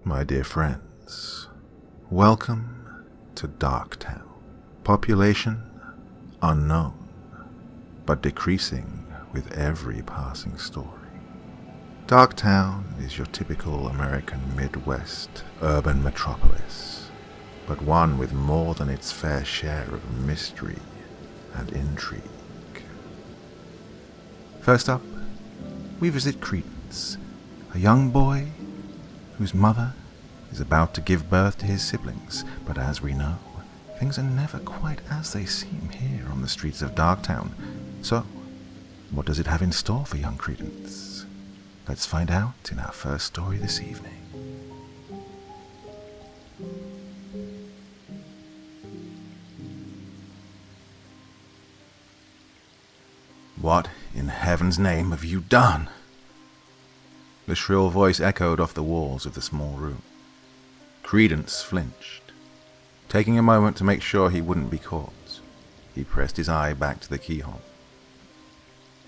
My dear friends, welcome to Darktown. Population unknown, but decreasing with every passing story. Darktown is your typical American Midwest urban metropolis, but one with more than its fair share of mystery and intrigue. First up, we visit Credence, a young boy whose mother is about to give birth to his siblings, but as we know, things are never quite as they seem here on the streets of Darktown. So, what does it have in store for young Credence? Let's find out in our first story this evening. What in heaven's name have you done? The shrill voice echoed off the walls of the small room. Credence flinched. Taking a moment to make sure he wouldn't be caught, he pressed his eye back to the keyhole.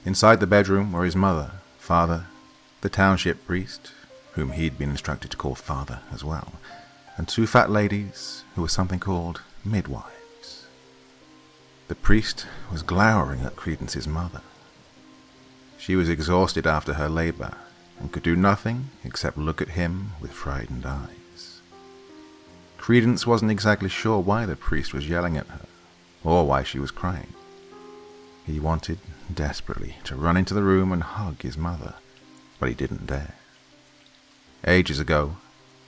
Inside the bedroom were his mother, father, the township priest, whom he'd been instructed to call father as well, and two fat ladies who were something called midwives. The priest was glowering at Credence's mother. She was exhausted after her labor and could do nothing except look at him with frightened eyes. Credence wasn't exactly sure why the priest was yelling at her, or why she was crying. He wanted desperately to run into the room and hug his mother, but he didn't dare. Ages ago,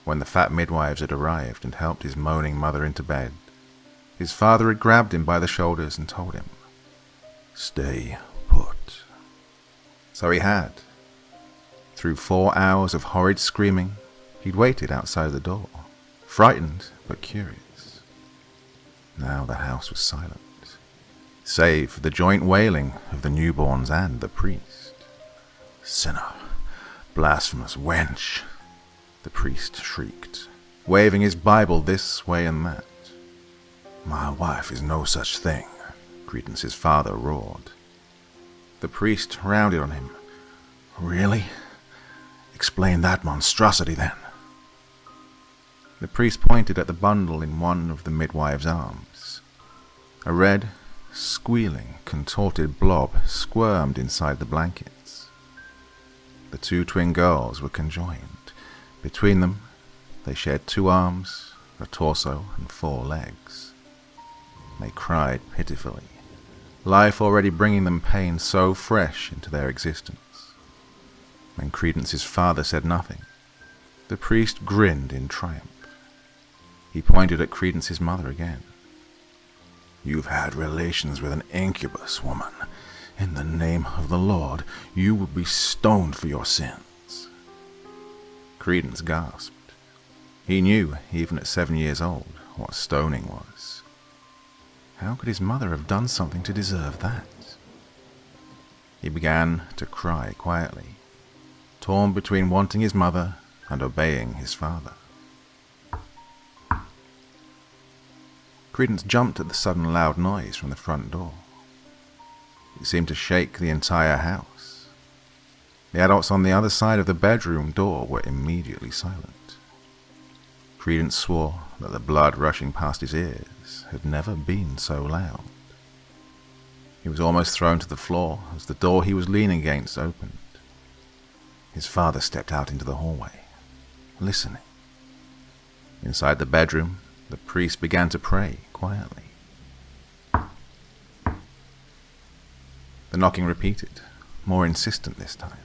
when the fat midwives had arrived and helped his moaning mother into bed, his father had grabbed him by the shoulders and told him, "Stay put." So he had. Through 4 hours of horrid screaming, he'd waited outside the door, frightened but curious. Now the house was silent, save for the joint wailing of the newborns and the priest. "Sinner, blasphemous wench," the priest shrieked, waving his Bible this way and that. "My wife is no such thing," Credence's father roared. The priest rounded on him. "Really? Explain that monstrosity then." The priest pointed at the bundle in one of the midwife's arms. A red, squealing, contorted blob squirmed inside the blankets. The two twin girls were conjoined. Between them, they shared 2 arms, a torso, and 4 legs. They cried pitifully, life already bringing them pain so fresh into their existence. When Credence's father said nothing, the priest grinned in triumph. He pointed at Credence's mother again. "You've had relations with an incubus, woman. In the name of the Lord, you will be stoned for your sins." Credence gasped. He knew, even at 7 years old, what stoning was. How could his mother have done something to deserve that? He began to cry quietly, torn between wanting his mother and obeying his father. Credence jumped at the sudden loud noise from the front door. It seemed to shake the entire house. The adults on the other side of the bedroom door were immediately silent. Credence swore that the blood rushing past his ears had never been so loud. He was almost thrown to the floor as the door he was leaning against opened. His father stepped out into the hallway, listening. Inside the bedroom, the priest began to pray quietly. The knocking repeated, more insistent this time.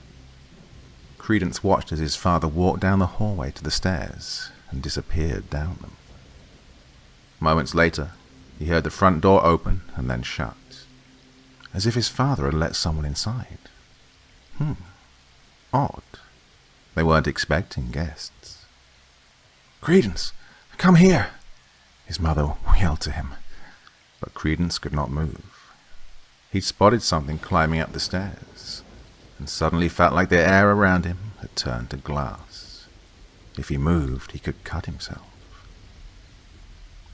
Credence watched as his father walked down the hallway to the stairs and disappeared down them. Moments later, he heard the front door open and then shut, as if his father had let someone inside. Odd. They weren't expecting guests. "Credence, come here!" his mother yelled to him, but Credence could not move. He'd spotted something climbing up the stairs, and suddenly felt like the air around him had turned to glass. If he moved, he could cut himself.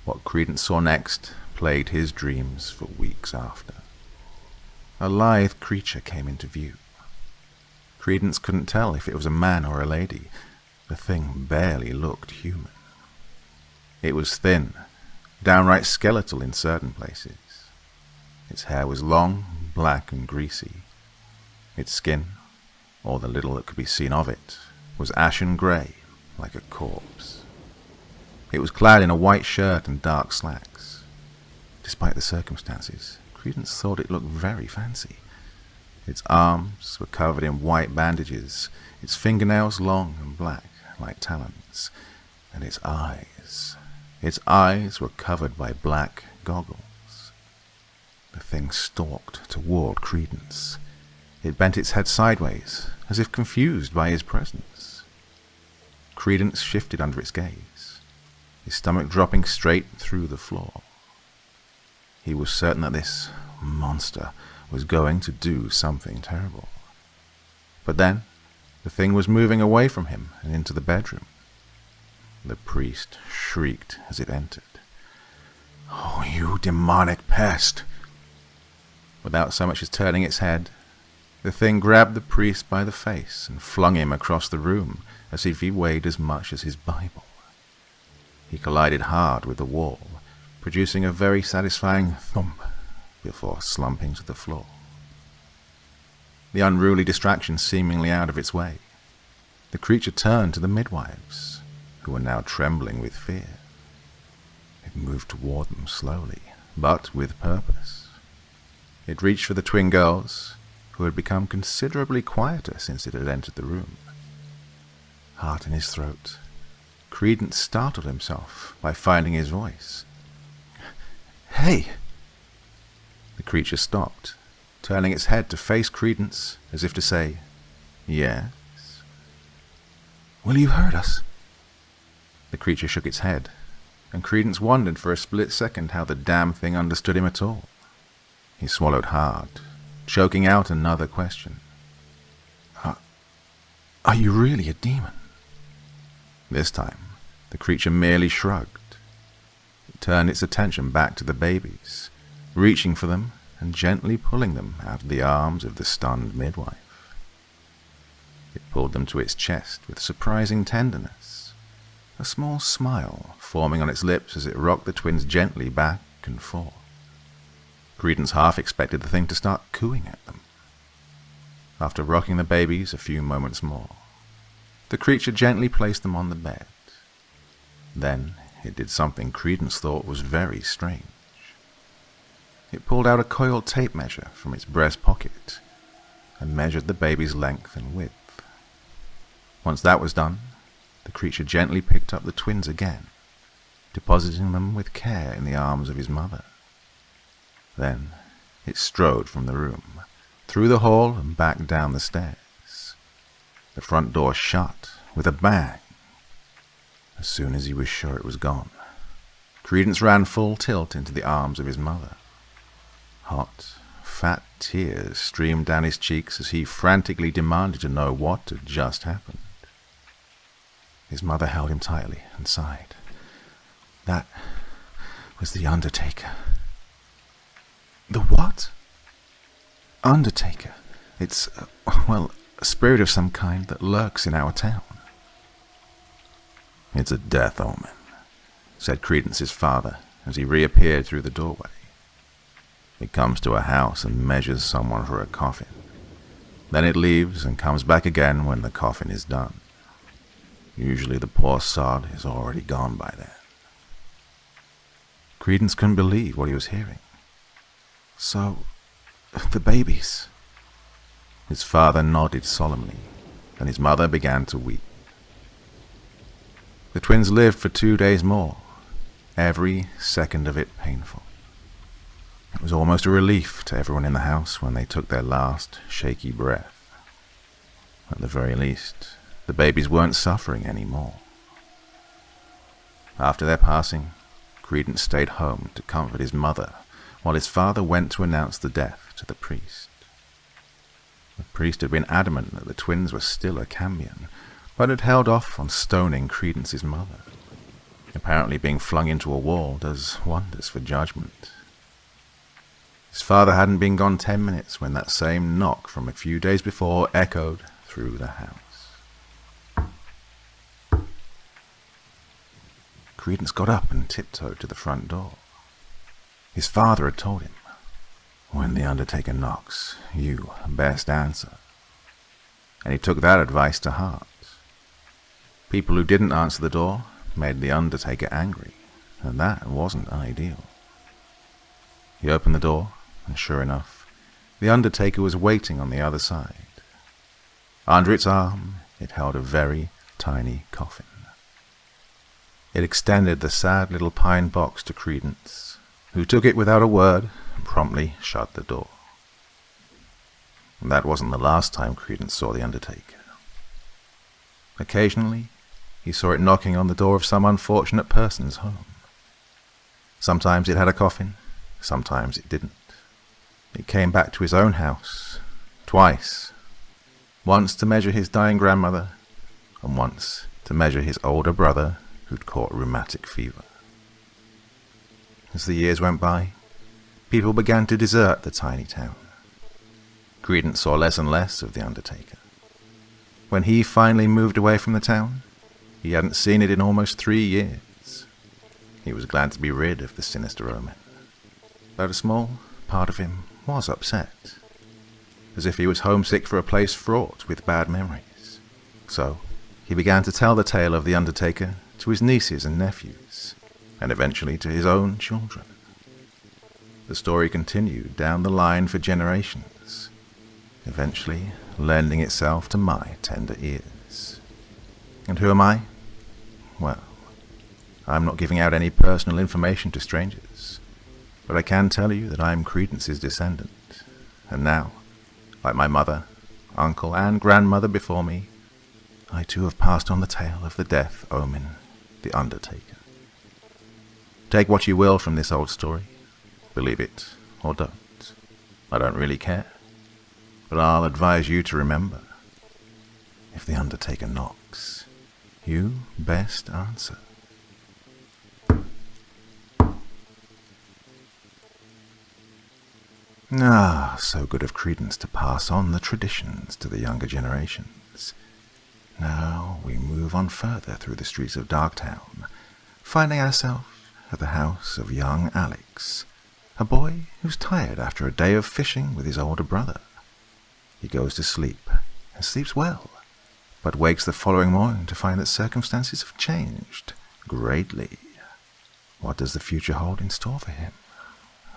What Credence saw next plagued his dreams for weeks after. A lithe creature came into view. Credence couldn't tell if it was a man or a lady, The thing barely looked human. It was thin, downright skeletal in certain places. Its hair was long, black and greasy. Its skin, or the little that could be seen of it, was ashen grey, like a corpse. It was clad in a white shirt and dark slacks. Despite the circumstances, Credence thought it looked very fancy. Its arms were covered in white bandages, its fingernails long and black, like talons, and its eyes were covered by black goggles. The thing stalked toward Credence. It bent its head sideways, as if confused by his presence. Credence shifted under its gaze, his stomach dropping straight through the floor. He was certain that this monster was going to do something terrible. But then, the thing was moving away from him and into the bedroom. The priest shrieked as it entered. "Oh, you demonic pest!" Without so much as turning its head, the thing grabbed the priest by the face and flung him across the room as if he weighed as much as his Bible. He collided hard with the wall, producing a very satisfying thump before slumping to the floor. The unruly distraction seemingly out of its way, the creature turned to the midwives, who were now trembling with fear. It moved toward them slowly, but with purpose. It reached for the twin girls, who had become considerably quieter since it had entered the room. Heart in his throat, Credence startled himself by finding his voice. "Hey!" The creature stopped, turning its head to face Credence as if to say, "Yes?" "Will you hurt us?" The creature shook its head, and Credence wondered for a split second how the damn thing understood him at all. He swallowed hard, choking out another question. Are you really a demon?" This time, the creature merely shrugged. It turned its attention back to the babies, reaching for them and gently pulling them out of the arms of the stunned midwife. It pulled them to its chest with surprising tenderness, a small smile forming on its lips as it rocked the twins gently back and forth. Credence half expected the thing to start cooing at them. After rocking the babies a few moments more, the creature gently placed them on the bed. Then it did something Credence thought was very strange. It pulled out a coiled tape measure from its breast pocket and measured the baby's length and width. Once that was done, the creature gently picked up the twins again, depositing them with care in the arms of his mother. Then it strode from the room, through the hall and back down the stairs. The front door shut with a bang. As soon as he was sure it was gone, Credence ran full tilt into the arms of his mother. Hot, fat tears streamed down his cheeks as he frantically demanded to know what had just happened. His mother held him tightly and sighed. "That was the Undertaker." "The what?" "Undertaker. It's, a spirit of some kind that lurks in our town." "It's a death omen," said Credence's father as he reappeared through the doorway. "It comes to a house and measures someone for a coffin. Then it leaves and comes back again when the coffin is done. Usually the poor sod is already gone by then." Credence couldn't believe what he was hearing. "So, the babies?" His father nodded solemnly, and his mother began to weep. The twins lived for 2 days more, every second of it painful. It was almost a relief to everyone in the house when they took their last shaky breath. At the very least, the babies weren't suffering anymore. After their passing, Credence stayed home to comfort his mother while his father went to announce the death to the priest. The priest had been adamant that the twins were still a Cambion, but had held off on stoning Credence's mother. Apparently being flung into a wall does wonders for judgment. His father hadn't been gone 10 minutes when that same knock from a few days before echoed through the house. Credence got up and tiptoed to the front door. His father had told him, "When the undertaker knocks, you best answer." And he took that advice to heart. People who didn't answer the door made the undertaker angry, and that wasn't ideal. He opened the door, and sure enough, the undertaker was waiting on the other side. Under its arm, it held a very tiny coffin. It extended the sad little pine box to Credence, who took it without a word and promptly shut the door. And that wasn't the last time Credence saw the undertaker. Occasionally, he saw it knocking on the door of some unfortunate person's home. Sometimes it had a coffin, sometimes it didn't. It came back to his own house, twice. Once to measure his dying grandmother, and once to measure his older brother who'd caught rheumatic fever. As the years went by, people began to desert the tiny town. Credence saw less and less of the undertaker. When he finally moved away from the town, he hadn't seen it in almost 3 years. He was glad to be rid of the sinister omen. But a small part of him was upset, as if he was homesick for a place fraught with bad memories. So he began to tell the tale of the undertaker to his nieces and nephews, and eventually to his own children. The story continued down the line for generations, eventually lending itself to my tender ears. And who am I? Well, I'm not giving out any personal information to strangers, but I can tell you that I'm Credence's descendant, and now, like my mother, uncle, and grandmother before me, I too have passed on the tale of the death omen, the undertaker. Take what you will from this old story, believe it or don't. I don't really care, but I'll advise you to remember, if the undertaker knocks, you best answer. So good of Credence to pass on the traditions to the younger generations. Now we move on further through the streets of Darktown, finding ourselves at the house of young Alex, a boy who's tired after a day of fishing with his older brother. He goes to sleep, and sleeps well, but wakes the following morning to find that circumstances have changed greatly. What does the future hold in store for him?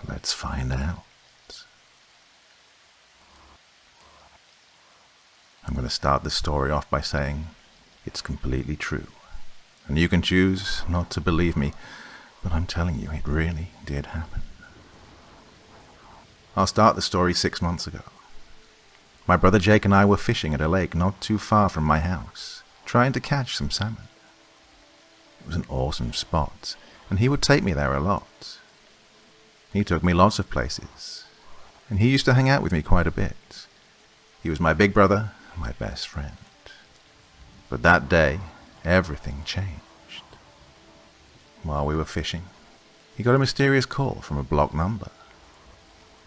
Let's find out. I'm going to start the story off by saying it's completely true. And you can choose not to believe me, but I'm telling you, it really did happen. I'll start the story 6 months ago. My brother Jake and I were fishing at a lake not too far from my house, trying to catch some salmon. It was an awesome spot, and he would take me there a lot. He took me lots of places, and he used to hang out with me quite a bit. He was my big brother, my best friend. But that day, everything changed. While we were fishing, he got a mysterious call from a blocked number.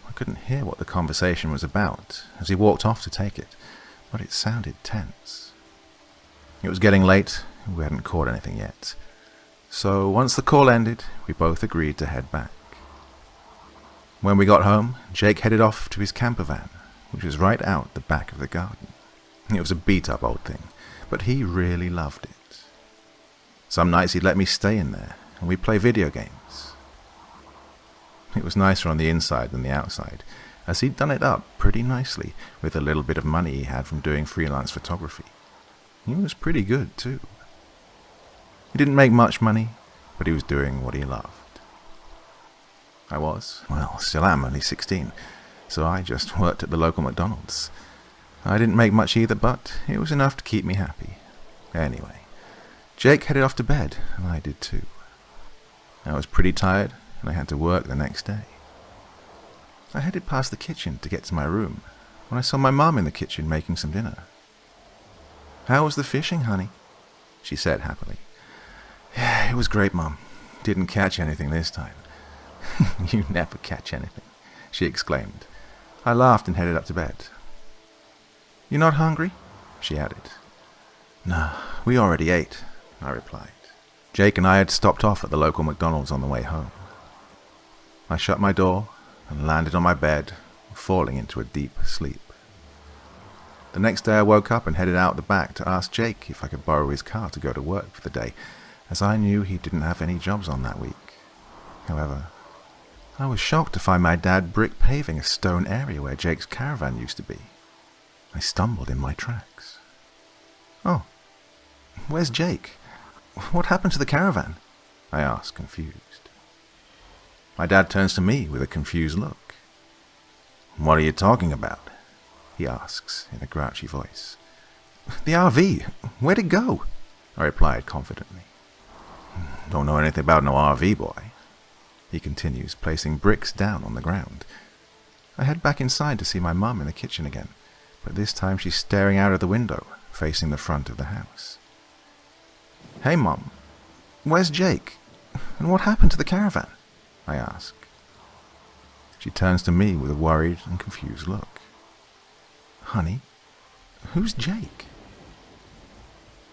I couldn't hear what the conversation was about as he walked off to take it, but it sounded tense. It was getting late, and we hadn't caught anything yet. So once the call ended, we both agreed to head back. When we got home, Jake headed off to his camper van, which was right out the back of the garden. It was a beat-up old thing, but he really loved it. Some nights he'd let me stay in there, and we'd play video games. It was nicer on the inside than the outside, as he'd done it up pretty nicely with a little bit of money he had from doing freelance photography. He was pretty good, too. He didn't make much money, but he was doing what he loved. I was, still am, only 16, so I just worked at the local McDonald's. I didn't make much either, but it was enough to keep me happy. Anyway, Jake headed off to bed, and I did too. I was pretty tired, and I had to work the next day. I headed past the kitchen to get to my room, when I saw my mum in the kitchen making some dinner. "How was the fishing, honey?" she said happily. "Yeah, it was great, Mum. Didn't catch anything this time." "You never catch anything," she exclaimed. I laughed and headed up to bed. "You're not hungry?" she added. "No, we already ate," I replied. Jake and I had stopped off at the local McDonald's on the way home. I shut my door and landed on my bed, falling into a deep sleep. The next day I woke up and headed out the back to ask Jake if I could borrow his car to go to work for the day, as I knew he didn't have any jobs on that week. However, I was shocked to find my dad brick paving a stone area where Jake's caravan used to be. I stumbled in my tracks. "Oh, where's Jake? What happened to the caravan?" I asked, confused. My dad turns to me with a confused look. "What are you talking about?" he asks in a grouchy voice. "The RV. Where'd it go?" I replied confidently. "Don't know anything about no RV, boy," he continues, placing bricks down on the ground. I head back inside to see my mum in the kitchen again, but this time she's staring out of the window, facing the front of the house. "Hey, Mum, where's Jake? And what happened to the caravan?" I ask. She turns to me with a worried and confused look. "Honey, who's Jake?"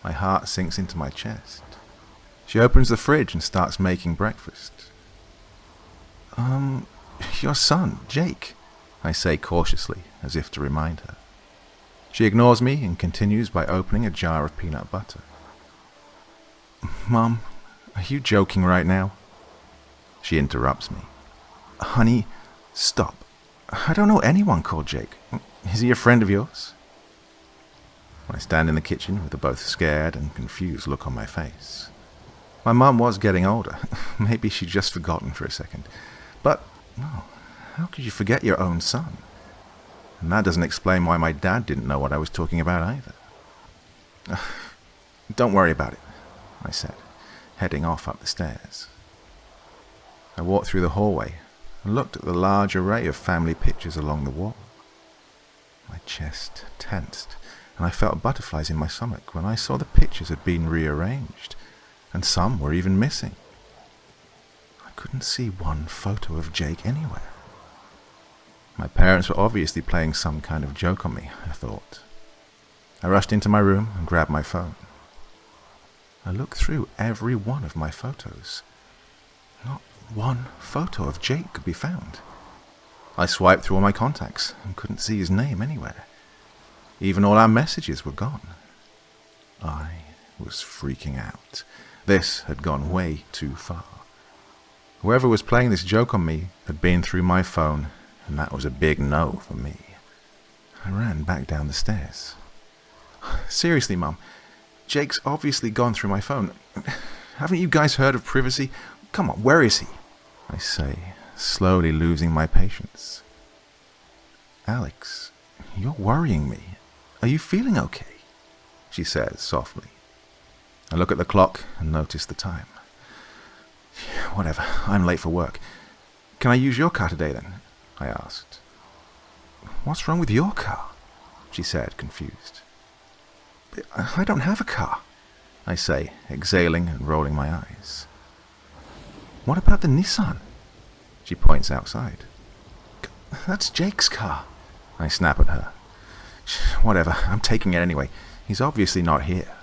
My heart sinks into my chest. She opens the fridge and starts making breakfast. Your son, Jake," I say cautiously, as if to remind her. She ignores me and continues by opening a jar of peanut butter. "Mom, are you joking right now?" She interrupts me. "Honey, stop. I don't know anyone called Jake. Is he a friend of yours?" I stand in the kitchen with a both scared and confused look on my face. My mum was getting older. Maybe she'd just forgotten for a second. But, no, how could you forget your own son? And that doesn't explain why my dad didn't know what I was talking about either. "Don't worry about it," I said, heading off up the stairs. I walked through the hallway and looked at the large array of family pictures along the wall. My chest tensed, and I felt butterflies in my stomach when I saw the pictures had been rearranged, and some were even missing. I couldn't see one photo of Jake anywhere. My parents were obviously playing some kind of joke on me, I thought. I rushed into my room and grabbed my phone. I looked through every one of my photos. Not one photo of Jake could be found. I swiped through all my contacts and couldn't see his name anywhere. Even all our messages were gone. I was freaking out. This had gone way too far. Whoever was playing this joke on me had been through my phone, and that was a big no for me. I ran back down the stairs. "Seriously, Mum, Jake's obviously gone through my phone. Haven't you guys heard of privacy? Come on, where is he?" I say, slowly losing my patience. "Alex, you're worrying me. Are you feeling okay?" she says softly. I look at the clock and notice the time. "Whatever, I'm late for work. Can I use your car today then?" I asked. "What's wrong with your car?" she said, confused. "I don't have a car," I say, exhaling and rolling my eyes. "What about the Nissan?" She points outside. "That's Jake's car," I snap at her. "Whatever, I'm taking it anyway. He's obviously not here."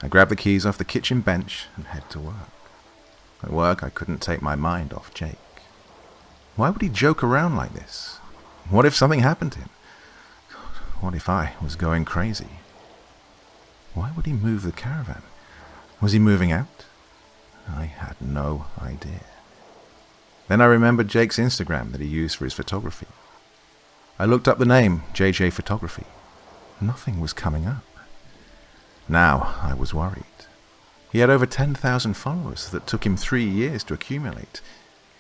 I grab the keys off the kitchen bench and head to work. At work, I couldn't take my mind off Jake. Why would he joke around like this? What if something happened to him? What if I was going crazy? Why would he move the caravan? Was he moving out? I had no idea. Then I remembered Jake's Instagram that he used for his photography. I looked up the name, JJ Photography. Nothing was coming up. Now I was worried. He had over 10,000 followers that took him 3 years to accumulate.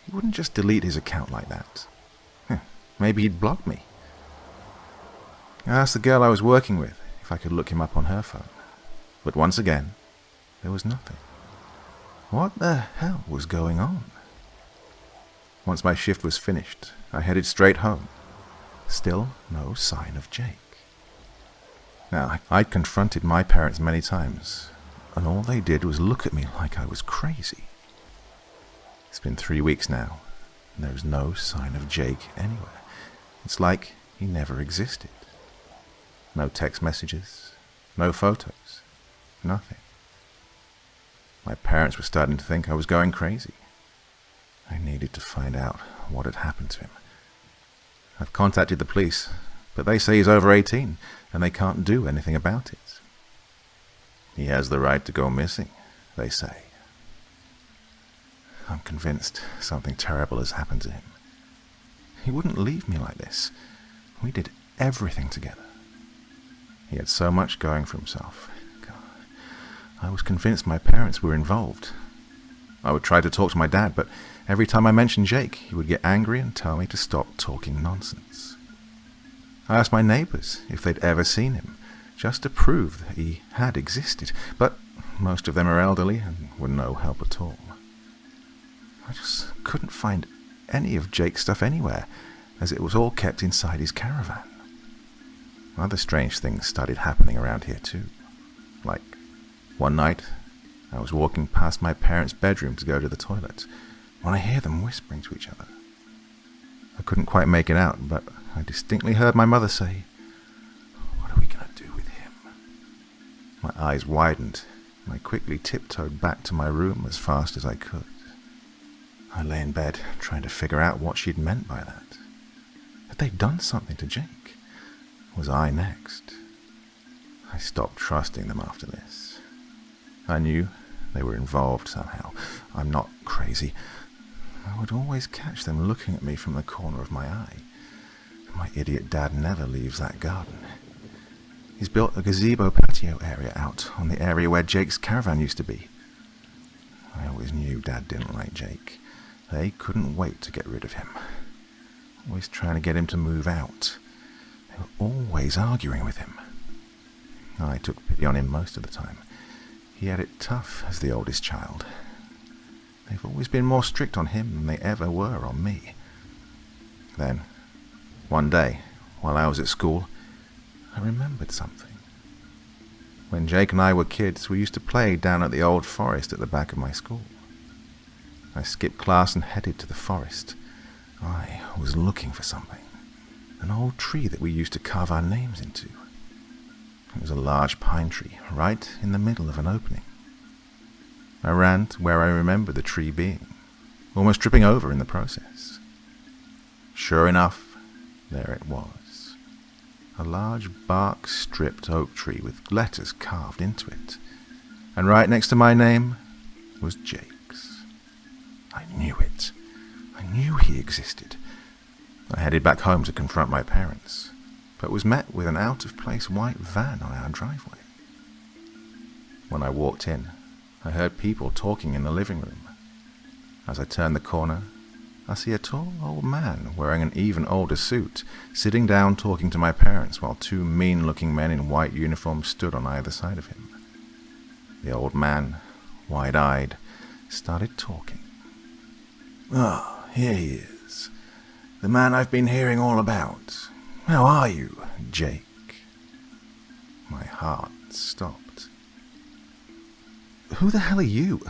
He wouldn't just delete his account like that. Maybe he'd block me. I asked the girl I was working with if I could look him up on her phone. But once again, there was nothing. What the hell was going on? Once my shift was finished, I headed straight home. Still no sign of Jake. Now, I'd confronted my parents many times, and all they did was look at me like I was crazy. It's been 3 weeks now, and there's no sign of Jake anywhere. It's like he never existed. No text messages, no photos, nothing. My parents were starting to think I was going crazy. I needed to find out what had happened to him. I've contacted the police, but they say he's over 18 and they can't do anything about it. He has the right to go missing, they say. I'm convinced something terrible has happened to him. He wouldn't leave me like this. We did everything together. He had so much going for himself. God, I was convinced my parents were involved. I would try to talk to my dad, but every time I mentioned Jake, he would get angry and tell me to stop talking nonsense. I asked my neighbors if they'd ever seen him, just to prove that he had existed, but most of them are elderly and were no help at all. I just couldn't find any of Jake's stuff anywhere, as it was all kept inside his caravan. Other strange things started happening around here too. Like, one night, I was walking past my parents' bedroom to go to the toilet, when I hear them whispering to each other. I couldn't quite make it out, but I distinctly heard my mother say, "What are we going to do with him?" My eyes widened, and I quickly tiptoed back to my room as fast as I could. I lay in bed, trying to figure out what she'd meant by that. Had they done something to Jake? Was I next? I stopped trusting them after this. I knew they were involved somehow. I'm not crazy. I would always catch them looking at me from the corner of my eye. My idiot dad never leaves that garden. He's built a gazebo patio area out on the area where Jake's caravan used to be. I always knew Dad didn't like Jake. They couldn't wait to get rid of him. Always trying to get him to move out. They were always arguing with him. I took pity on him most of the time. He had it tough as the oldest child. They've always been more strict on him than they ever were on me. Then, one day, while I was at school, I remembered something. When Jake and I were kids, we used to play down at the old forest at the back of my school. I skipped class and headed to the forest. I was looking for something. An old tree that we used to carve our names into. It was a large pine tree, right in the middle of an opening. I ran to where I remember the tree being, almost tripping over in the process. Sure enough, there it was. A large bark-stripped oak tree with letters carved into it. And right next to my name was Jake's. I knew it. I knew he existed. I headed back home to confront my parents, but was met with an out-of-place white van on our driveway. When I walked in, I heard people talking in the living room. As I turned the corner, I see a tall old man wearing an even older suit, sitting down talking to my parents while two mean-looking men in white uniforms stood on either side of him. The old man, wide-eyed, started talking. "Ah, here he is. The man I've been hearing all about. How are you, Jake?" My heart stopped. "Who the hell are you?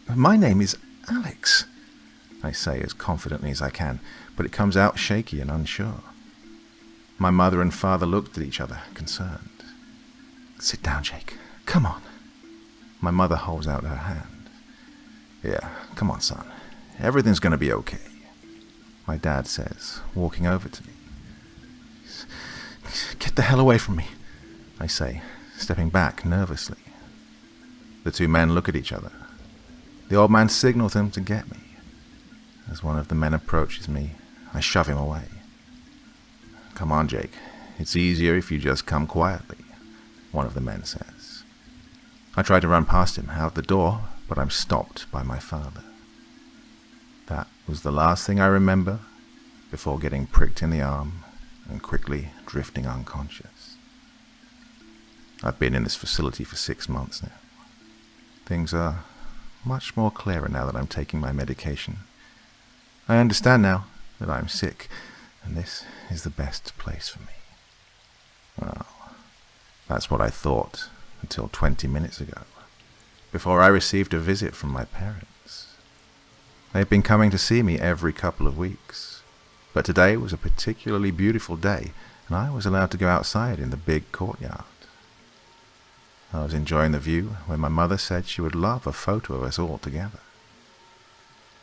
My name is Alex," I say as confidently as I can, but it comes out shaky and unsure. My mother and father looked at each other, concerned. "Sit down, Jake. Come on." My mother holds out her hand. "Yeah, come on, son. Everything's going to be okay," my dad says, walking over to me. "Get the hell away from me," I say, stepping back nervously. The two men look at each other. The old man signals them to get me. As one of the men approaches me, I shove him away. "Come on, Jake. It's easier if you just come quietly," one of the men says. I try to run past him out the door, but I'm stopped by my father. That was the last thing I remember before getting pricked in the arm and quickly drifting unconscious. I've been in this facility for 6 months now. Things are much more clearer now that I'm taking my medication. I understand now that I'm sick, and this is the best place for me. Well, that's what I thought until 20 minutes ago, before I received a visit from my parents. They've been coming to see me every couple of weeks, but today was a particularly beautiful day, and I was allowed to go outside in the big courtyard. I was enjoying the view when my mother said she would love a photo of us all together.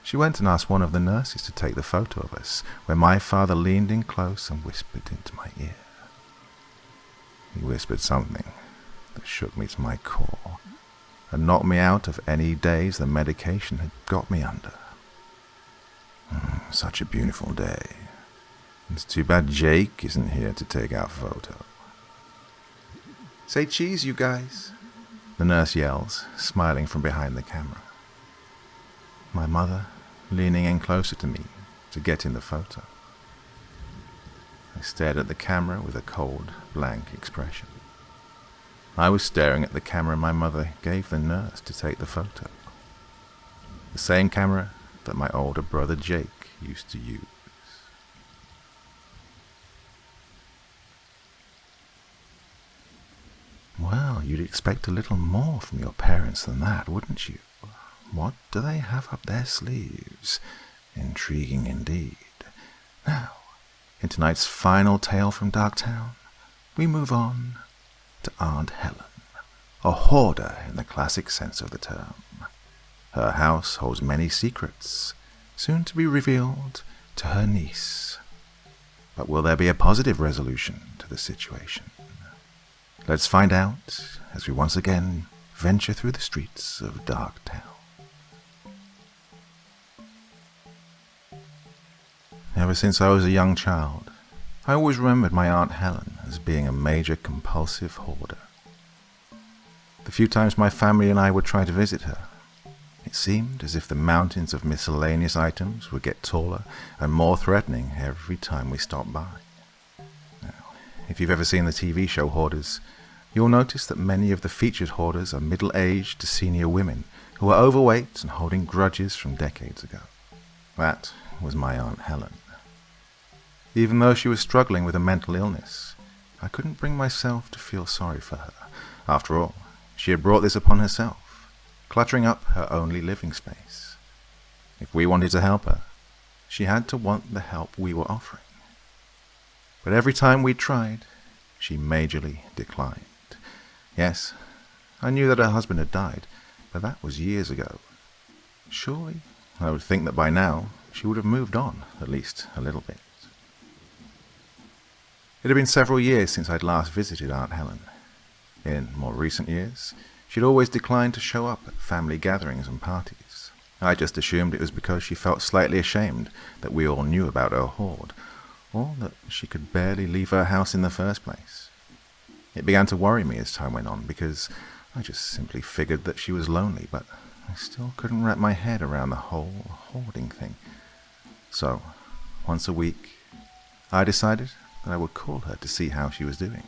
She went and asked one of the nurses to take the photo of us, where my father leaned in close and whispered into my ear. He whispered something that shook me to my core and knocked me out of any days the medication had got me under. Such a beautiful day. It's too bad Jake isn't here to take our photo. "Say cheese, you guys," the nurse yells, smiling from behind the camera. My mother leaning in closer to me to get in the photo. I stared at the camera with a cold, blank expression. I was staring at the camera my mother gave the nurse to take the photo. The same camera that my older brother Jake used to use. Well, you'd expect a little more from your parents than that, wouldn't you? What do they have up their sleeves? Intriguing indeed. Now, in tonight's final tale from Darktown, we move on to Aunt Helen, a hoarder in the classic sense of the term. Her house holds many secrets, soon to be revealed to her niece. But will there be a positive resolution to the situation? Let's find out as we once again venture through the streets of Darktown. Ever since I was a young child, I always remembered my Aunt Helen as being a major compulsive hoarder. The few times my family and I would try to visit her, it seemed as if the mountains of miscellaneous items would get taller and more threatening every time we stopped by. Now, if you've ever seen the TV show Hoarders, you'll notice that many of the featured hoarders are middle-aged to senior women who are overweight and holding grudges from decades ago. That was my Aunt Helen. Even though she was struggling with a mental illness, I couldn't bring myself to feel sorry for her. After all, she had brought this upon herself, cluttering up her only living space. If we wanted to help her, she had to want the help we were offering. But every time we tried, she majorly declined. Yes, I knew that her husband had died, but that was years ago. Surely, I would think that by now, she would have moved on, at least a little bit. It had been several years since I'd last visited Aunt Helen. In more recent years, she'd always declined to show up at family gatherings and parties. I just assumed it was because she felt slightly ashamed that we all knew about her hoard, or that she could barely leave her house in the first place. It began to worry me as time went on, because I just simply figured that she was lonely, but I still couldn't wrap my head around the whole hoarding thing. So, once a week, I decided that I would call her to see how she was doing.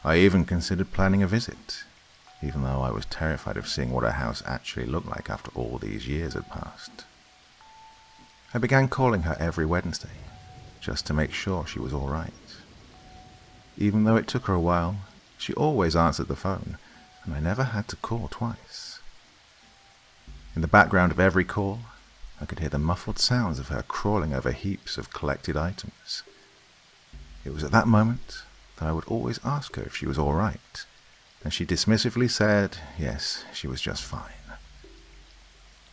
I even considered planning a visit, even though I was terrified of seeing what her house actually looked like after all these years had passed. I began calling her every Wednesday, just to make sure she was all right. Even though it took her a while, she always answered the phone, and I never had to call twice. In the background of every call, I could hear the muffled sounds of her crawling over heaps of collected items. It was at that moment that I would always ask her if she was all right, and she dismissively said, yes, she was just fine.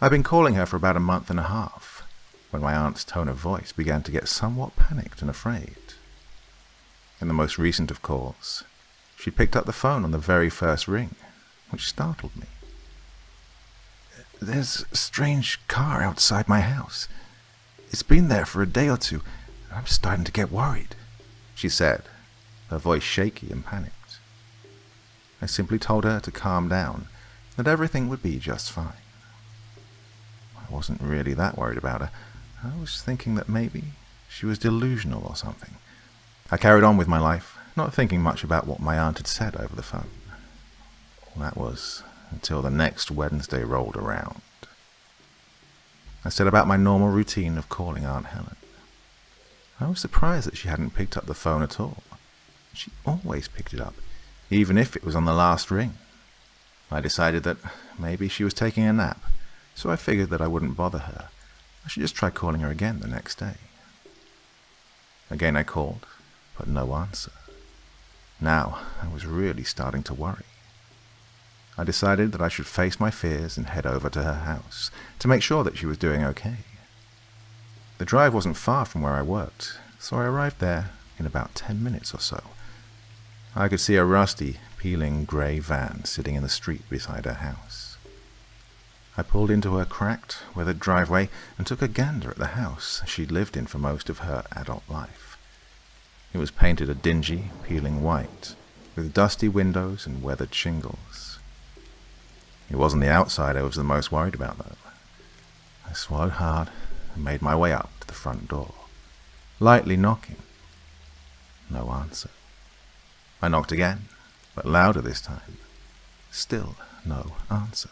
I'd been calling her for about a month and a half, when my aunt's tone of voice began to get somewhat panicked and afraid. In the most recent of calls, she picked up the phone on the very first ring, which startled me. "There's a strange car outside my house. It's been there for a day or two, and I'm starting to get worried," she said, her voice shaky and panicked. I simply told her to calm down, that everything would be just fine. I wasn't really that worried about her. I was thinking that maybe she was delusional or something. I carried on with my life, not thinking much about what my aunt had said over the phone. That was until the next Wednesday rolled around. I set about my normal routine of calling Aunt Helen. I was surprised that she hadn't picked up the phone at all. She always picked it up, even if it was on the last ring. I decided that maybe she was taking a nap, so I figured that I wouldn't bother her. I should just try calling her again the next day. Again I called, but no answer. Now I was really starting to worry. I decided that I should face my fears and head over to her house to make sure that she was doing okay. The drive wasn't far from where I worked, so I arrived there in about 10 minutes or so. I could see a rusty, peeling grey van sitting in the street beside her house. I pulled into her cracked, weathered driveway and took a gander at the house she'd lived in for most of her adult life. It was painted a dingy, peeling white, with dusty windows and weathered shingles. It wasn't the outside I was the most worried about, though. I swallowed hard and made my way up to the front door, lightly knocking. No answer. I knocked again, but louder this time. Still no answer.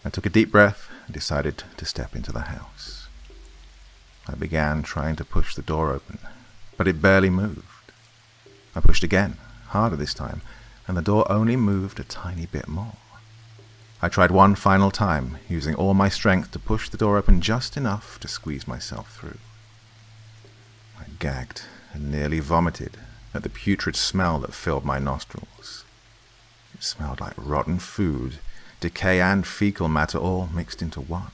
I took a deep breath and decided to step into the house. I began trying to push the door open, but it barely moved. I pushed again, harder this time, and the door only moved a tiny bit more. I tried one final time, using all my strength to push the door open just enough to squeeze myself through. I gagged and nearly vomited at the putrid smell that filled my nostrils. It smelled like rotten food, decay and fecal matter all mixed into one.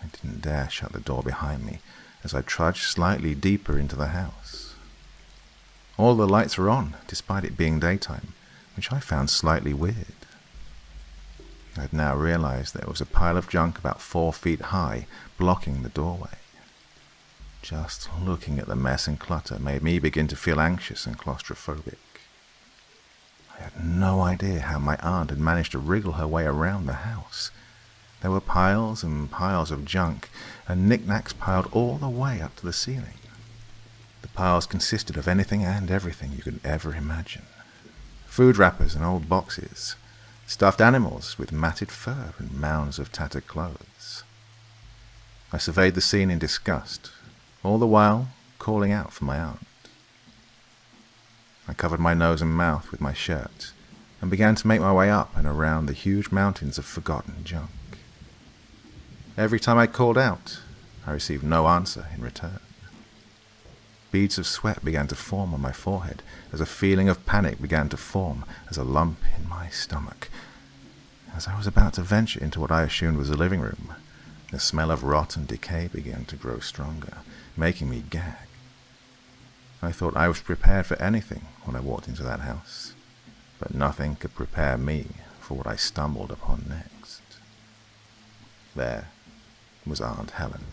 I didn't dare shut the door behind me as I trudged slightly deeper into the house. All the lights were on, despite it being daytime, which I found slightly weird. I had now realized there was a pile of junk about 4 feet high blocking the doorway. Just looking at the mess and clutter made me begin to feel anxious and claustrophobic. I had no idea how my aunt had managed to wriggle her way around the house. There were piles and piles of junk, and knickknacks piled all the way up to the ceiling. The piles consisted of anything and everything you could ever imagine. Food wrappers and old boxes, stuffed animals with matted fur and mounds of tattered clothes. I surveyed the scene in disgust, all the while calling out for my aunt. I covered my nose and mouth with my shirt and began to make my way up and around the huge mountains of forgotten junk. Every time I called out, I received no answer in return. Beads of sweat began to form on my forehead as a feeling of panic began to form as a lump in my stomach. As I was about to venture into what I assumed was the living room, the smell of rot and decay began to grow stronger, making me gag. I thought I was prepared for anything when I walked into that house, but nothing could prepare me for what I stumbled upon next. There was Aunt Helen,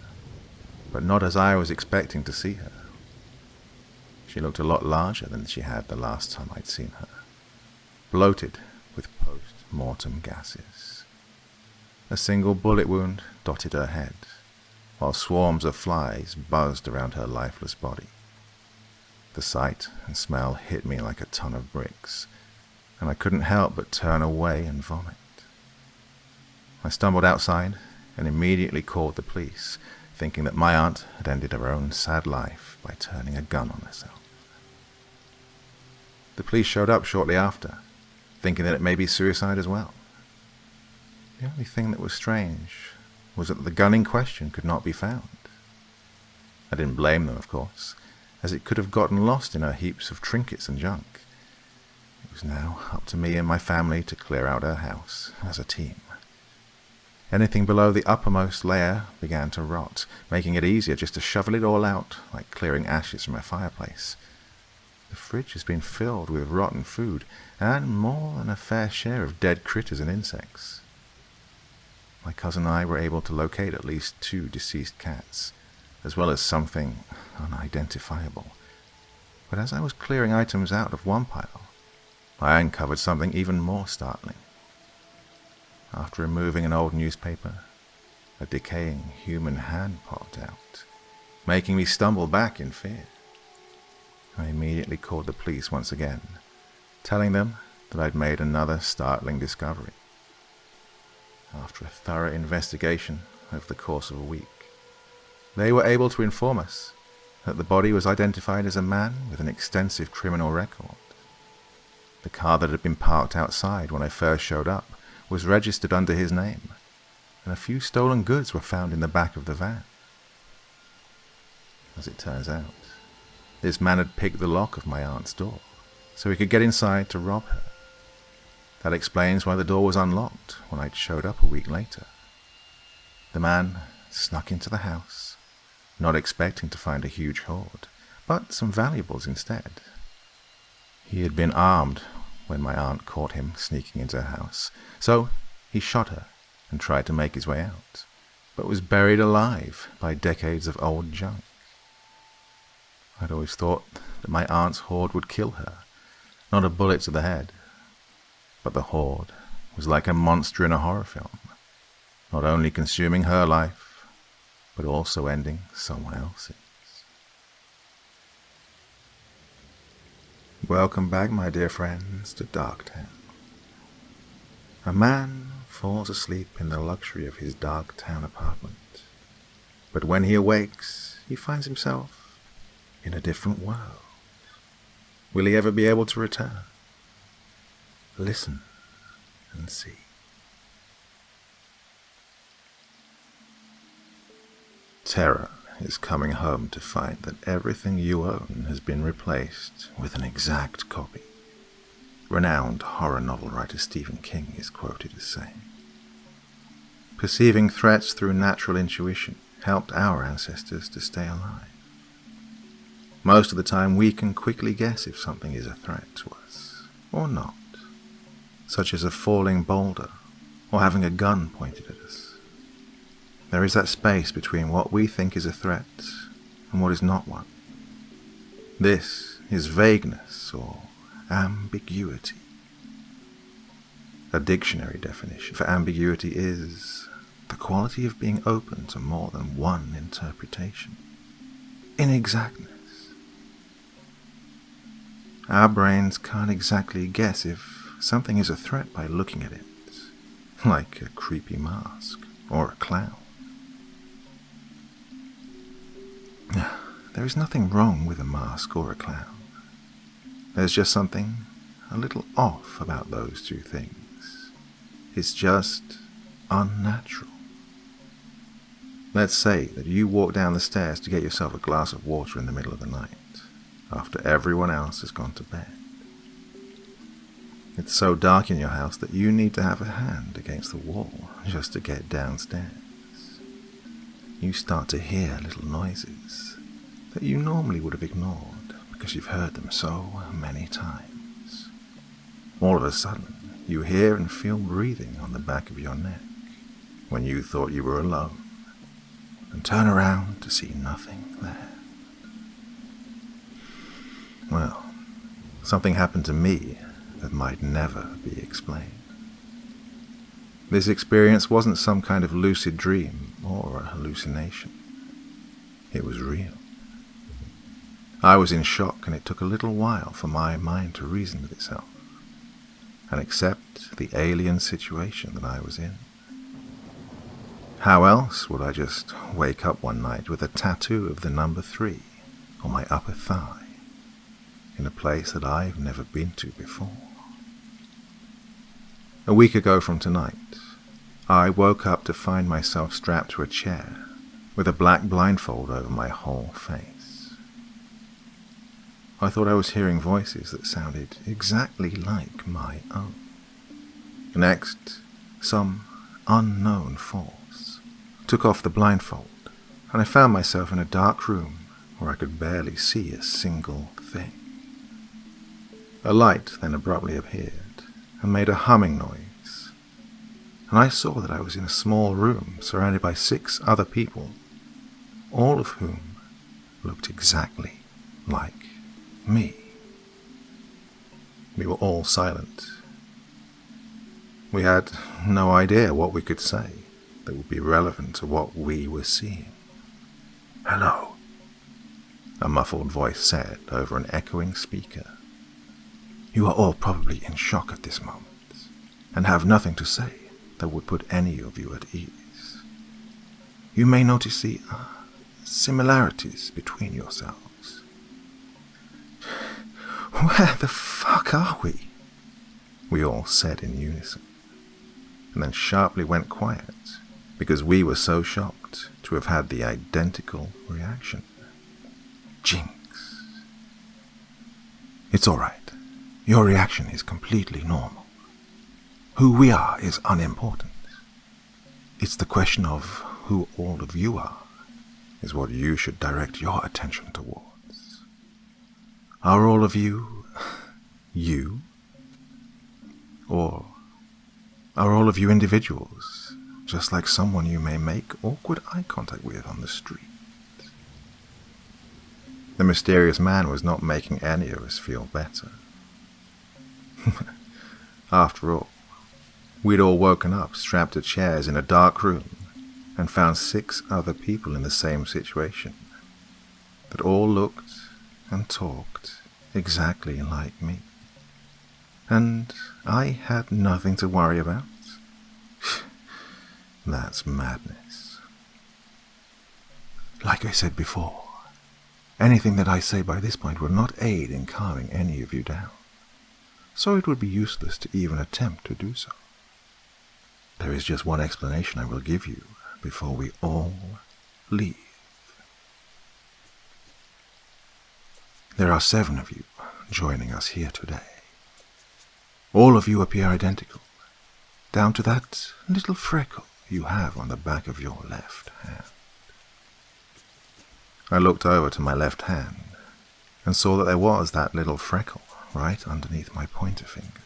but not as I was expecting to see her. She looked a lot larger than she had the last time I'd seen her, bloated with post-mortem gases. A single bullet wound dotted her head, while swarms of flies buzzed around her lifeless body. The sight and smell hit me like a ton of bricks, and I couldn't help but turn away and vomit. I stumbled outside and immediately called the police, thinking that my aunt had ended her own sad life by turning a gun on herself. The police showed up shortly after, thinking that it may be suicide as well. The only thing that was strange was that the gun in question could not be found. I didn't blame them, of course, as it could have gotten lost in her heaps of trinkets and junk. It was now up to me and my family to clear out her house as a team. Anything below the uppermost layer began to rot, making it easier just to shovel it all out, like clearing ashes from a fireplace. The fridge has been filled with rotten food, and more than a fair share of dead critters and insects. My cousin and I were able to locate at least 2 deceased cats, as well as something unidentifiable. But as I was clearing items out of one pile, I uncovered something even more startling. After removing an old newspaper, a decaying human hand popped out, making me stumble back in fear. I immediately called the police once again, telling them that I'd made another startling discovery. After a thorough investigation over the course of a week, they were able to inform us that the body was identified as a man with an extensive criminal record. The car that had been parked outside when I first showed up was registered under his name, and a few stolen goods were found in the back of the van. As it turns out, this man had picked the lock of my aunt's door so he could get inside to rob her. That explains why the door was unlocked when I showed up a week later. The man snuck into the house, not expecting to find a huge hoard, but some valuables instead. He had been armed when my aunt caught him sneaking into her house, so he shot her and tried to make his way out, but was buried alive by decades of old junk. I'd always thought that my aunt's hoard would kill her, not a bullet to the head. But the hoard was like a monster in a horror film, not only consuming her life, but also ending someone else's. Welcome back, my dear friends, to Darktown. A man falls asleep in the luxury of his Darktown apartment, but when he awakes, he finds himself in a different world. Will he ever be able to return? Listen and see. Terror is coming home to find that everything you own has been replaced with an exact copy. Renowned horror novel writer Stephen King is quoted as saying, "Perceiving threats through natural intuition helped our ancestors to stay alive. Most of the time we can quickly guess if something is a threat to us or not, such as a falling boulder or having a gun pointed at us. There is that space between what we think is a threat and what is not one. This is vagueness or ambiguity. A dictionary definition for ambiguity is the quality of being open to more than one interpretation. Inexactness. Our brains can't exactly guess if something is a threat by looking at it, like a creepy mask or a clown. There is nothing wrong with a mask or a clown. There's just something a little off about those two things. It's just unnatural. Let's say that you walk down the stairs to get yourself a glass of water in the middle of the night, after everyone else has gone to bed. It's so dark in your house that you need to have a hand against the wall just to get downstairs. You start to hear little noises that you normally would have ignored because you've heard them so many times. All of a sudden, you hear and feel breathing on the back of your neck when you thought you were alone, and turn around to see nothing there. Well, something happened to me that might never be explained. This experience wasn't some kind of lucid dream or a hallucination. It was real. I was in shock, and it took a little while for my mind to reason with itself and accept the alien situation that I was in. How else would I just wake up one night with a tattoo of the number 3 on my upper thigh in a place that I've never been to before? A week ago from tonight, I woke up to find myself strapped to a chair with a black blindfold over my whole face. I thought I was hearing voices that sounded exactly like my own. Next, some unknown force took off the blindfold, and I found myself in a dark room where I could barely see a single thing. A light then abruptly appeared and made a humming noise, and I saw that I was in a small room surrounded by 6 other people, all of whom looked exactly like me. We were all silent. We had no idea what we could say that would be relevant to what we were seeing. "Hello," a muffled voice said over an echoing speaker. "You are all probably in shock at this moment, and have nothing to say that would put any of you at ease. You may notice the similarities between yourselves." "Where the fuck are we?" we all said in unison, and then sharply went quiet because we were so shocked to have had the identical reaction. Jinx. "It's all right. Your reaction is completely normal. Who we are is unimportant. It's the question of who all of you are is what you should direct your attention towards. Are all of you you? Or are all of you individuals, just like someone you may make awkward eye contact with on the street? The mysterious man was not making any of us feel better. After all, we'd all woken up strapped to chairs in a dark room and found 6 other people in the same situation that all looked and talked exactly like me. And I had nothing to worry about. That's madness. Like I said before, anything that I say by this point will not aid in calming any of you down, so it would be useless to even attempt to do so. There is just one explanation I will give you before we all leave. There are 7 of you joining us here today. All of you appear identical, down to that little freckle you have on the back of your left hand. I looked over to my left hand and saw that there was that little freckle right underneath my pointer finger.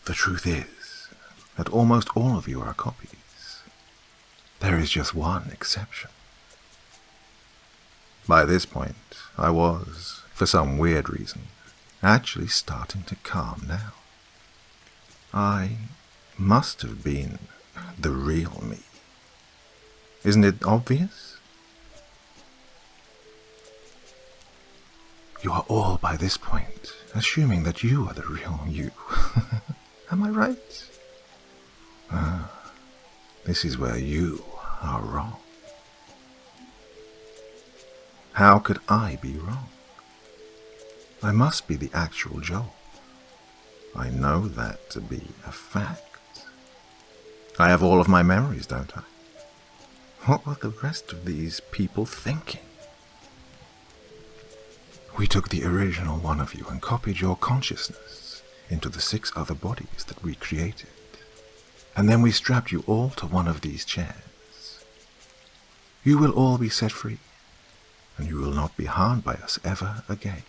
The truth is that almost all of you are copies. There is just one exception. By this point, I was, for some weird reason, actually starting to calm down. I must have been the real me. Isn't it obvious? You are all, by this point, assuming that you are the real you. Am I right? This is where you are wrong. How could I be wrong? I must be the actual Joel. I know that to be a fact. I have all of my memories, don't I? What were the rest of these people thinking? We took the original one of you and copied your consciousness into the 6 other bodies that we created. And then we strapped you all to one of these chairs. You will all be set free, and you will not be harmed by us ever again.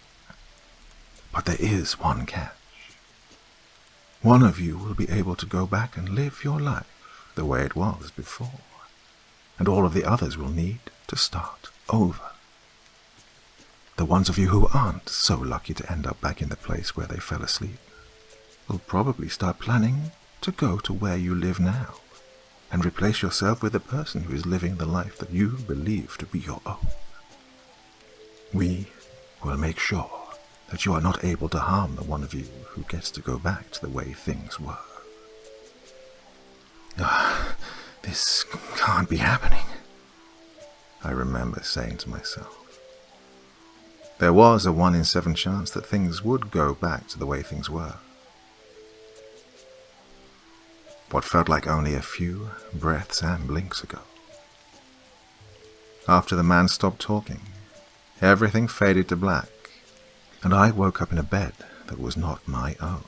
But there is one catch. One of you will be able to go back and live your life the way it was before, and all of the others will need to start over. The ones of you who aren't so lucky to end up back in the place where they fell asleep will probably start planning to go to where you live now and replace yourself with a person who is living the life that you believe to be your own. We will make sure that you are not able to harm the one of you who gets to go back to the way things were. This can't be happening, I remember saying to myself. There was a 1 in 7 chance that things would go back to the way things were. What felt like only a few breaths and blinks ago. After the man stopped talking, everything faded to black, and I woke up in a bed that was not my own,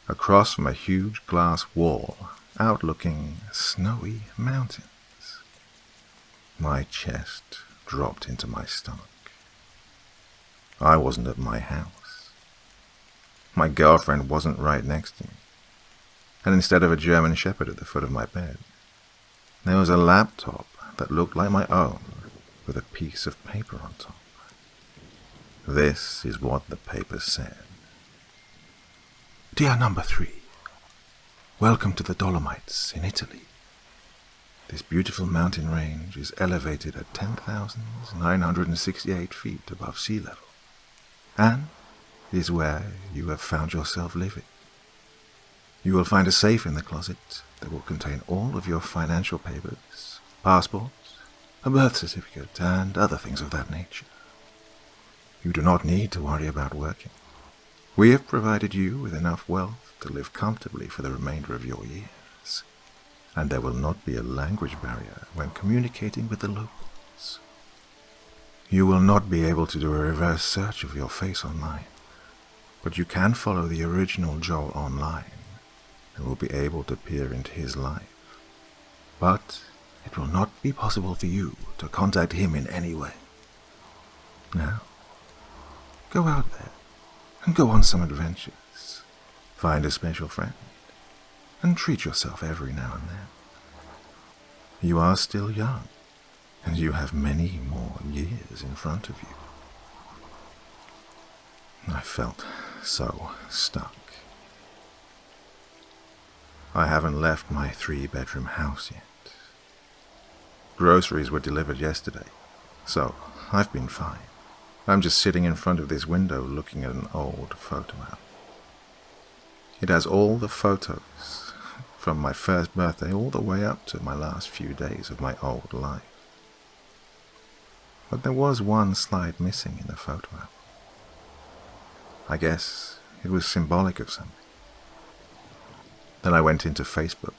across from a huge glass wall outlooking snowy mountains. My chest dropped into my stomach. I wasn't at my house. My girlfriend wasn't right next to me, and instead of a German Shepherd at the foot of my bed, there was a laptop that looked like my own with a piece of paper on top. This is what the paper said. Dear number 3, welcome to the Dolomites in Italy. This beautiful mountain range is elevated at 10,968 feet above sea level, and is where you have found yourself living. You will find a safe in the closet that will contain all of your financial papers, passports, a birth certificate, and other things of that nature. You do not need to worry about working. We have provided you with enough wealth to live comfortably for the remainder of your years, and there will not be a language barrier when communicating with the locals. You will not be able to do a reverse search of your face online. but you can follow the original Joel online and will be able to peer into his life. But it will not be possible for you to contact him in any way. Now, go out there and go on some adventures. Find a special friend and treat yourself every now and then. You are still young, and you have many more years in front of you. I felt so stuck. I haven't left my 3-bedroom house yet. Groceries were delivered yesterday, so I've been fine. I'm just sitting in front of this window looking at an old photo album. It has all the photos from my first birthday all the way up to my last few days of my old life. But there was one slide missing in the photo album. I guess it was symbolic of something. Then I went into Facebook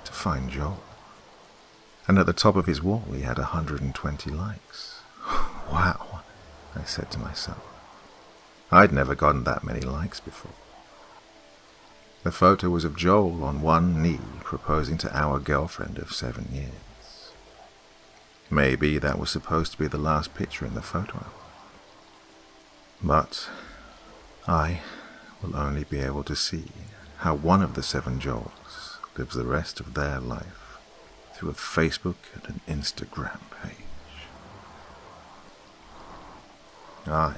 to find Joel. And at the top of his wall he had 120 likes. Wow, I said to myself. I'd never gotten that many likes before. The photo was of Joel on one knee proposing to our girlfriend of 7 years. Maybe that was supposed to be the last picture in the photo album. But I will only be able to see how one of the 7 Joels lives the rest of their life through a Facebook and an Instagram page. I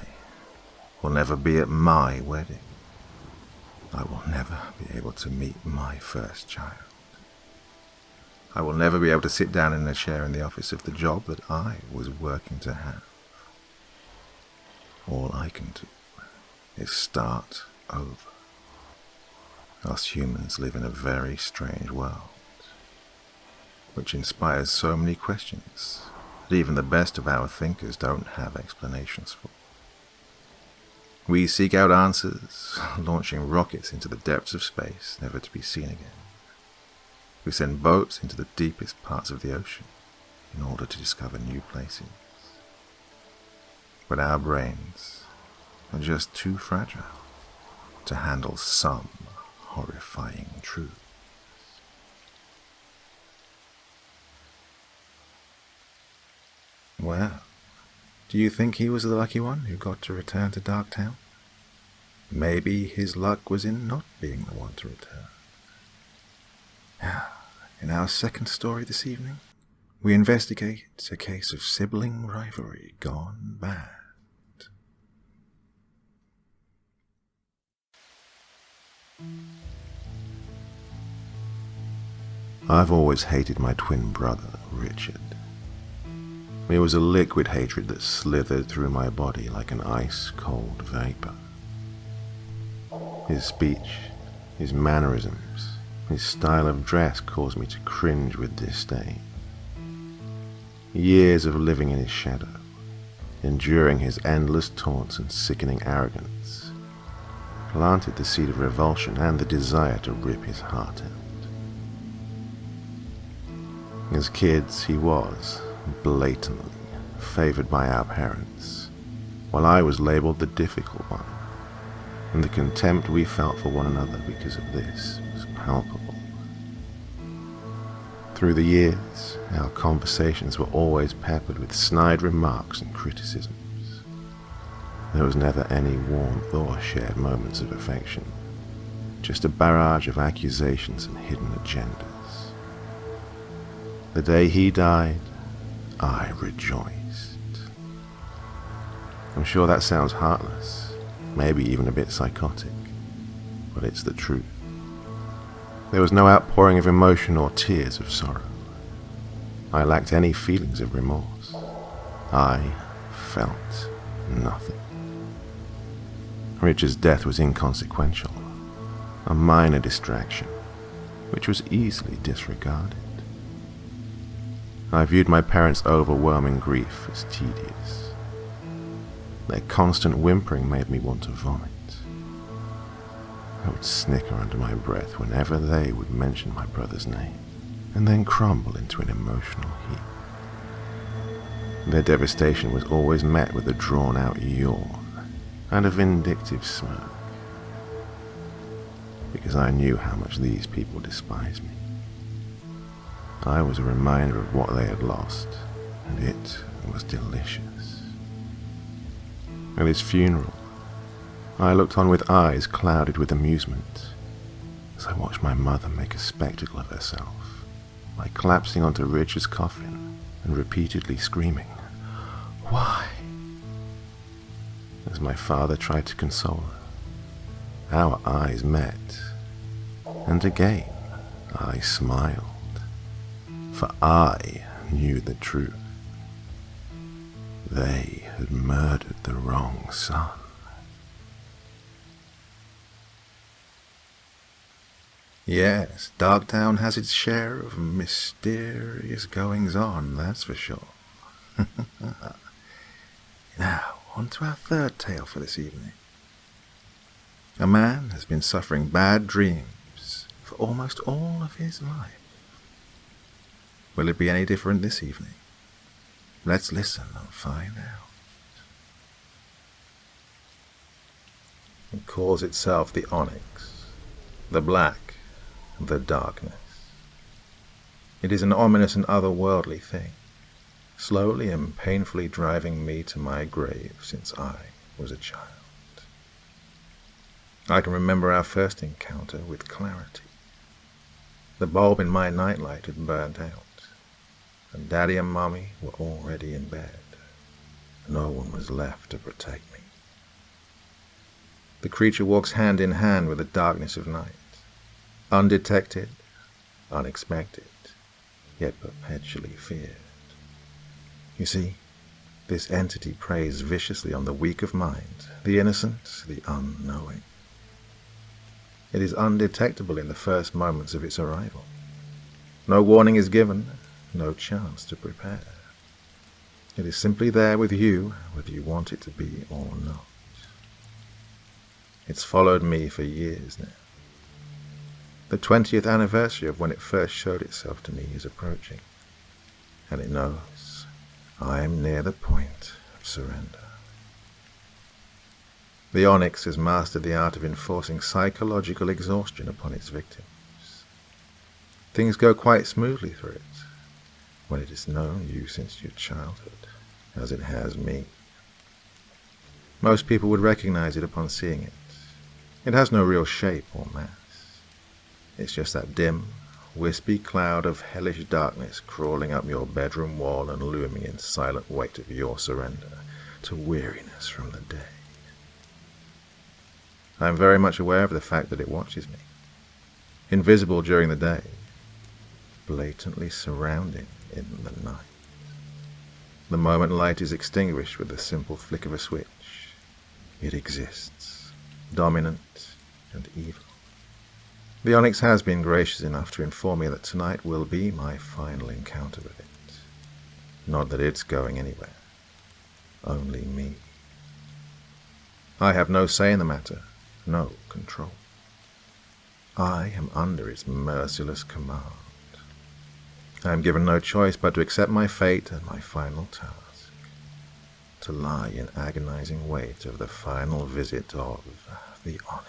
will never be at my wedding. I will never be able to meet my first child. I will never be able to sit down in a chair in the office of the job that I was working to have. All I can do is start over. Us humans live in a very strange world, which inspires so many questions that even the best of our thinkers don't have explanations for. We seek out answers, launching rockets into the depths of space, never to be seen again. We send boats into the deepest parts of the ocean in order to discover new places. But our brains are just too fragile to handle some horrifying truths. Well, do you think he was the lucky one who got to return to Darktown? Maybe his luck was in not being the one to return. In our second story this evening, we investigate a case of sibling rivalry gone bad. I've always hated my twin brother, Richard. It was a liquid hatred that slithered through my body like an ice-cold vapor. His speech, his mannerisms, his style of dress caused me to cringe with disdain. Years of living in his shadow, enduring his endless taunts and sickening arrogance, planted the seed of revulsion and the desire to rip his heart out. As kids, he was blatantly favored by our parents, while I was labeled the difficult one, and the contempt we felt for one another because of this was palpable. Through the years, our conversations were always peppered with snide remarks and criticisms. There was never any warmth or shared moments of affection, just a barrage of accusations and hidden agendas. The day he died, I rejoiced. I'm sure that sounds heartless, maybe even a bit psychotic, but it's the truth. There was no outpouring of emotion or tears of sorrow. I lacked any feelings of remorse. I felt nothing. Richard's death was inconsequential, a minor distraction, which was easily disregarded. I viewed my parents' overwhelming grief as tedious. Their constant whimpering made me want to vomit. I would snicker under my breath whenever they would mention my brother's name, and then crumble into an emotional heap. Their devastation was always met with a drawn-out yawn, and a vindictive smirk, because I knew how much these people despised me. I was a reminder of what they had lost, and it was delicious. At his funeral, I looked on with eyes clouded with amusement as I watched my mother make a spectacle of herself by collapsing onto Richard's coffin and repeatedly screaming, "Why?" as my father tried to console her. Our eyes met, and again I smiled, for I knew the truth. They had murdered the wrong son. Yes, Darktown has its share of mysterious goings-on, that's for sure. Now, on to our third tale for this evening. A man has been suffering bad dreams for almost all of his life. Will it be any different this evening? Let's listen and find out. It calls itself the Onyx, the Black, the Darkness. It is an ominous and otherworldly thing, slowly and painfully driving me to my grave since I was a child. I can remember our first encounter with clarity. The bulb in my nightlight had burnt out, and Daddy and Mummy were already in bed. No one was left to protect me. The creature walks hand in hand with the darkness of night, undetected, unexpected, yet perpetually feared. You see, this entity preys viciously on the weak of mind, the innocent, the unknowing. It is undetectable in the first moments of its arrival. No warning is given, no chance to prepare. It is simply there with you, whether you want it to be or not. It's followed me for years now. The 20th anniversary of when it first showed itself to me is approaching, and it knows I am near the point of surrender. The Onyx has mastered the art of enforcing psychological exhaustion upon its victims. Things go quite smoothly through it when it has known you since your childhood, as it has me. Most people would recognize it upon seeing it. It has no real shape or mass. It's just that dim, wispy cloud of hellish darkness crawling up your bedroom wall and looming in silent weight of your surrender to weariness from the day. I am very much aware of the fact that it watches me, invisible during the day, blatantly surrounding in the night. The moment light is extinguished with the simple flick of a switch, it exists, dominant and evil. The Onyx has been gracious enough to inform me that tonight will be my final encounter with it. Not that it's going anywhere, only me. I have no say in the matter, no control. I am under its merciless command. I am given no choice but to accept my fate and my final task, to lie in agonizing wait of the final visit of the Onyx.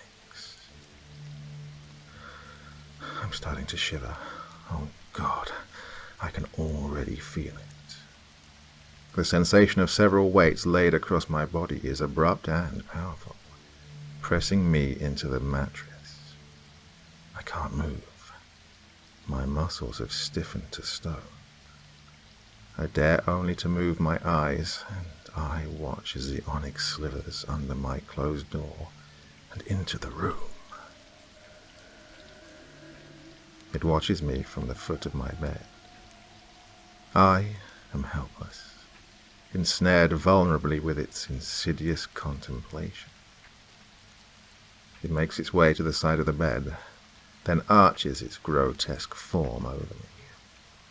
I'm starting to shiver. Oh God, I can already feel it. The sensation of several weights laid across my body is abrupt and powerful, pressing me into the mattress. I can't move. My muscles have stiffened to stone. I dare only to move my eyes, and I watch as the Onyx slithers under my closed door and into the room. It watches me from the foot of my bed. I am helpless, ensnared vulnerably with its insidious contemplation. It makes its way to the side of the bed, then arches its grotesque form over me,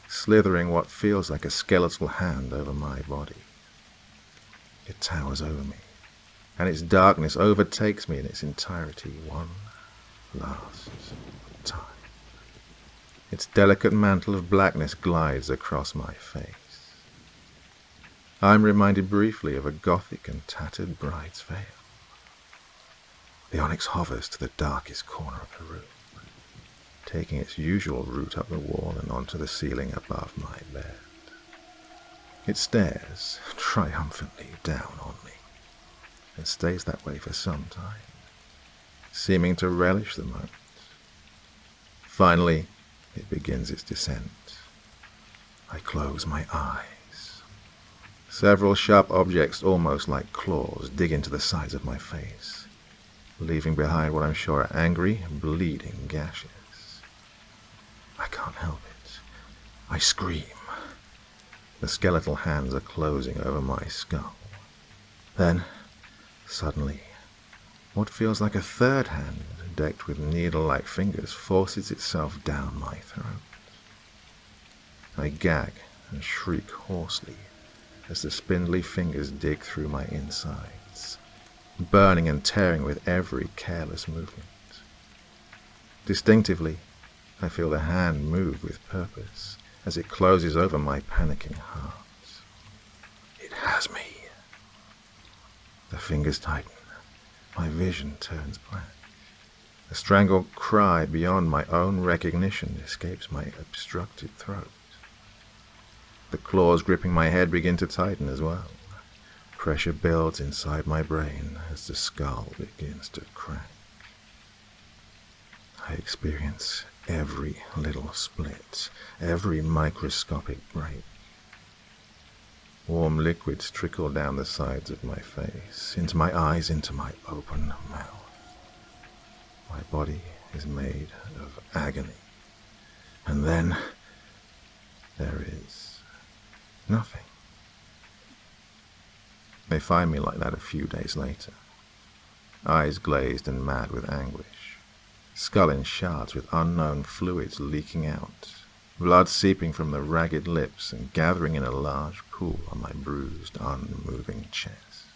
slithering what feels like a skeletal hand over my body. It towers over me, and its darkness overtakes me in its entirety one last time. Its delicate mantle of blackness glides across my face. I am reminded briefly of a gothic and tattered bride's veil. The onyx hovers to the darkest corner of the room, taking its usual route up the wall and onto the ceiling above my bed. It stares triumphantly down on me, and stays that way for some time, seeming to relish the moment. Finally, it begins its descent. I close my eyes. Several sharp objects, almost like claws, dig into the sides of my face, leaving behind what I'm sure are angry, bleeding gashes. I can't help it. I scream. The skeletal hands are closing over my skull. Then, suddenly, what feels like a third hand, decked with needle-like fingers, forces itself down my throat. I gag and shriek hoarsely as the spindly fingers dig through my insides, burning and tearing with every careless movement. Distinctively, I feel the hand move with purpose as it closes over my panicking heart. It has me. The fingers tighten. My vision turns black. A strangled cry beyond my own recognition escapes my obstructed throat. The claws gripping my head begin to tighten as well. Pressure builds inside my brain as the skull begins to crack. I experience every little split, every microscopic break. Warm liquids trickle down the sides of my face, into my eyes, into my open mouth. My body is made of agony. And then there is nothing. They find me like that a few days later, eyes glazed and mad with anguish, skull in shards with unknown fluids leaking out, blood seeping from the ragged lips and gathering in a large pool on my bruised, unmoving chest.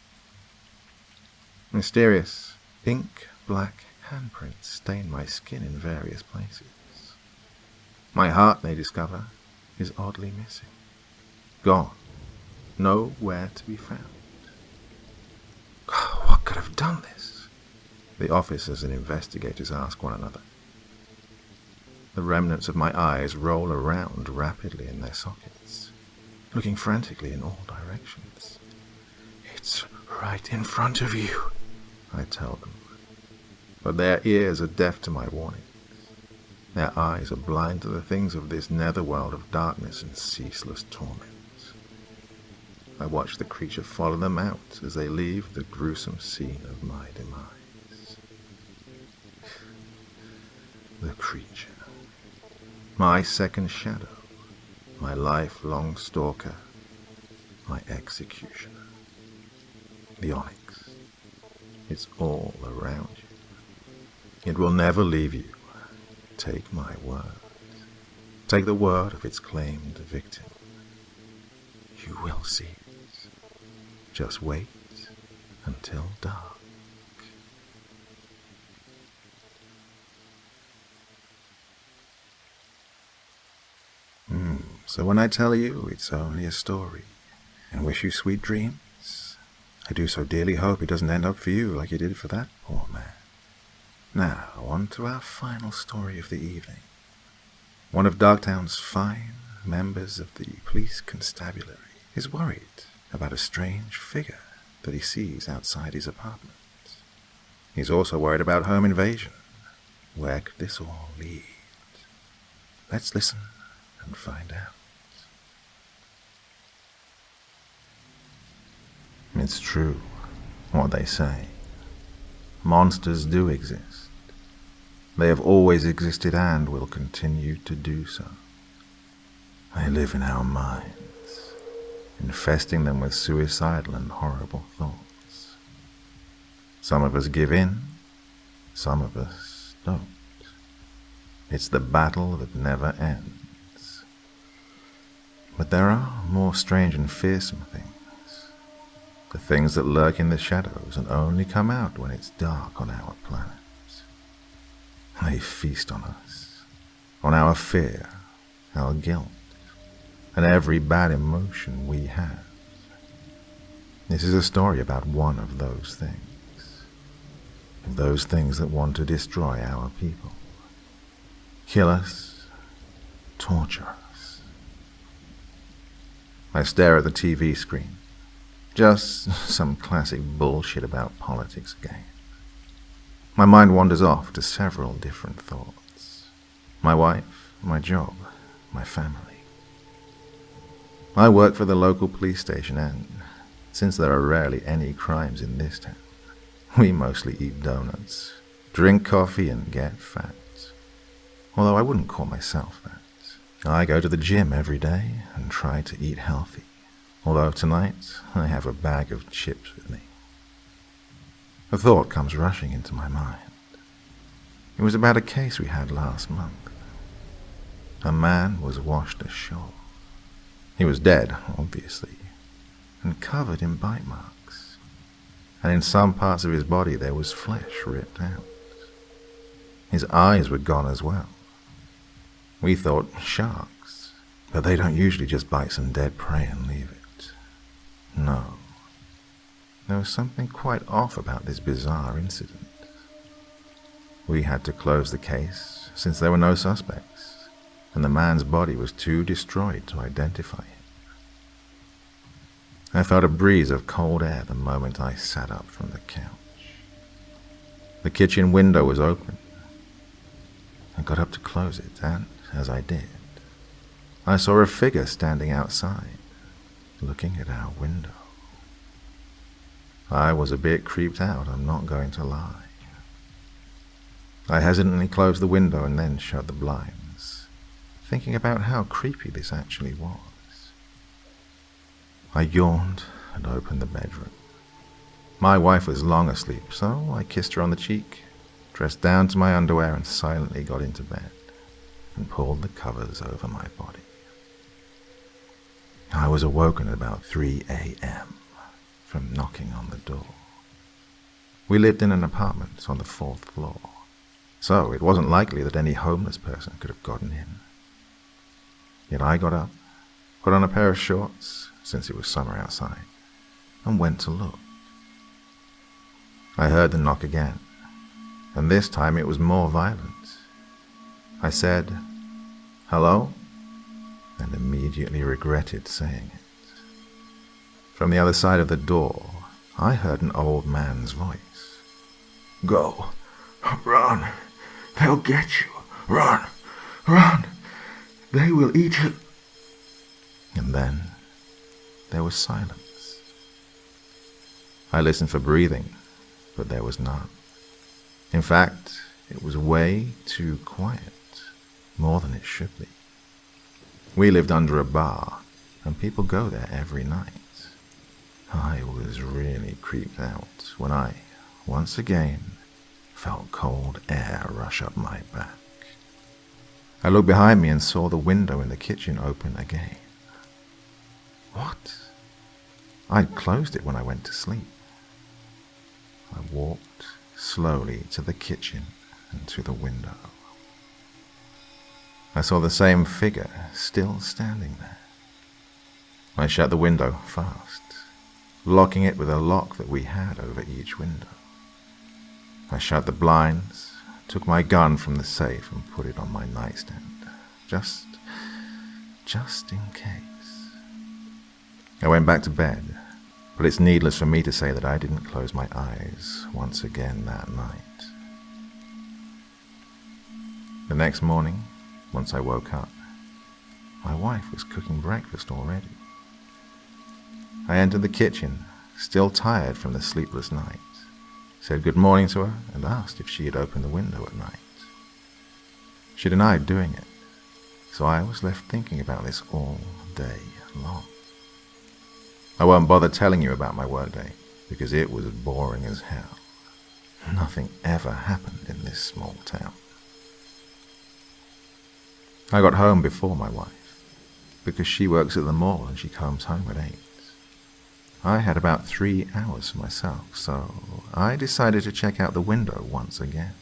Mysterious, ink-black handprints stain my skin in various places. My heart, they discover, is oddly missing. Gone. Nowhere to be found. What could have done this? The officers and investigators ask one another. The remnants of my eyes roll around rapidly in their sockets, looking frantically in all directions. It's right in front of you, I tell them. But their ears are deaf to my warnings. Their eyes are blind to the things of this netherworld of darkness and ceaseless torment. I watch the creature follow them out as they leave the gruesome scene of my demise. The creature. My second shadow. My lifelong stalker. My executioner. The onyx. It's all around you. It will never leave you. Take my word. Take the word of its claimed victim. You will see it. Just wait until dark. So when I tell you it's only a story and wish you sweet dreams, I do so dearly hope it doesn't end up for you like it did for that poor man. Now, on to our final story of the evening. One of Darktown's fine members of the police constabulary is worried about a strange figure that he sees outside his apartment. He's also worried about home invasion. Where could this all lead? Let's listen and find out. It's true, what they say. Monsters do exist. They have always existed and will continue to do so. They live in our minds, infesting them with suicidal and horrible thoughts. Some of us give in, some of us don't. It's the battle that never ends. But there are more strange and fearsome things. The things that lurk in the shadows and only come out when it's dark on our planet. They feast on us, on our fear, our guilt, and every bad emotion we have. This is a story about one of those things. of those things that want to destroy our people. Kill us, torture us. I stare at the TV screen. Just some classic bullshit about politics again. My mind wanders off to several different thoughts. My wife, my job, my family. I work for the local police station, and since there are rarely any crimes in this town, we mostly eat donuts, drink coffee, and get fat. Although I wouldn't call myself fat. I go to the gym every day and try to eat healthy. Although tonight I have a bag of chips with me. A thought comes rushing into my mind. It was about a case we had last month. A man was washed ashore. He was dead, obviously, and covered in bite marks. And in some parts of his body there was flesh ripped out. His eyes were gone as well. We thought sharks, but they don't usually just bite some dead prey and leave it. No. There was something quite off about this bizarre incident. We had to close the case since there were no suspects, and the man's body was too destroyed to identify him. I felt a breeze of cold air the moment I sat up from the couch. The kitchen window was open. I got up to close it, and as I did, I saw a figure standing outside, looking at our window. I was a bit creeped out, I'm not going to lie. I hesitantly closed the window and then shut the blinds, thinking about how creepy this actually was. I yawned and opened the bedroom. My wife was long asleep, so I kissed her on the cheek, dressed down to my underwear, and silently got into bed and pulled the covers over my body. I was awoken at about 3 a.m. from knocking on the door. We lived in an apartment on the 4th floor, so it wasn't likely that any homeless person could have gotten in. Yet I got up, put on a pair of shorts, since it was summer outside, and went to look. I heard the knock again, and this time it was more violent. I said, "Hello?" and immediately regretted saying it. From the other side of the door, I heard an old man's voice. "Go, run, they'll get you, run, run, they will eat you." And then there was silence. I listened for breathing, but there was none. In fact, it was way too quiet, more than it should be. We lived under a bar, and people go there every night. I was really creeped out when I, once again, felt cold air rush up my back. I looked behind me and saw the window in the kitchen open again. What? I'd closed it when I went to sleep. I walked slowly to the kitchen and to the window. I saw the same figure still standing there. I shut the window fast, locking it with a lock that we had over each window. I shut the blinds, took my gun from the safe and put it on my nightstand, just in case. I went back to bed, but it's needless for me to say that I didn't close my eyes once again that night. The next morning, once I woke up, my wife was cooking breakfast already. I entered the kitchen, still tired from the sleepless night, said good morning to her and asked if she had opened the window at night. She denied doing it, so I was left thinking about this all day long. I won't bother telling you about my workday, because it was boring as hell. Nothing ever happened in this small town. I got home before my wife, because she works at the mall and she comes home at 8. I had about 3 hours for myself, so I decided to check out the window once again.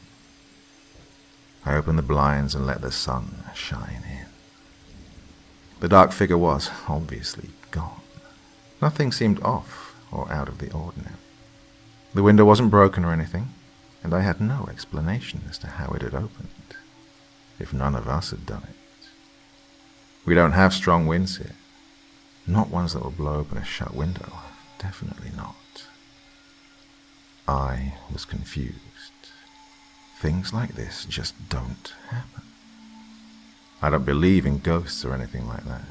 I opened the blinds and let the sun shine in. The dark figure was obviously gone. Nothing seemed off or out of the ordinary. The window wasn't broken or anything, and I had no explanation as to how it had opened, if none of us had done it. We don't have strong winds here. Not ones that will blow open a shut window. Definitely not. I was confused. Things like this just don't happen. I don't believe in ghosts or anything like that.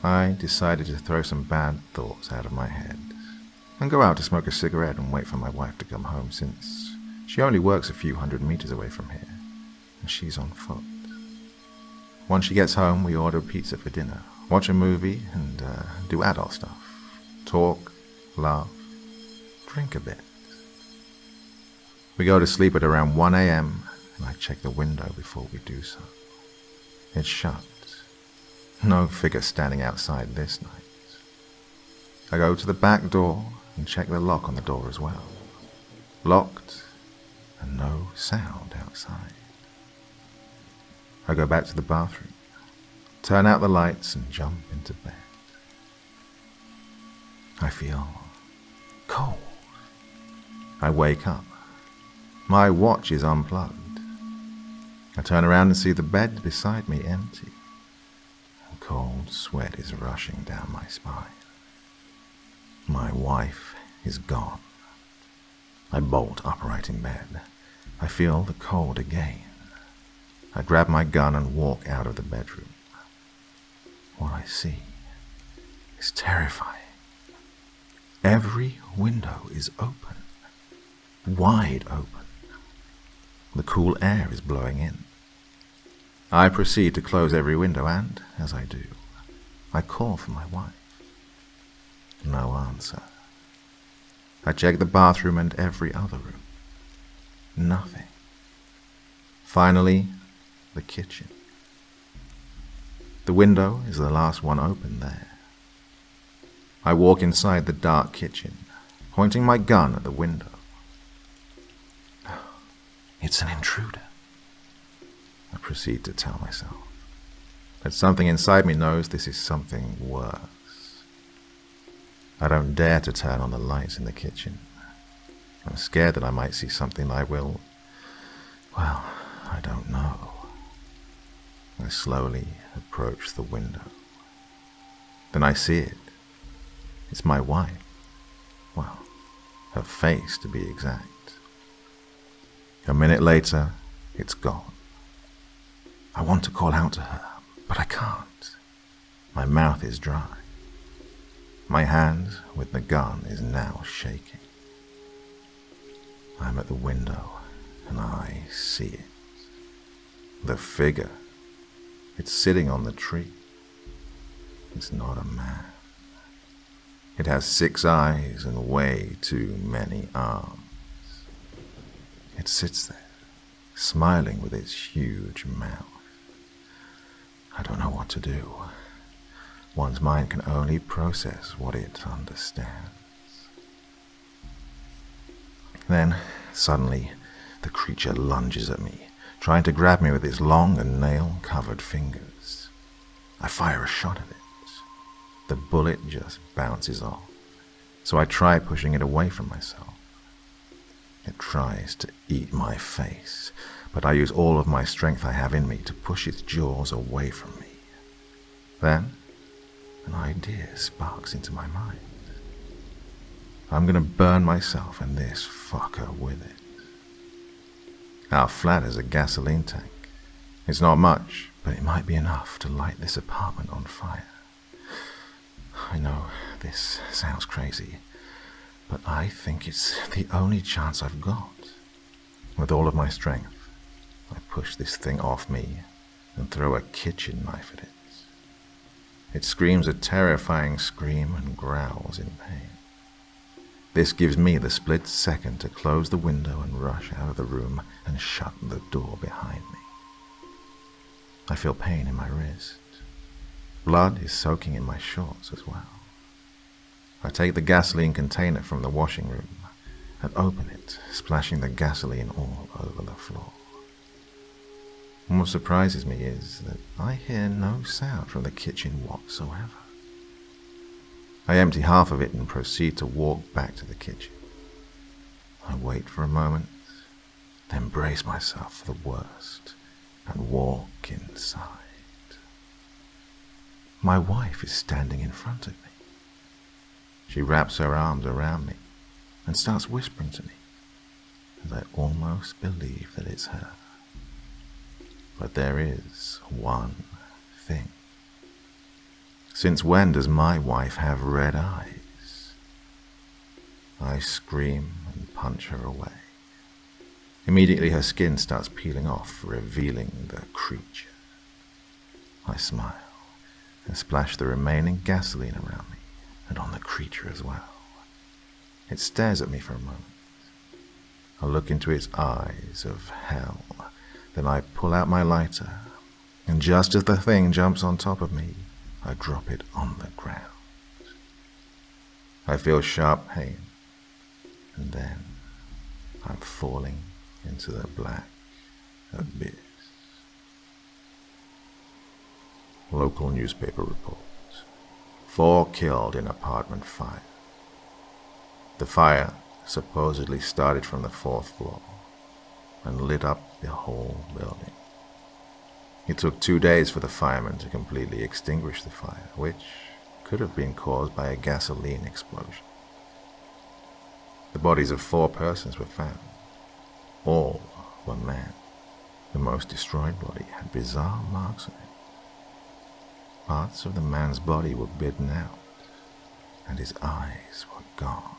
I decided to throw some bad thoughts out of my head and go out to smoke a cigarette and wait for my wife to come home, since she only works a few 100 meters away from here, and she's on foot. Once she gets home, we order pizza for dinner, watch a movie, and do adult stuff. Talk, laugh, drink a bit. We go to sleep at around 1 a.m., and I check the window before we do so. It's shut. No figure standing outside this night. I go to the back door and check the lock on the door as well. Locked, and no sound outside. I go back to the bathroom, turn out the lights, and jump into bed. I feel cold. I wake up. My watch is unplugged. I turn around and see the bed beside me empty. A cold sweat is rushing down my spine. My wife is gone. I bolt upright in bed. I feel the cold again. I grab my gun and walk out of the bedroom. What I see is terrifying. Every window is open, wide open. The cool air is blowing in. I proceed to close every window and, as I do, I call for my wife. No answer. I check the bathroom and every other room. Nothing. Finally, the kitchen. The window is the last one open there. I walk inside the dark kitchen, pointing my gun at the window. It's an intruder, I proceed to tell myself. But something inside me knows this is something worse. I don't dare to turn on the lights in the kitchen. I'm scared that I might see something I will... well, I don't know. I slowly approach the window. Then I see it. It's my wife. Well, her face to be exact. A minute later, it's gone. I want to call out to her, but I can't. My mouth is dry. My hand with the gun is now shaking. I'm at the window, and I see it. The figure. It's sitting on the tree. It's not a man. It has 6 eyes and way too many arms. It sits there, smiling with its huge mouth. I don't know what to do. One's mind can only process what it understands. Then, suddenly, the creature lunges at me, trying to grab me with its long and nail-covered fingers. I fire a shot at it. The bullet just bounces off, so I try pushing it away from myself. It tries to eat my face, but I use all of my strength I have in me to push its jaws away from me. Then, an idea sparks into my mind. I'm gonna burn myself and this fucker with it. Our flat has a gasoline tank. It's not much, but it might be enough to light this apartment on fire. I know this sounds crazy, but I think it's the only chance I've got. With all of my strength, I push this thing off me and throw a kitchen knife at it. It screams a terrifying scream and growls in pain. This gives me the split second to close the window and rush out of the room and shut the door behind me. I feel pain in my wrist. Blood is soaking in my shorts as well. I take the gasoline container from the washing room and open it, splashing the gasoline all over the floor. What surprises me is that I hear no sound from the kitchen whatsoever. I empty half of it and proceed to walk back to the kitchen. I wait for a moment, then brace myself for the worst and walk inside. My wife is standing in front of me. She wraps her arms around me and starts whispering to me, and I almost believe that it's her. But there is one thing. Since when does my wife have red eyes? I scream and punch her away. Immediately her skin starts peeling off, revealing the creature. I smile and splash the remaining gasoline around me and on the creature as well. It stares at me for a moment. I look into its eyes of hell. Then I pull out my lighter, and just as the thing jumps on top of me, I drop it on the ground. I feel sharp pain, and then I'm falling into the black abyss. Local newspaper reports: 4 killed in apartment fire. The fire supposedly started from the 4th floor and lit up the whole building. It took 2 days for the firemen to completely extinguish the fire, which could have been caused by a gasoline explosion. The bodies of 4 persons were found. All were men. The most destroyed body had bizarre marks on it. Parts of the man's body were bitten out, and his eyes were gone.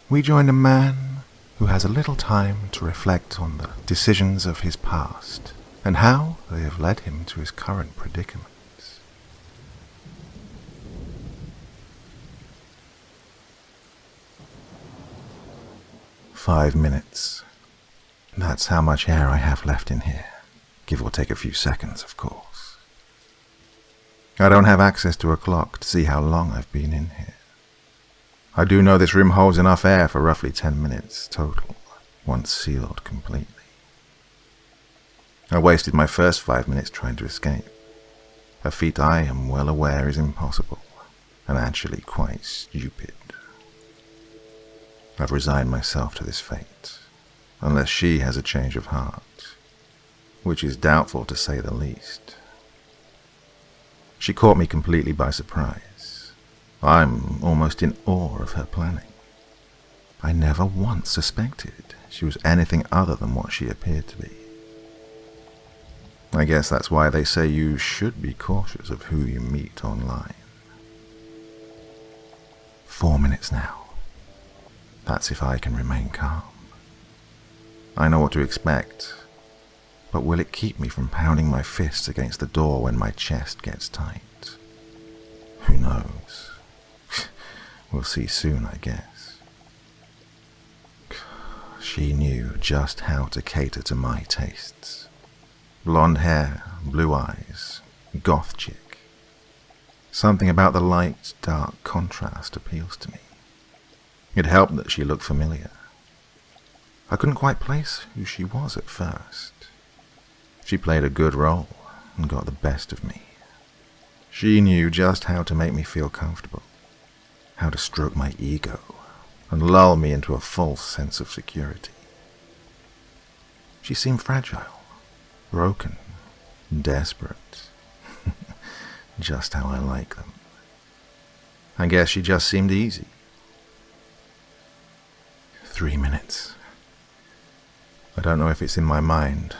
We join a man who has a little time to reflect on the decisions of his past and how they have led him to his current predicaments. "5 minutes. That's how much air I have left in here, give or take a few seconds, of course. I don't have access to a clock to see how long I've been in here. I do know this room holds enough air for roughly 10 minutes total, once sealed completely. I wasted my first 5 minutes trying to escape, a feat I am well aware is impossible, and actually quite stupid. I've resigned myself to this fate, unless she has a change of heart, which is doubtful to say the least. She caught me completely by surprise. I'm almost in awe of her planning. I never once suspected she was anything other than what she appeared to be. I guess that's why they say you should be cautious of who you meet online. 4 minutes now. That's if I can remain calm. I know what to expect, but will it keep me from pounding my fists against the door when my chest gets tight? Who knows? We'll see soon, I guess. She knew just how to cater to my tastes. Blonde hair, blue eyes, goth chick. Something about the light-dark contrast appeals to me. It helped that she looked familiar. I couldn't quite place who she was at first. She played a good role and got the best of me. She knew just how to make me feel comfortable, how to stroke my ego and lull me into a false sense of security. She seemed fragile, broken, desperate. Just how I like them. I guess she just seemed easy. 3 minutes. I don't know if it's in my mind,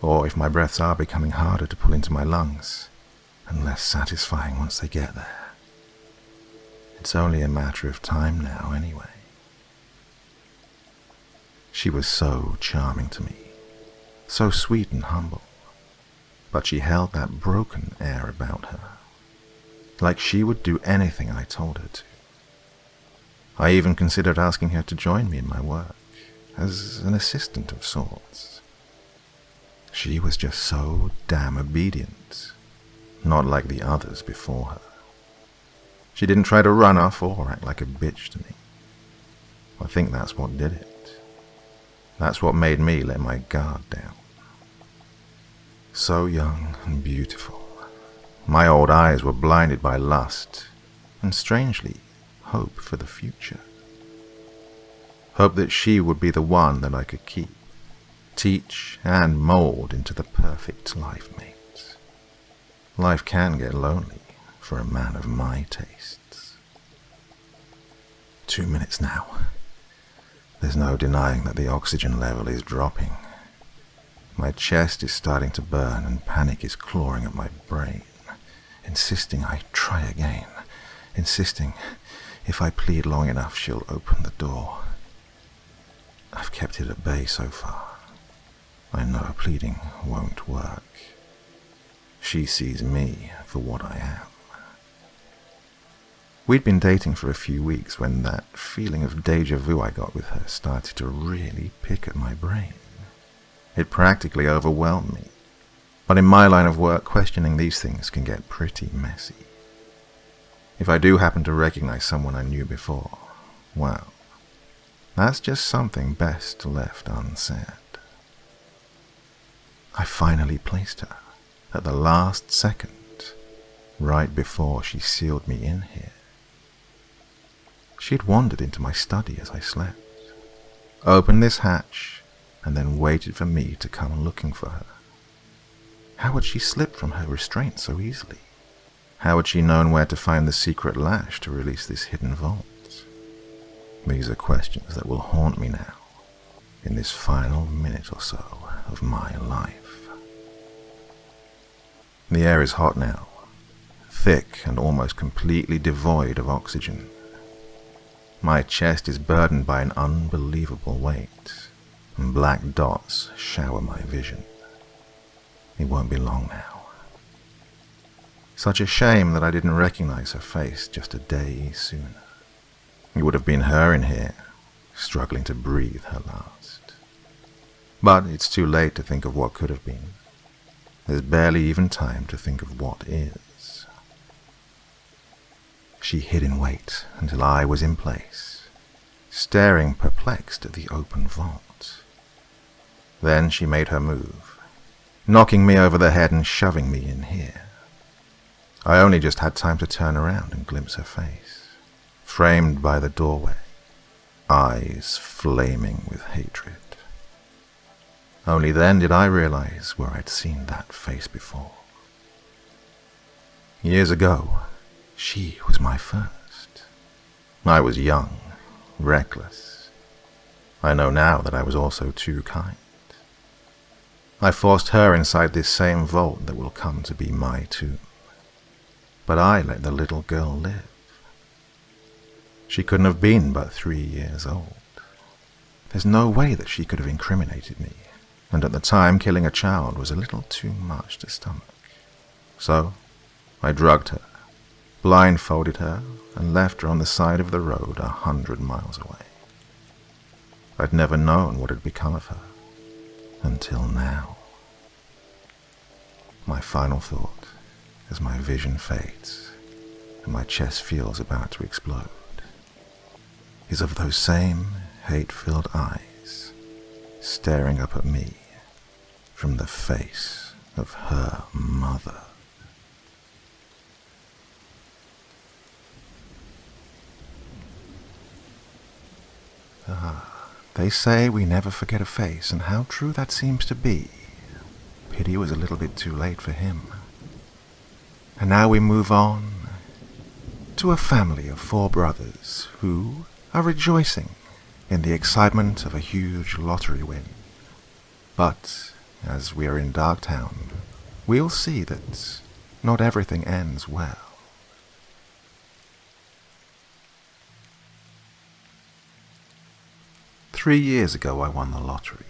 or if my breaths are becoming harder to pull into my lungs, and less satisfying once they get there. It's only a matter of time now, anyway. She was so charming to me, so sweet and humble, but she held that broken air about her, like she would do anything I told her to. I even considered asking her to join me in my work, as an assistant of sorts. She was just so damn obedient, not like the others before her. She didn't try to run off or act like a bitch to me. I think that's what did it. That's what made me let my guard down. So young and beautiful. My old eyes were blinded by lust, and strangely, hope for the future. Hope that she would be the one that I could keep, teach, and mold into the perfect life mate. Life can get lonely for a man of my tastes. 2 minutes now. There's no denying that the oxygen level is dropping. My chest is starting to burn and panic is clawing at my brain, insisting I try again, insisting if I plead long enough she'll open the door. I've kept it at bay so far. I know pleading won't work. She sees me for what I am. We'd been dating for a few weeks when that feeling of déjà vu I got with her started to really pick at my brain. It practically overwhelmed me. But in my line of work, questioning these things can get pretty messy. If I do happen to recognize someone I knew before, well, that's just something best left unsaid. I finally placed her at the last second, right before she sealed me in here. She'd wandered into my study as I slept, opened this hatch, and then waited for me to come looking for her. How had she slipped from her restraint so easily? How had she known where to find the secret latch to release this hidden vault? These are questions that will haunt me now, in this final minute or so of my life. The air is hot now, thick and almost completely devoid of oxygen. My chest is burdened by an unbelievable weight, and black dots shower my vision. It won't be long now. Such a shame that I didn't recognize her face just a day sooner. It would have been her in here, struggling to breathe her last. But it's too late to think of what could have been. There's barely even time to think of what is. She hid in wait until I was in place, staring perplexed at the open vault. Then she made her move, knocking me over the head and shoving me in here. I only just had time to turn around and glimpse her face, framed by the doorway, eyes flaming with hatred. Only then did I realize where I'd seen that face before. Years ago, she was my first. I was young, reckless. I know now that I was also too kind. I forced her inside this same vault that will come to be my tomb. But I let the little girl live. She couldn't have been but 3 years old. There's no way that she could have incriminated me, and at the time killing a child was a little too much to stomach. So I drugged her, blindfolded her, and left her on the side of the road 100 miles away. I'd never known what had become of her, until now. My final thought, as my vision fades, and my chest feels about to explode, is of those same hate-filled eyes staring up at me from the face of her mother. They say we never forget a face, and how true that seems to be. Pity it was a little bit too late for him. And now we move on to a family of 4 brothers who are rejoicing in the excitement of a huge lottery win. But as we are in Darktown, we'll see that not everything ends well. "3 years ago I won the lottery,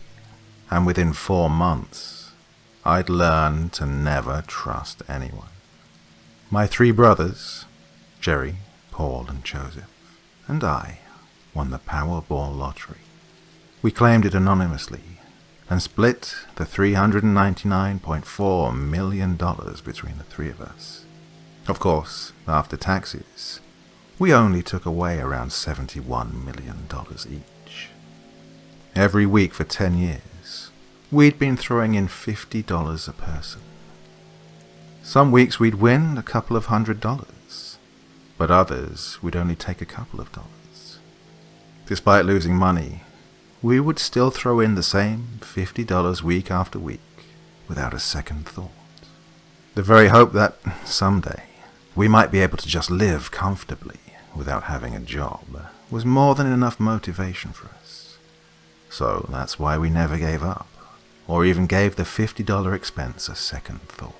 and within 4 months I'd learned to never trust anyone. My 3 brothers, Jerry, Paul and Joseph, and I won the Powerball lottery. We claimed it anonymously and split the $399.4 million between the 3 of us. Of course, after taxes, we only took away around $71 million each. Every week for 10 years, we'd been throwing in $50 a person. Some weeks we'd win a couple of $100, but others would only take a couple of dollars. Despite losing money, we would still throw in the same $50 week after week without a second thought. The very hope that someday we might be able to just live comfortably without having a job was more than enough motivation for us. So that's why we never gave up, or even gave the $50 expense a second thought.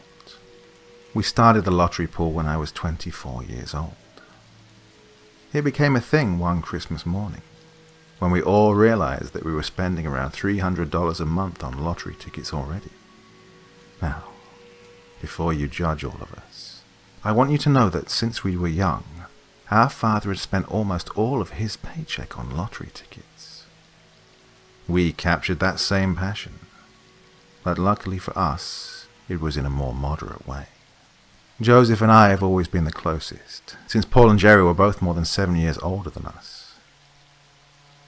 We started the lottery pool when I was 24 years old. It became a thing one Christmas morning, when we all realized that we were spending around $300 a month on lottery tickets already. Now, before you judge all of us, I want you to know that since we were young, our father had spent almost all of his paycheck on lottery tickets. We captured that same passion, but luckily for us, it was in a more moderate way. Joseph and I have always been the closest, since Paul and Jerry were both more than 7 years older than us.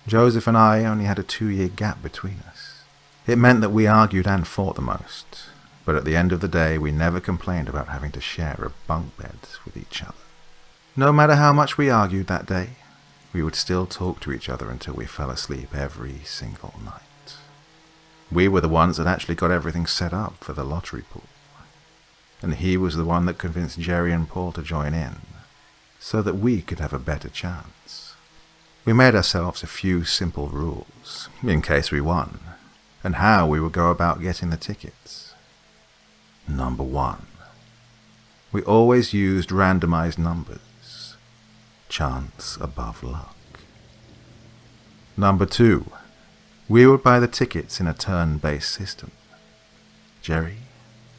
Joseph and I only had a 2-year gap between us. It meant that we argued and fought the most, but at the end of the day we never complained about having to share a bunk bed with each other. No matter how much we argued that day, we would still talk to each other until we fell asleep every single night. We were the ones that actually got everything set up for the lottery pool, and he was the one that convinced Jerry and Paul to join in, so that we could have a better chance. We made ourselves a few simple rules, in case we won, and how we would go about getting the tickets. Number 1. We always used randomized numbers, chance above luck. Number 2. We would buy the tickets in a turn-based system. Jerry,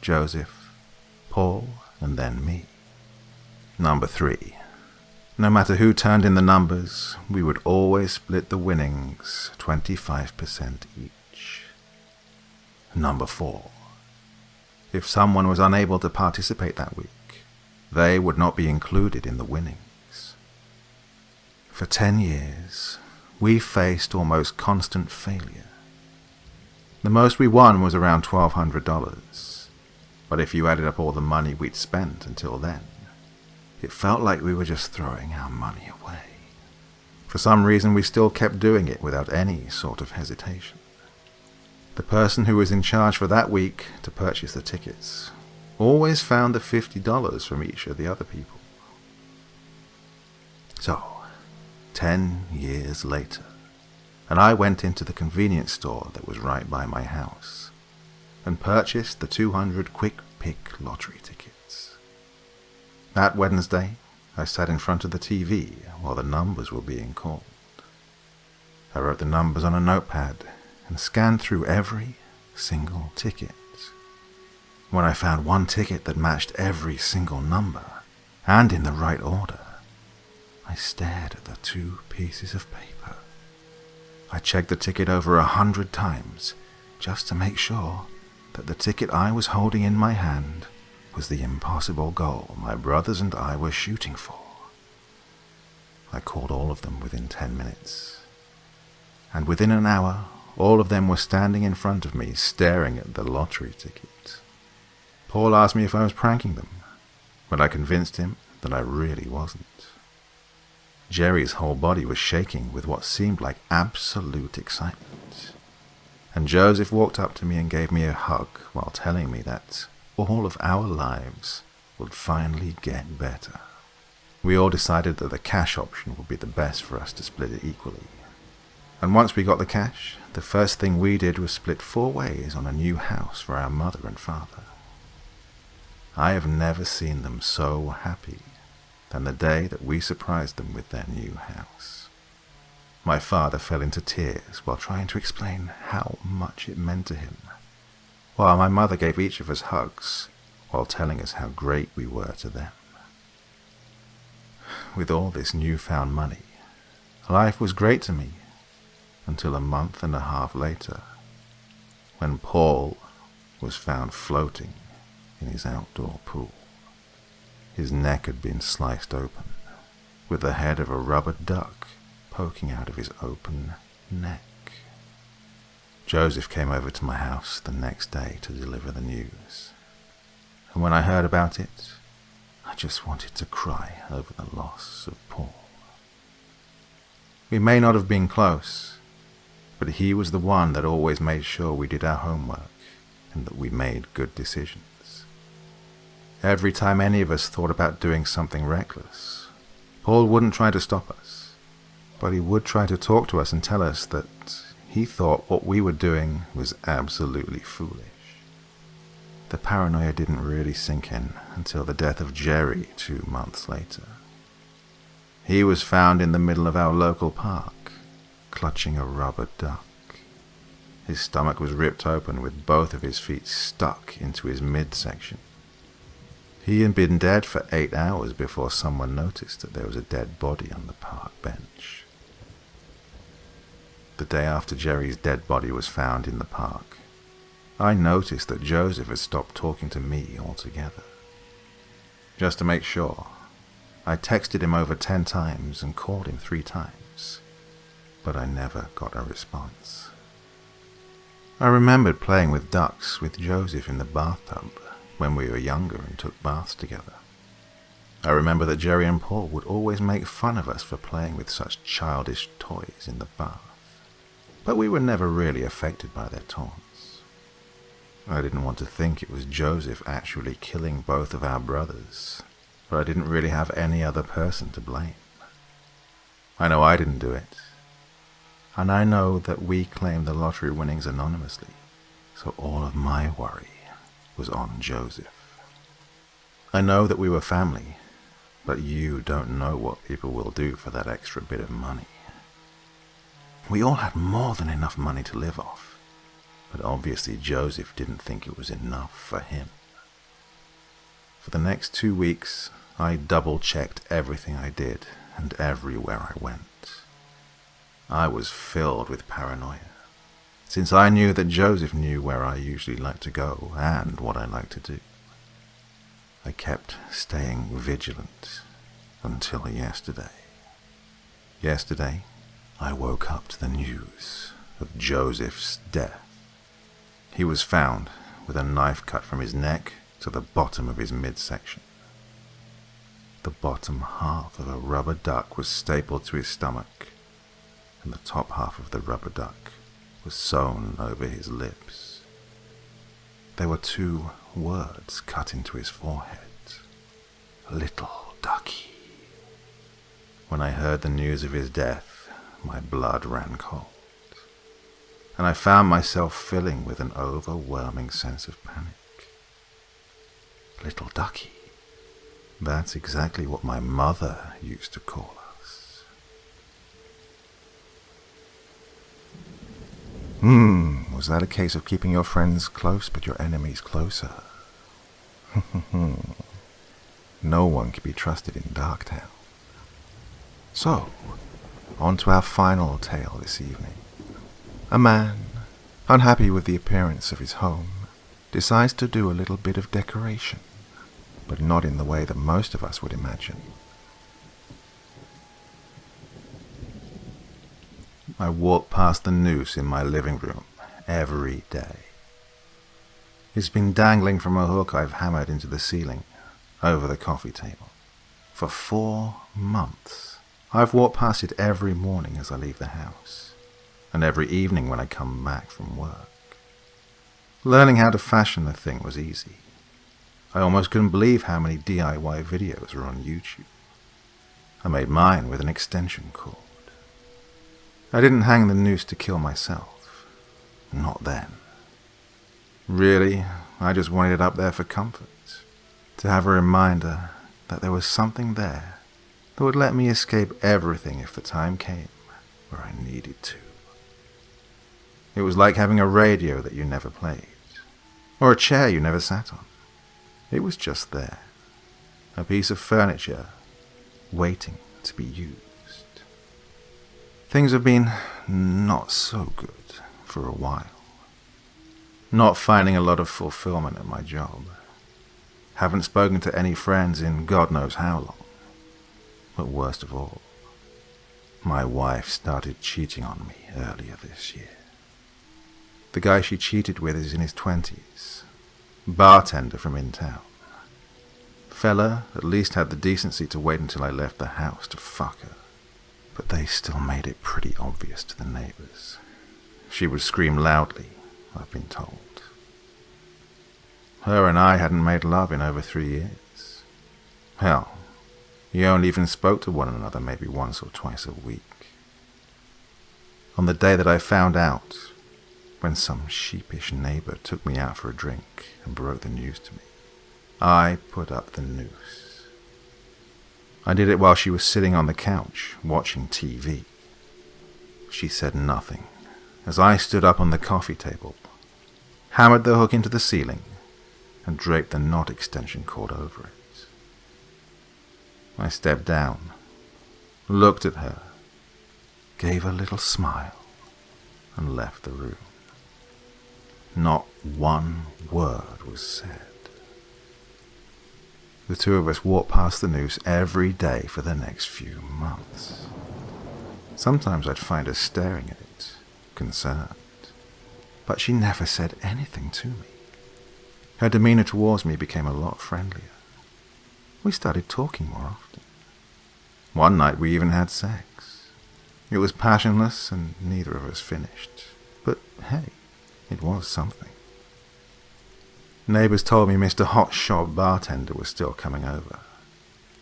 Joseph, Paul, and then me. Number 3. No matter who turned in the numbers, we would always split the winnings 25% each. Number 4. If someone was unable to participate that week, they would not be included in the winnings. For 10 years, we faced almost constant failure. The most we won was around $1,200, but if you added up all the money we'd spent until then, it felt like we were just throwing our money away. For some reason, we still kept doing it without any sort of hesitation. The person who was in charge for that week to purchase the tickets always found the $50 from each of the other people. So, 10 years later, and I went into the convenience store that was right by my house and purchased the 200 quick pick lottery tickets. That Wednesday, I sat in front of the TV while the numbers were being called. I wrote the numbers on a notepad and scanned through every single ticket. When I found one ticket that matched every single number, and in the right order, I stared at the 2 pieces of paper. I checked the ticket over 100 times, just to make sure that the ticket I was holding in my hand was the impossible goal my brothers and I were shooting for. I called all of them within 10 minutes, and within an hour, all of them were standing in front of me, staring at the lottery ticket. Paul asked me if I was pranking them, but I convinced him that I really wasn't. Jerry's whole body was shaking with what seemed like absolute excitement, and Joseph walked up to me and gave me a hug while telling me that all of our lives would finally get better. We all decided that the cash option would be the best for us to split it equally. And once we got the cash, the first thing we did was split 4 ways on a new house for our mother and father. I have never seen them so happy than the day that we surprised them with their new house. My father fell into tears while trying to explain how much it meant to him, while my mother gave each of us hugs while telling us how great we were to them. With all this newfound money, life was great to me until a month and a half later, when Paul was found floating in his outdoor pool. His neck had been sliced open, with the head of a rubber duck poking out of his open neck. Joseph came over to my house the next day to deliver the news, and when I heard about it, I just wanted to cry over the loss of Paul. We may not have been close, but he was the one that always made sure we did our homework and that we made good decisions. Every time any of us thought about doing something reckless, Paul wouldn't try to stop us, but he would try to talk to us and tell us that he thought what we were doing was absolutely foolish. The paranoia didn't really sink in until the death of Jerry 2 months later. He was found in the middle of our local park, clutching a rubber duck. His stomach was ripped open with both of his feet stuck into his midsection. He had been dead for 8 hours before someone noticed that there was a dead body on the park bench. The day after Jerry's dead body was found in the park, I noticed that Joseph had stopped talking to me altogether. Just to make sure, I texted him over 10 times and called him 3 times, but I never got a response. I remembered playing with ducks with Joseph in the bathtub when we were younger and took baths together. I remember that Jerry and Paul would always make fun of us for playing with such childish toys in the bath, but we were never really affected by their taunts. I didn't want to think it was Joseph actually killing both of our brothers, but I didn't really have any other person to blame. I know I didn't do it, and I know that we claimed the lottery winnings anonymously, so all of my worry was on Joseph. I know that we were family, but you don't know what people will do for that extra bit of money. We all had more than enough money to live off, but obviously Joseph didn't think it was enough for him. For the next 2 weeks, I double-checked everything I did and everywhere I went. I was filled with paranoia, since I knew that Joseph knew where I usually liked to go and what I liked to do. I kept staying vigilant until yesterday. Yesterday, I woke up to the news of Joseph's death. He was found with a knife cut from his neck to the bottom of his midsection. The bottom half of a rubber duck was stapled to his stomach, and the top half of the rubber duck was sewn over his lips. There were 2 words cut into his forehead: "Little Ducky." When I heard the news of his death, my blood ran cold, and I found myself filling with an overwhelming sense of panic. Little Ducky. That's exactly what my mother used to call us. Was that a case of keeping your friends close but your enemies closer? No one can be trusted in Darktown. So, on to our final tale this evening. A man, unhappy with the appearance of his home, decides to do a little bit of decoration, but not in the way that most of us would imagine. I walk past the noose in my living room every day. It's been dangling from a hook I've hammered into the ceiling over the coffee table. For 4 months, I've walked past it every morning as I leave the house, and every evening when I come back from work. Learning how to fashion the thing was easy. I almost couldn't believe how many DIY videos were on YouTube. I made mine with an extension cord. I didn't hang the noose to kill myself. Not then. Really, I just wanted it up there for comfort, to have a reminder that there was something there that would let me escape everything if the time came where I needed to. It was like having a radio that you never played, or a chair you never sat on. It was just there, a piece of furniture waiting to be used. Things have been not so good for a while. Not finding a lot of fulfillment at my job. Haven't spoken to any friends in God knows how long. But worst of all, my wife started cheating on me earlier this year. The guy she cheated with is in his 20s, bartender from in town. Fella at least had the decency to wait until I left the house to fuck her. But they still made it pretty obvious to the neighbors. She would scream loudly, I've been told. Her and I hadn't made love in over 3 years. Hell, we only even spoke to one another maybe once or twice a week. On the day that I found out, when some sheepish neighbor took me out for a drink and broke the news to me, I put up the noose. I did it while she was sitting on the couch watching TV. She said nothing as I stood up on the coffee table, hammered the hook into the ceiling, and draped the knot extension cord over it. I stepped down, looked at her, gave a little smile, and left the room. Not one word was said. The two of us walked past the noose every day for the next few months. Sometimes I'd find her staring at it, concerned, but she never said anything to me. Her demeanor towards me became a lot friendlier. We started talking more often. One night we even had sex. It was passionless and neither of us finished. But hey, it was something. Neighbors told me Mr. Hotshot Bartender was still coming over,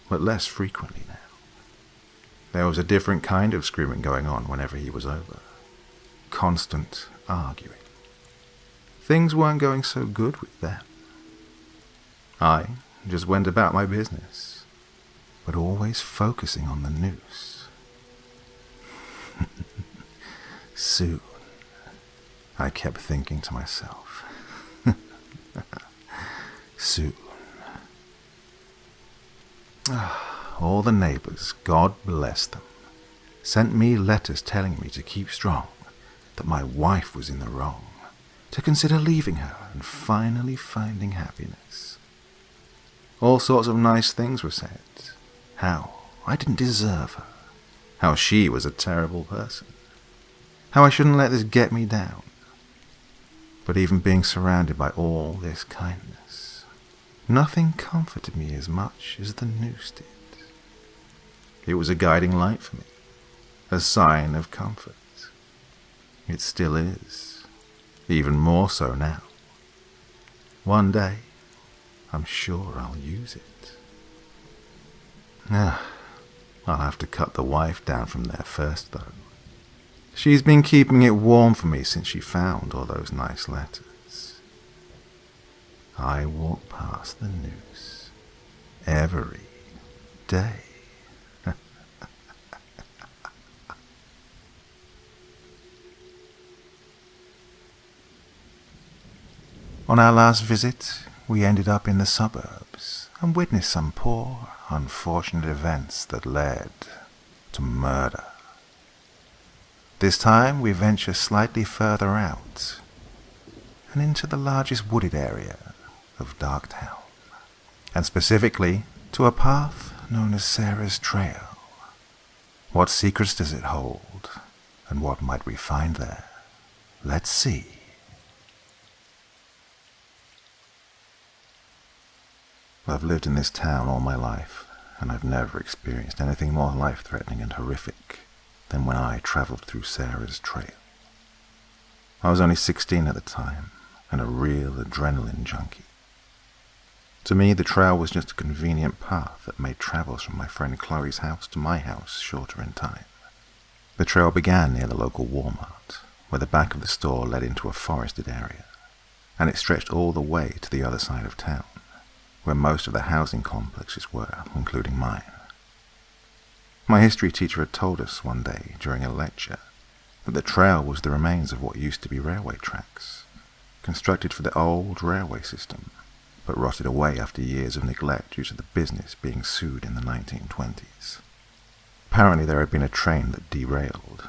but less frequently now. There was a different kind of screaming going on whenever he was over. Constant arguing. Things weren't going so good with them. I just went about my business, but always focusing on the noose. Soon, I kept thinking to myself, soon. All the neighbors, God bless them, sent me letters telling me to keep strong, that my wife was in the wrong, to consider leaving her and finally finding happiness. All sorts of nice things were said. How I didn't deserve her. How she was a terrible person. How I shouldn't let this get me down. But even being surrounded by all this kindness, nothing comforted me as much as the noose did. It was a guiding light for me, a sign of comfort. It still is, even more so now. One day, I'm sure I'll use it. I'll have to cut the wife down from there first, though. She's been keeping it warm for me since she found all those nice letters. I walk past the noose every day. On our last visit, we ended up in the suburbs and witnessed some poor, unfortunate events that led to murder. This time we venture slightly further out and into the largest wooded area of Darktown, and specifically to a path known as Sarah's Trail. What secrets does it hold, and what might we find there? Let's see. I've lived in this town all my life, and I've never experienced anything more life-threatening and horrific than when I travelled through Sarah's Trail. I was only 16 at the time, and a real adrenaline junkie. To me, the trail was just a convenient path that made travels from my friend Chloe's house to my house shorter in time. The trail began near the local Walmart, where the back of the store led into a forested area, and it stretched all the way to the other side of town, where most of the housing complexes were, including mine. My history teacher had told us one day during a lecture that the trail was the remains of what used to be railway tracks, constructed for the old railway system, but rotted away after years of neglect due to the business being sued in the 1920s. Apparently there had been a train that derailed,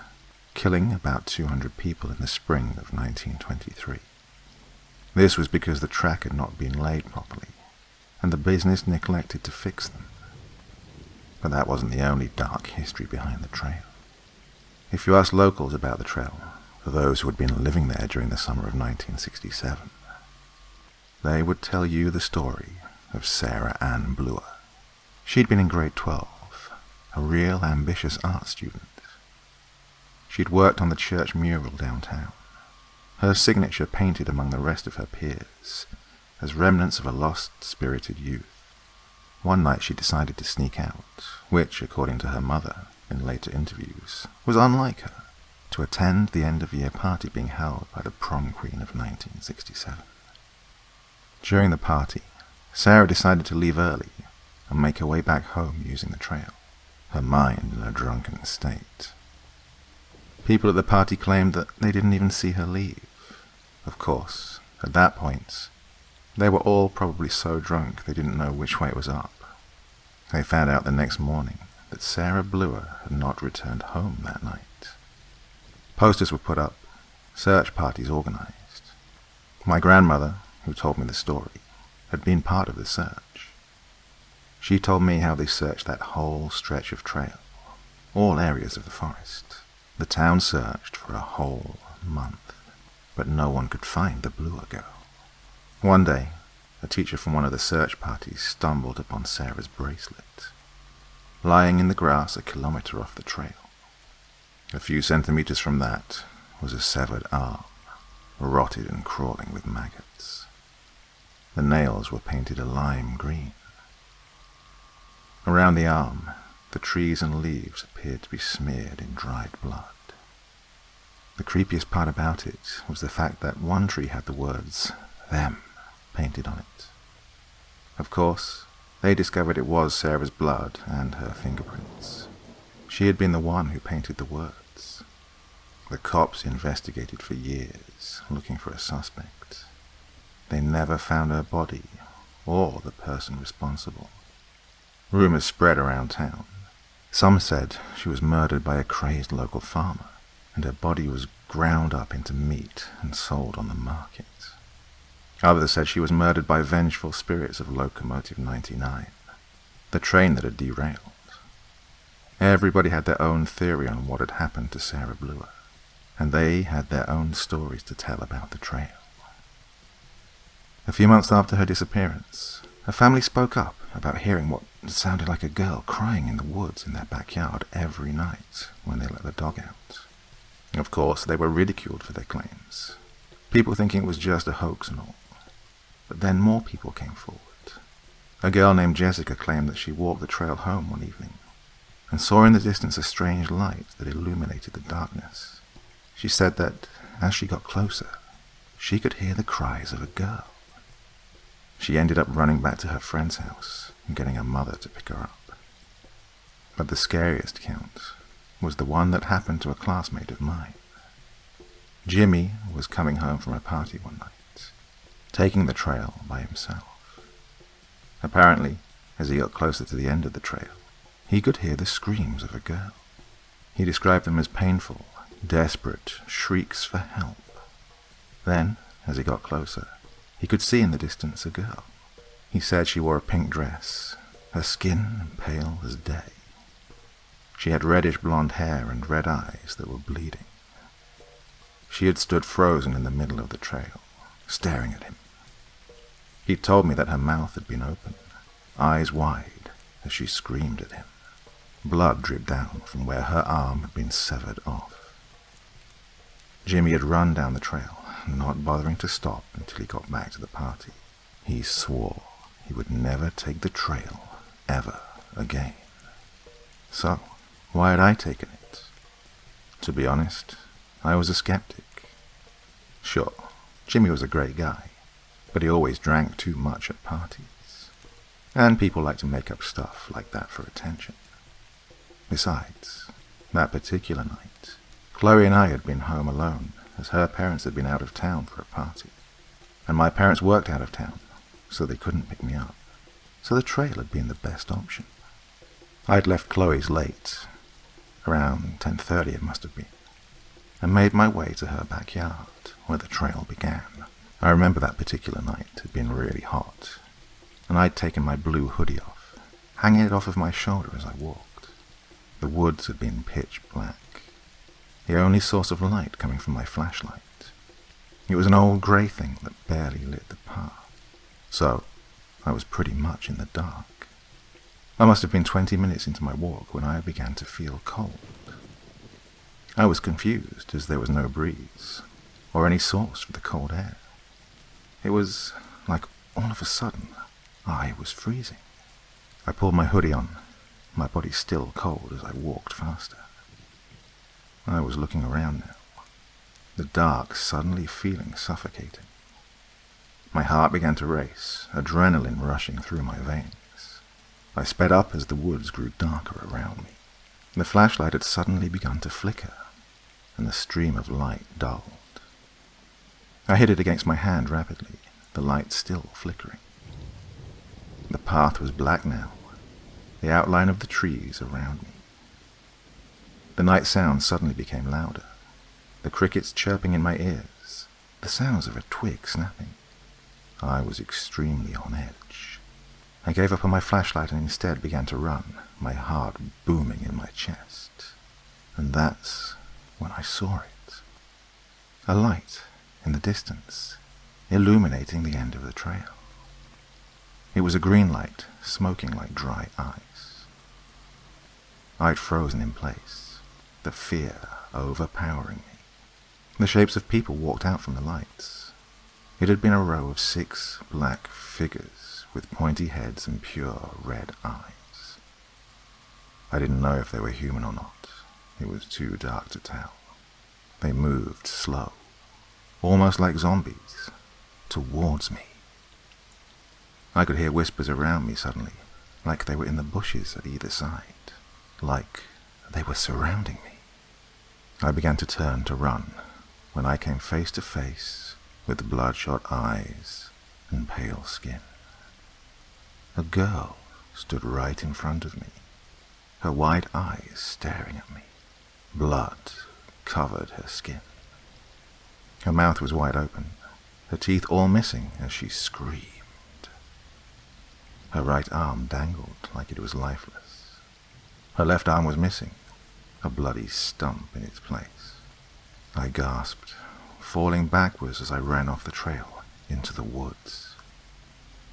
killing about 200 people in the spring of 1923. This was because the track had not been laid properly, and the business neglected to fix them. But that wasn't the only dark history behind the trail. If you asked locals about the trail, for those who had been living there during the summer of 1967, they would tell you the story of Sarah Ann Bluer. She'd been in grade 12, a real ambitious art student. She'd worked on the church mural downtown, her signature painted among the rest of her peers as remnants of a lost, spirited youth. One night she decided to sneak out, which, according to her mother in later interviews, was unlike her, to attend the end-of-year party being held by the prom queen of 1967. During the party, Sarah decided to leave early and make her way back home using the trail, her mind in a drunken state. People at the party claimed that they didn't even see her leave. Of course, at that point, they were all probably so drunk they didn't know which way it was up. They found out the next morning that Sarah Bluer had not returned home that night. Posters were put up, search parties organized. My grandmother, who told me the story, had been part of the search. She told me how they searched that whole stretch of trail, all areas of the forest. The town searched for a whole month, but no one could find the Bluer girl. One day, a teacher from one of the search parties stumbled upon Sarah's bracelet, lying in the grass a kilometer off the trail. A few centimeters from that was a severed arm, rotted and crawling with maggots. The nails were painted a lime green. Around the arm, the trees and leaves appeared to be smeared in dried blood. The creepiest part about it was the fact that one tree had the words, "them," painted on it. Of course, they discovered it was Sarah's blood and her fingerprints. She had been the one who painted the words. The cops investigated for years, looking for a suspect. They never found her body or the person responsible. Rumors spread around town. Some said she was murdered by a crazed local farmer, and her body was ground up into meat and sold on the market. Others said she was murdered by vengeful spirits of Locomotive 99, the train that had derailed. Everybody had their own theory on what had happened to Sarah Bluer, and they had their own stories to tell about the trail. A few months after her disappearance, her family spoke up about hearing what sounded like a girl crying in the woods in their backyard every night when they let the dog out. Of course, they were ridiculed for their claims, people thinking it was just a hoax and all. But then more people came forward. A girl named Jessica claimed that she walked the trail home one evening and saw in the distance a strange light that illuminated the darkness. She said that as she got closer, she could hear the cries of a girl. She ended up running back to her friend's house and getting her mother to pick her up. But the scariest account was the one that happened to a classmate of mine. Jimmy was coming home from a party one night, taking the trail by himself. Apparently, as he got closer to the end of the trail, he could hear the screams of a girl. He described them as painful, desperate shrieks for help. Then, as he got closer, he could see in the distance a girl. He said she wore a pink dress, her skin pale as day. She had reddish blonde hair and red eyes that were bleeding. She had stood frozen in the middle of the trail, staring at him. He told me that her mouth had been open, eyes wide, as she screamed at him. Blood dripped down from where her arm had been severed off. Jimmy had run down the trail, not bothering to stop until he got back to the party. He swore he would never take the trail, ever again. So, why had I taken it? To be honest, I was a skeptic. Sure, Jimmy was a great guy, but he always drank too much at parties. And people like to make up stuff like that for attention. Besides, that particular night, Chloe and I had been home alone as her parents had been out of town for a party. And my parents worked out of town, so they couldn't pick me up. So the trail had been the best option. I'd left Chloe's late, around 10:30 it must have been, and made my way to her backyard, where the trail began. I remember that particular night had been really hot, and I'd taken my blue hoodie off, hanging it off of my shoulder as I walked. The woods had been pitch black, the only source of light coming from my flashlight. It was an old grey thing that barely lit the path. So, I was pretty much in the dark. I must have been 20 minutes into my walk when I began to feel cold. I was confused as there was no breeze or any source for the cold air. It was like all of a sudden I was freezing. I pulled my hoodie on, my body still cold as I walked faster. I was looking around now, the dark suddenly feeling suffocating. My heart began to race, adrenaline rushing through my veins. I sped up as the woods grew darker around me. The flashlight had suddenly begun to flicker, and the stream of light dulled. I hit it against my hand rapidly, the light still flickering. The path was black now, the outline of the trees around me. The night sound suddenly became louder, the crickets chirping in my ears, the sounds of a twig snapping. I was extremely on edge. I gave up on my flashlight and instead began to run, my heart booming in my chest. And that's when I saw it. A light in the distance, illuminating the end of the trail. It was a green light, smoking like dry ice. I'd frozen in place, the fear overpowering me. The shapes of people walked out from the lights. It had been a row of 6 black figures with pointy heads and pure red eyes. I didn't know if they were human or not. It was too dark to tell. They moved slow, almost like zombies, towards me. I could hear whispers around me suddenly, like they were in the bushes at either side, like they were surrounding me. I began to turn to run when I came face to face with bloodshot eyes and pale skin. A girl stood right in front of me, her wide eyes staring at me. Blood covered her skin. Her mouth was wide open, her teeth all missing as she screamed. Her right arm dangled like it was lifeless. Her left arm was missing, a bloody stump in its place. I gasped, falling backwards as I ran off the trail into the woods.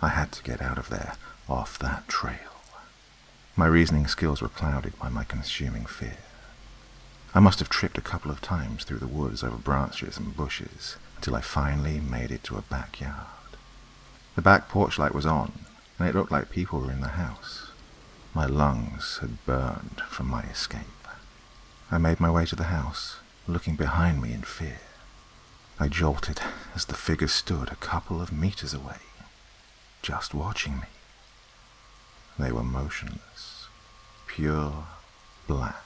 I had to get out of there, off that trail. My reasoning skills were clouded by my consuming fear. I must have tripped a couple of times through the woods over branches and bushes until I finally made it to a backyard. The back porch light was on, and it looked like people were in the house. My lungs had burned from my escape. I made my way to the house, looking behind me in fear. I jolted as the figure stood a couple of meters away, just watching me. They were motionless, pure black.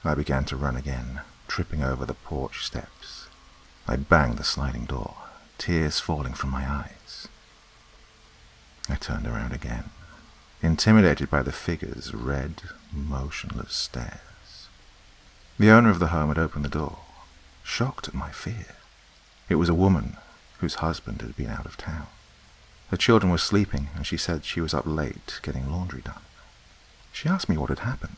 I began to run again, tripping over the porch steps. I banged the sliding door, tears falling from my eyes. I turned around again, intimidated by the figure's red, motionless stares. The owner of the home had opened the door, shocked at my fear. It was a woman whose husband had been out of town. Her children were sleeping, and she said she was up late getting laundry done. She asked me what had happened,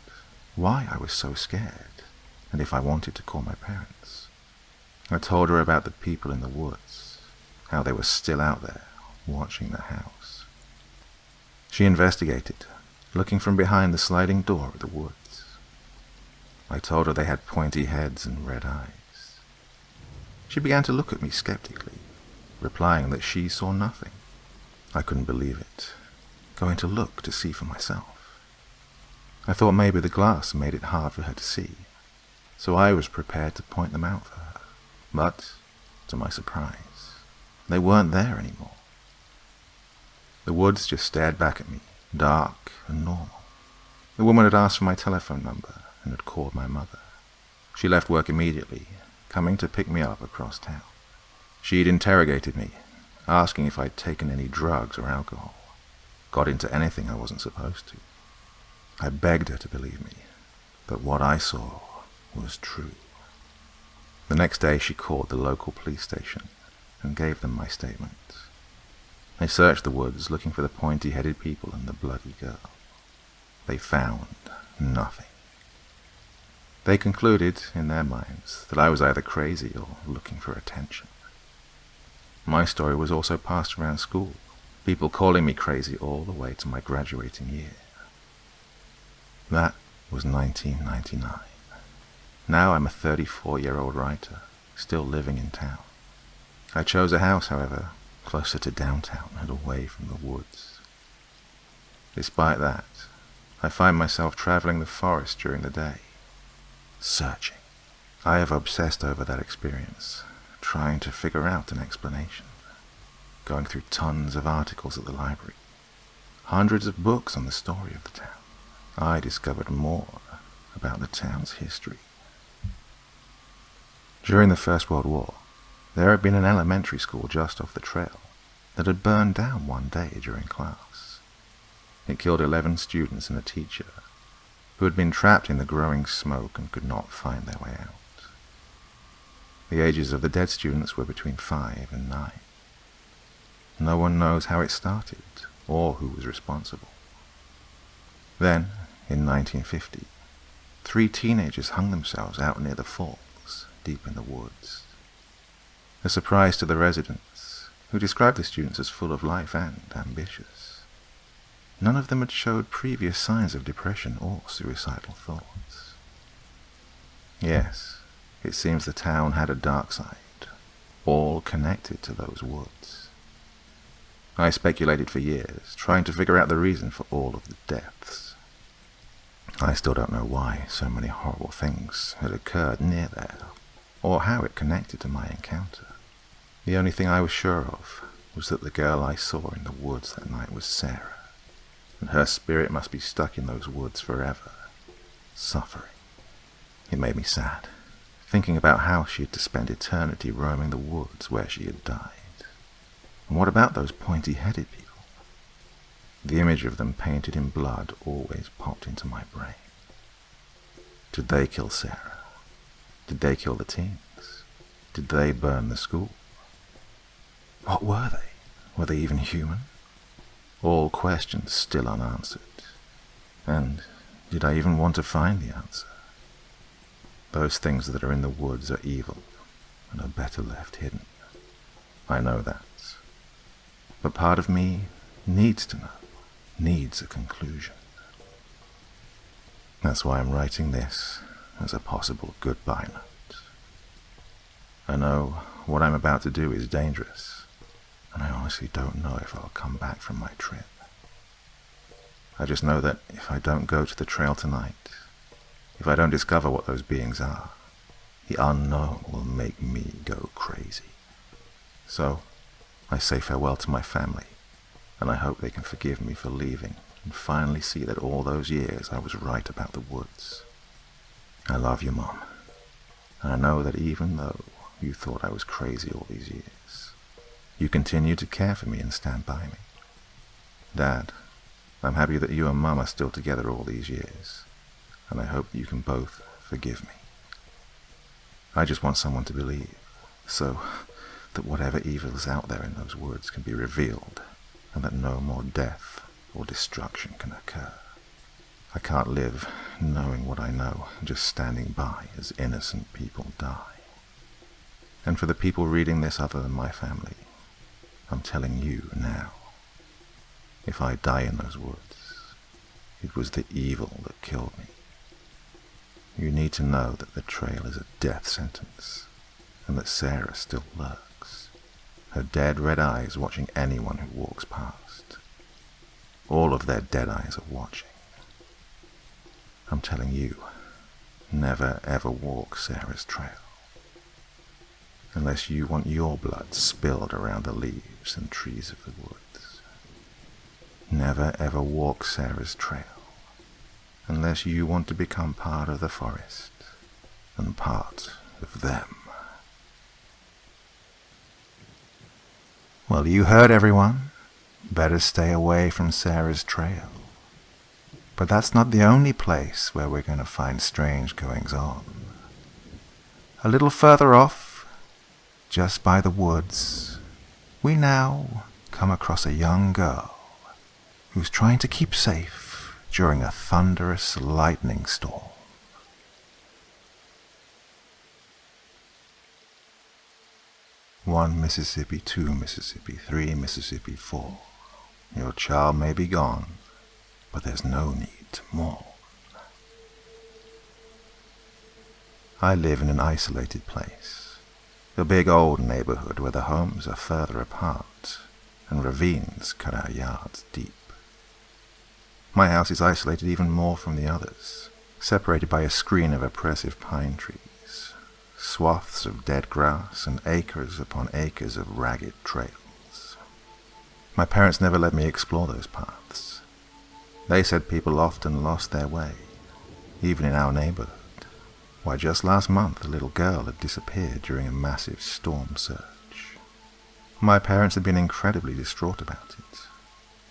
why I was so scared, and if I wanted to call my parents. I told her about the people in the woods, how they were still out there, watching the house. She investigated, looking from behind the sliding door of the woods. I told her they had pointy heads and red eyes. She began to look at me skeptically, replying that she saw nothing. I couldn't believe it, going to look to see for myself. I thought maybe the glass made it hard for her to see, so I was prepared to point them out for her. But, to my surprise, they weren't there anymore. The woods just stared back at me, dark and normal. The woman had asked for my telephone number and had called my mother. She left work immediately, coming to pick me up across town. She'd interrogated me, asking if I'd taken any drugs or alcohol, got into anything I wasn't supposed to. I begged her to believe me, but what I saw was true. The next day she called the local police station and gave them my statement. They searched the woods looking for the pointy-headed people and the bloody girl. They found nothing. They concluded, in their minds, that I was either crazy or looking for attention. My story was also passed around school, people calling me crazy all the way to my graduating year. That was 1999. Now I'm a 34-year-old writer, still living in town. I chose a house, however, closer to downtown and away from the woods. Despite that, I find myself traveling the forest during the day, searching. I have obsessed over that experience, trying to figure out an explanation, going through tons of articles at the library, hundreds of books on the story of the town. I discovered more about the town's history. During the First World War, there had been an elementary school just off the trail that had burned down one day during class. It killed 11 students and a teacher who had been trapped in the growing smoke and could not find their way out. The ages of the dead students were between 5 and 9. No one knows how it started or who was responsible. Then, in 1950, 3 teenagers hung themselves out near the falls, deep in the woods. A surprise to the residents, who described the students as full of life and ambitious. None of them had showed previous signs of depression or suicidal thoughts. Yes, it seems the town had a dark side, all connected to those woods. I speculated for years, trying to figure out the reason for all of the deaths. I still don't know why so many horrible things had occurred near there, or how it connected to my encounter. The only thing I was sure of was that the girl I saw in the woods that night was Sarah, and her spirit must be stuck in those woods forever, suffering. It made me sad, thinking about how she had to spend eternity roaming the woods where she had died. And what about those pointy-headed people? The image of them painted in blood always popped into my brain. Did they kill Sarah? Did they kill the teens? Did they burn the school? What were they? Were they even human? All questions still unanswered. And did I even want to find the answer? Those things that are in the woods are evil and are better left hidden. I know that. But part of me needs to know, needs a conclusion. That's why I'm writing this as a possible goodbye note. I know what I'm about to do is dangerous, and I honestly don't know if I'll come back from my trip. I just know that if I don't go to the trail tonight, if I don't discover what those beings are, the unknown will make me go crazy. So, I say farewell to my family, and I hope they can forgive me for leaving and finally see that all those years I was right about the woods. I love you, Mom, and I know that even though you thought I was crazy all these years, you continue to care for me and stand by me. Dad, I'm happy that you and Mum are still together all these years, and I hope that you can both forgive me. I just want someone to believe, so that whatever evil is out there in those woods can be revealed, and that no more death or destruction can occur. I can't live knowing what I know, just standing by as innocent people die. And for the people reading this other than my family, I'm telling you now, if I die in those woods, it was the evil that killed me. You need to know that the trail is a death sentence, and that Sarah still lurks, her dead red eyes watching anyone who walks past. All of their dead eyes are watching. I'm telling you, never ever walk Sarah's trail, unless you want your blood spilled around the leaves and trees of the woods. Never ever walk Sarah's trail, unless you want to become part of the forest and part of them. Well, you heard, everyone. Better stay away from Sarah's trail. But that's not the only place where we're going to find strange goings-on. A little further off, just by the woods, we now come across a young girl who's trying to keep safe during a thunderous lightning storm. 1 Mississippi, 2 Mississippi, 3 Mississippi, 4. Your child may be gone, but there's no need to mourn. I live in an isolated place, a big old neighborhood where the homes are further apart and ravines cut our yards deep. My house is isolated even more from the others, separated by a screen of oppressive pine trees, swaths of dead grass, and acres upon acres of ragged trails. My parents never let me explore those paths. They said people often lost their way, even in our neighborhood. Why, just last month a little girl had disappeared during a massive storm surge. My parents had been incredibly distraught about it,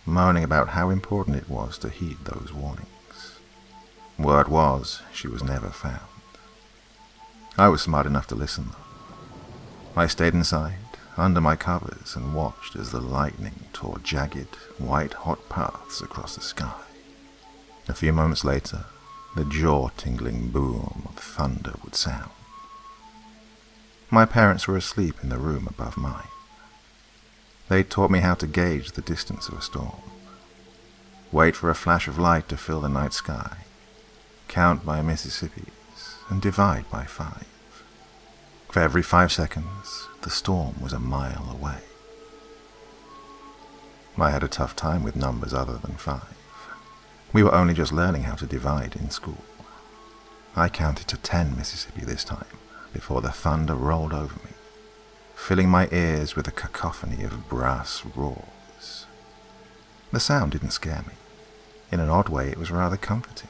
moaning about how important it was to heed those warnings. Word was, she was never found. I was smart enough to listen, though. I stayed inside, under my covers, and watched as the lightning tore jagged, white-hot paths across the sky. A few moments later, the jaw-tingling boom of thunder would sound. My parents were asleep in the room above mine. They taught me how to gauge the distance of a storm, wait for a flash of light to fill the night sky, count by Mississippis, and divide by 5. For every 5 seconds, the storm was a mile away. I had a tough time with numbers other than 5. We were only just learning how to divide in school. I counted to 10 Mississippi this time, before the thunder rolled over me, filling my ears with a cacophony of brass roars. The sound didn't scare me. In an odd way, it was rather comforting,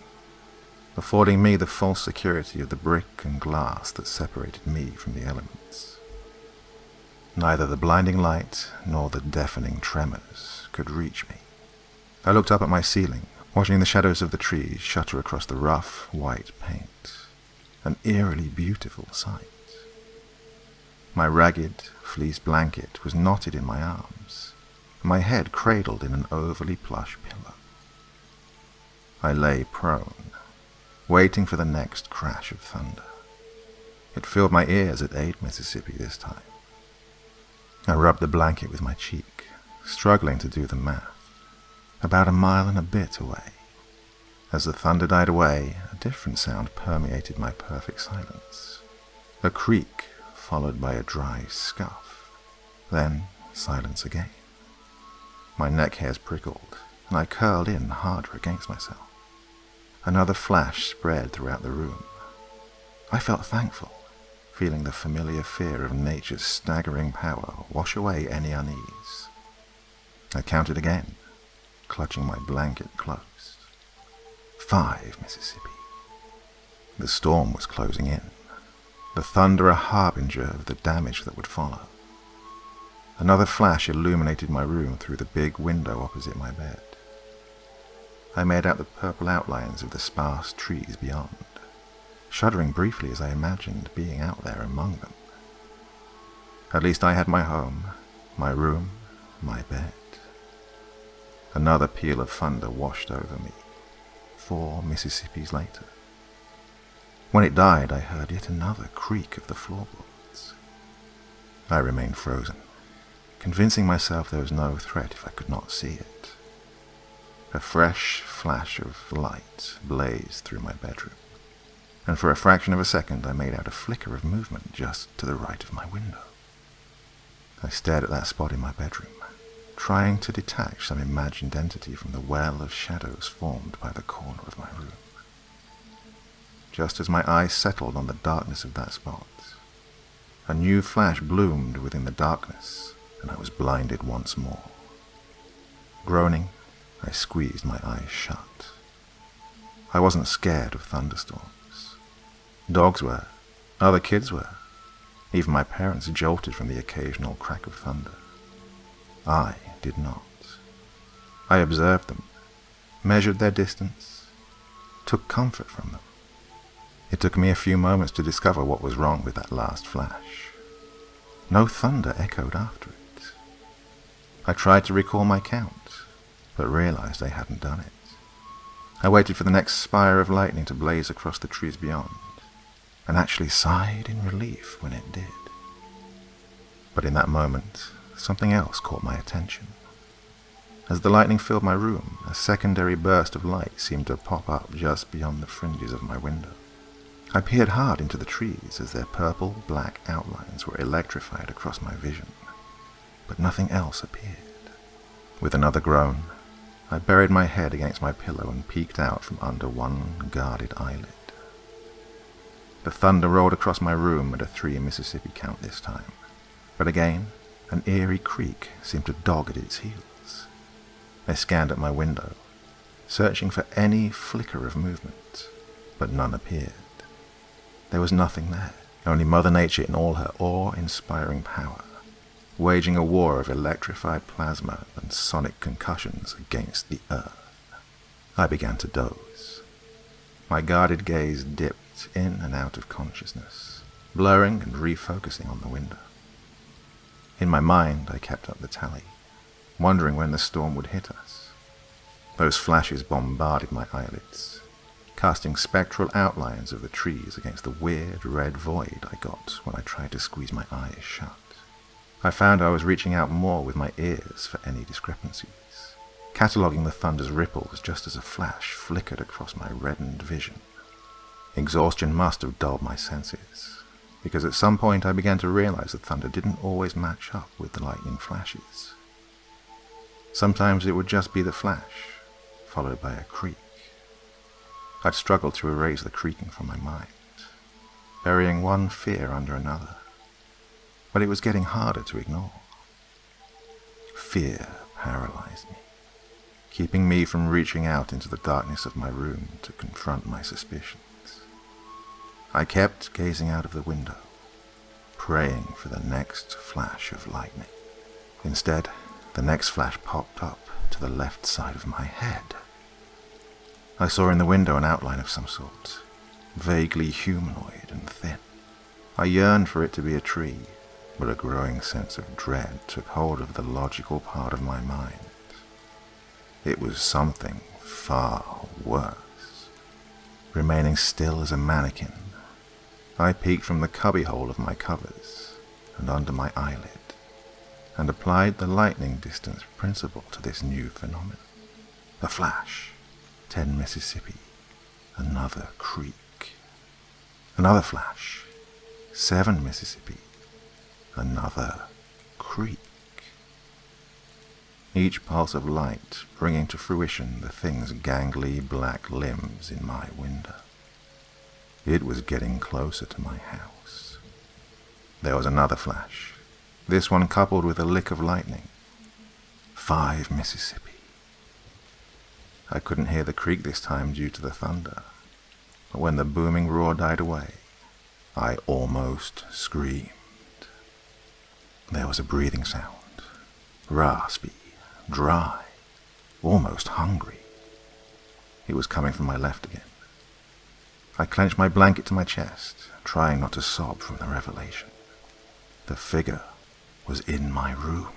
affording me the false security of the brick and glass that separated me from the elements. Neither the blinding light nor the deafening tremors could reach me. I looked up at my ceiling, watching the shadows of the trees shutter across the rough, white paint. An eerily beautiful sight. My ragged, fleece blanket was knotted in my arms, my head cradled in an overly plush pillow. I lay prone, waiting for the next crash of thunder. It filled my ears at 8 Mississippi this time. I rubbed the blanket with my cheek, struggling to do the math. About 1.5 miles away. As the thunder died away, a different sound permeated my perfect silence. A creak, followed by a dry scuff. Then silence again. My neck hairs prickled, and I curled in harder against myself. Another flash spread throughout the room. I felt thankful, feeling the familiar fear of nature's staggering power wash away any unease. I counted again, clutching my blanket close. 5 Mississippi. The storm was closing in, the thunder a harbinger of the damage that would follow. Another flash illuminated my room through the big window opposite my bed. I made out the purple outlines of the sparse trees beyond, shuddering briefly as I imagined being out there among them. At least I had my home, my room, my bed. Another peal of thunder washed over me, 4 Mississippis later. When it died, I heard yet another creak of the floorboards. I remained frozen, convincing myself there was no threat if I could not see it. A fresh flash of light blazed through my bedroom, and for a fraction of a second I made out a flicker of movement just to the right of my window. I stared at that spot in my bedroom, trying to detach some imagined entity from the well of shadows formed by the corner of my room. Just as my eyes settled on the darkness of that spot, a new flash bloomed within the darkness, and I was blinded once more. Groaning, I squeezed my eyes shut. I wasn't scared of thunderstorms. Dogs were, other kids were. Even my parents jolted from the occasional crack of thunder. I did not. I observed them, measured their distance, took comfort from them. It took me a few moments to discover what was wrong with that last flash. No thunder echoed after it. I tried to recall my count, but realized I hadn't done it. I waited for the next spire of lightning to blaze across the trees beyond, and actually sighed in relief when it did. But in that moment, something else caught my attention. As the lightning filled my room, a secondary burst of light seemed to pop up just beyond the fringes of my window. I peered hard into the trees as their purple-black outlines were electrified across my vision, but nothing else appeared. With another groan, I buried my head against my pillow and peeked out from under one guarded eyelid. The thunder rolled across my room at a 3 Mississippi count this time, but again, an eerie creak seemed to dog at its heels. I scanned at my window, searching for any flicker of movement, but none appeared. There was nothing there, only Mother Nature in all her awe-inspiring power, waging a war of electrified plasma and sonic concussions against the earth. I began to doze. My guarded gaze dipped in and out of consciousness, blurring and refocusing on the window. In my mind, I kept up the tally, wondering when the storm would hit us. Those flashes bombarded my eyelids, casting spectral outlines of the trees against the weird red void I got when I tried to squeeze my eyes shut. I found I was reaching out more with my ears for any discrepancies, cataloguing the thunder's ripples just as a flash flickered across my reddened vision. Exhaustion must have dulled my senses, because at some point I began to realize that thunder didn't always match up with the lightning flashes. Sometimes it would just be the flash, followed by a creak. I'd struggled to erase the creaking from my mind, burying one fear under another, but it was getting harder to ignore. Fear paralyzed me, keeping me from reaching out into the darkness of my room to confront my suspicions. I kept gazing out of the window, praying for the next flash of lightning. Instead, the next flash popped up to the left side of my head. I saw in the window an outline of some sort, vaguely humanoid and thin. I yearned for it to be a tree, but a growing sense of dread took hold of the logical part of my mind. It was something far worse. Remaining still as a mannequin, I peeked from the cubbyhole of my covers and under my eyelid, and applied the lightning distance principle to this new phenomenon. A flash, 10 Mississippi, another creak. Another flash, 7 Mississippi, another creak. Each pulse of light bringing to fruition the thing's gangly black limbs in my window. It was getting closer to my house. There was another flash, this one coupled with a lick of lightning. 5 Mississippi. I couldn't hear the creak this time due to the thunder, but when the booming roar died away, I almost screamed. There was a breathing sound, raspy, dry, almost hungry. It was coming from my left again. I clenched my blanket to my chest, trying not to sob from the revelation. The figure was in my room.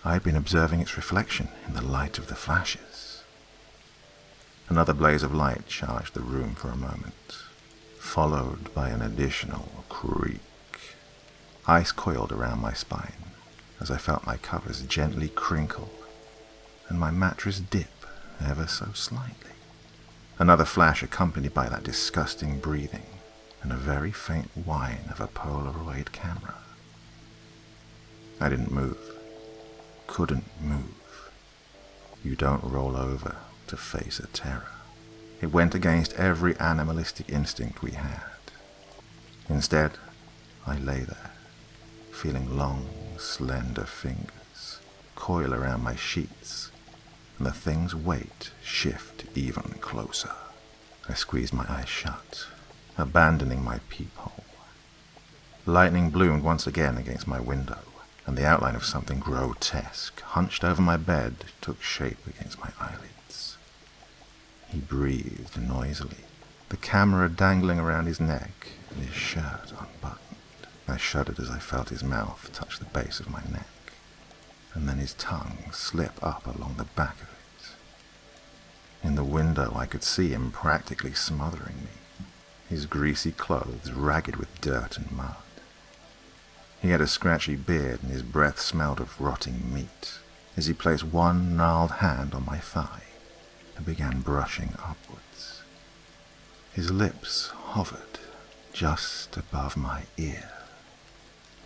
I had been observing its reflection in the light of the flashes. Another blaze of light charged the room for a moment, followed by an additional creak. Ice coiled around my spine as I felt my covers gently crinkle and my mattress dip ever so slightly. Another flash accompanied by that disgusting breathing and a very faint whine of a Polaroid camera. I didn't move. Couldn't move. You don't roll over to face a terror. It went against every animalistic instinct we had. Instead, I lay there, feeling long, slender fingers coil around my sheets, and the thing's weight shift even closer. I squeezed my eyes shut, abandoning my peephole. Lightning bloomed once again against my window, and the outline of something grotesque, hunched over my bed, took shape against my eyelids. He breathed noisily, the camera dangling around his neck and his shirt unbuttoned. I shuddered as I felt his mouth touch the base of my neck, and then his tongue slip up along the back of it. In the window I could see him practically smothering me, his greasy clothes ragged with dirt and mud. He had a scratchy beard and his breath smelled of rotting meat. as he placed one gnarled hand on my thigh and began brushing upwards. His lips hovered just above my ear,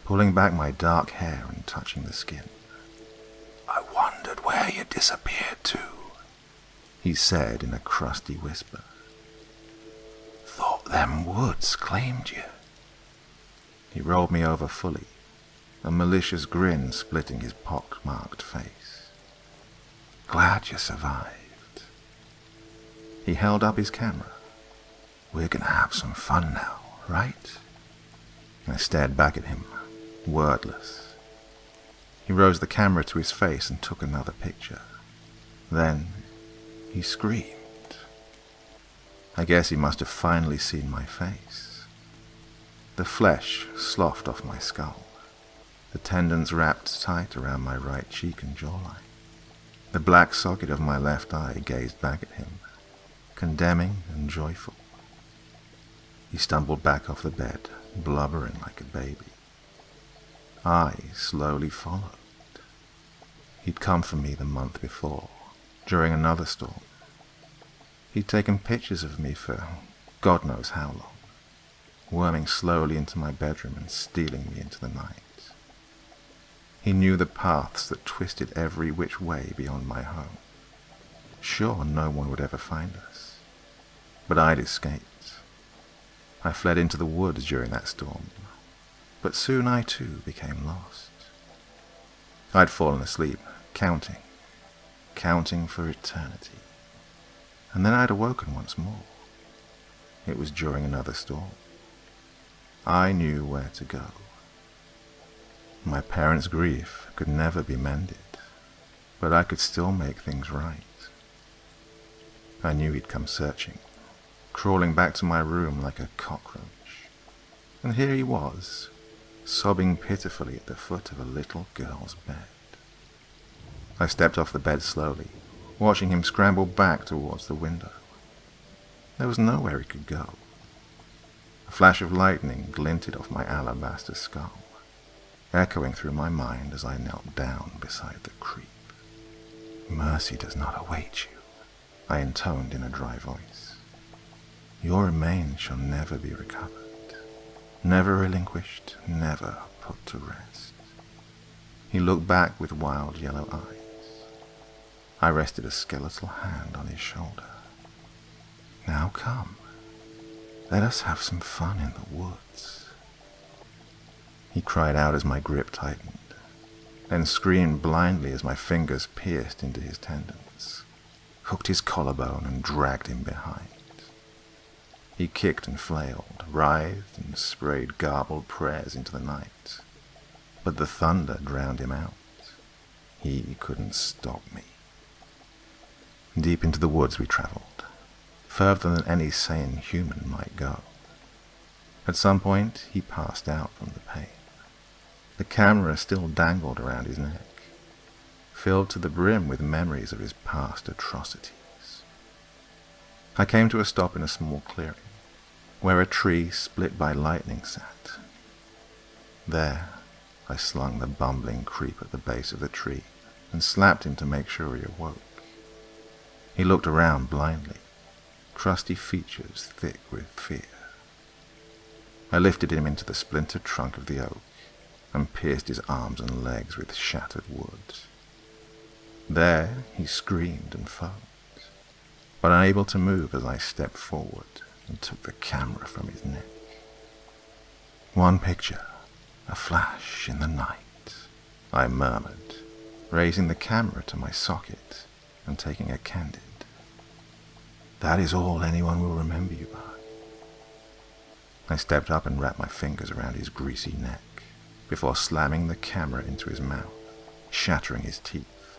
pulling back my dark hair and touching the skin. "I wondered where you disappeared to," he said in a crusty whisper. "Thought them woods claimed you." He rolled me over fully, a malicious grin splitting his pock-marked face. "Glad you survived." He held up his camera. "We're gonna have some fun now, right?" I stared back at him, wordless. He rose the camera to his face and took another picture. Then he screamed. I guess he must have finally seen my face. The flesh sloughed off my skull. The tendons wrapped tight around my right cheek and jawline. The black socket of my left eye gazed back at him, condemning and joyful. He stumbled back off the bed, blubbering like a baby. I slowly followed. He'd come for me the month before, during another storm. He'd taken pictures of me for God knows how long, worming slowly into my bedroom and stealing me into the night. He knew the paths that twisted every which way beyond my home. Sure, no one would ever find us, but I'd escaped. I fled into the woods during that storm, but soon I too became lost. I'd fallen asleep, counting for eternity, and then I'd awoken once more. It was during another storm. I knew where to go. My parents' grief could never be mended, but I could still make things right. I knew he'd come searching, crawling back to my room like a cockroach. And here he was, sobbing pitifully at the foot of a little girl's bed. I stepped off the bed slowly, watching him scramble back towards the window. There was nowhere he could go. A flash of lightning glinted off my alabaster skull, echoing through my mind as I knelt down beside the creep. "Mercy does not await you," I intoned in a dry voice. "Your remains shall never be recovered, never relinquished, never put to rest." He looked back with wild yellow eyes. I rested a skeletal hand on his shoulder. "Now come, let us have some fun in the woods." He cried out as my grip tightened, then screamed blindly as my fingers pierced into his tendons, hooked his collarbone and dragged him behind. He kicked and flailed, writhed and sprayed garbled prayers into the night, but the thunder drowned him out. He couldn't stop me. Deep into the woods we traveled, further than any sane human might go. At some point, he passed out from the pain. The camera still dangled around his neck, filled to the brim with memories of his past atrocities. I came to a stop in a small clearing, where a tree split by lightning sat. There, I slung the bumbling creep at the base of the tree and slapped him to make sure he awoke. He looked around blindly, crusty features thick with fear. I lifted him into the splintered trunk of the oak and pierced his arms and legs with shattered wood. There he screamed and foamed, but unable to move as I stepped forward and took the camera from his neck. "One picture, a flash in the night," I murmured, raising the camera to my socket and taking a candid. "That is all anyone will remember you by." I stepped up and wrapped my fingers around his greasy neck before slamming the camera into his mouth, shattering his teeth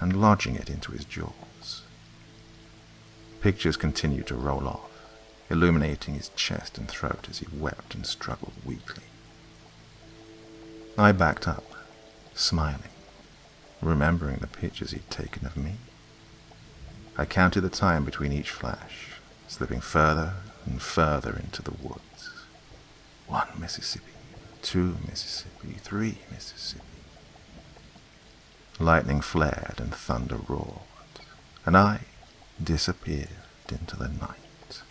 and lodging it into his jaws. Pictures continued to roll off, illuminating his chest and throat as he wept and struggled weakly. I backed up, smiling, remembering the pictures he'd taken of me. I counted the time between each flash, slipping further and further into the woods. 1 Mississippi, 2 Mississippi, 3 Mississippi. lightning flared and thunder roared, and I disappeared into the night.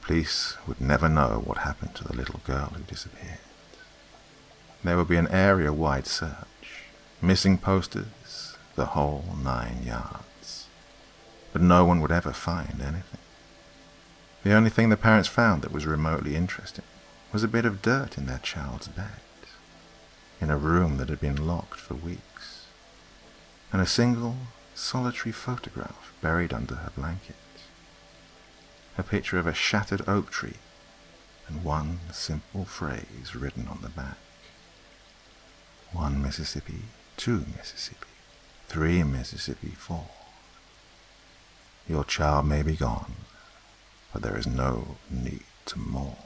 Police would never know what happened to the little girl who disappeared. There would be an area-wide search, missing posters, the whole 9 yards. But no one would ever find anything. The only thing the parents found that was remotely interesting was a bit of dirt in their child's bed, in a room that had been locked for weeks, and a single, solitary photograph buried under her blanket. A picture of a shattered oak tree and one simple phrase written on the back. 1 Mississippi, 2 Mississippi, 3 Mississippi, 4. Your child may be gone, but there is no need to mourn.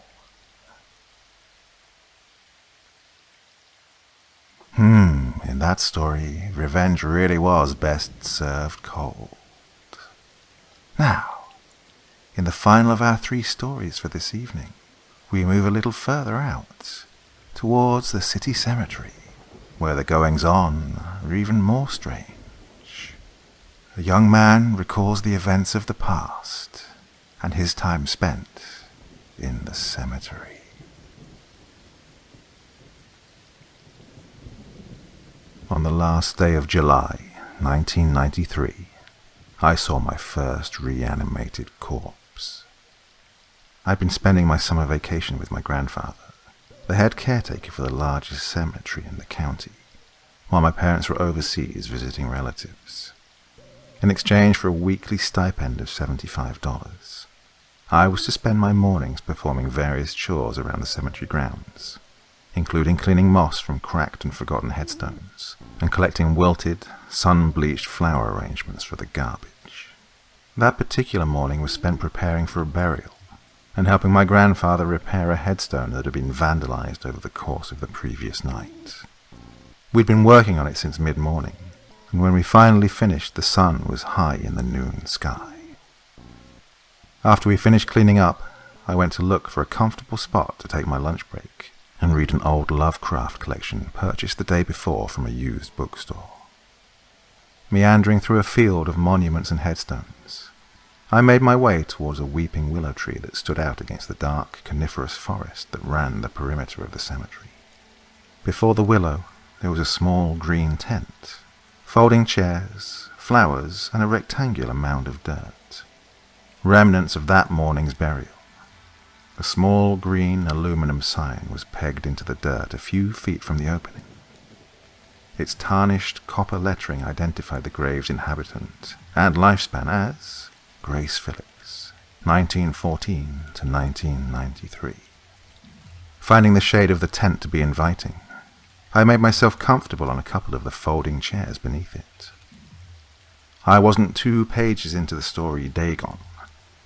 In that story, revenge really was best served cold. Now, in the final of our 3 stories for this evening, we move a little further out, towards the city cemetery, where the goings-on are even more strange. A young man recalls the events of the past, and his time spent in the cemetery. On the last day of July, 1993, I saw my first reanimated corpse. I'd been spending my summer vacation with my grandfather, the head caretaker for the largest cemetery in the county, while my parents were overseas visiting relatives. In exchange for a weekly stipend of $75, I was to spend my mornings performing various chores around the cemetery grounds, including cleaning moss from cracked and forgotten headstones, and collecting wilted, sun-bleached flower arrangements for the garbage. That particular morning was spent preparing for a burial, and helping my grandfather repair a headstone that had been vandalized over the course of the previous night. We'd been working on it since mid-morning, and when we finally finished, the sun was high in the noon sky. After we finished cleaning up, I went to look for a comfortable spot to take my lunch break and read an old Lovecraft collection purchased the day before from a used bookstore. Meandering through a field of monuments and headstones, I made my way towards a weeping willow tree that stood out against the dark, coniferous forest that ran the perimeter of the cemetery. Before the willow, there was a small green tent, folding chairs, flowers, and a rectangular mound of dirt. Remnants of that morning's burial. A small green aluminum sign was pegged into the dirt a few feet from the opening. Its tarnished copper lettering identified the grave's inhabitant and lifespan as Grace Phillips, 1914 to 1993. Finding the shade of the tent to be inviting, I made myself comfortable on a couple of the folding chairs beneath it. I wasn't 2 pages into the story Dagon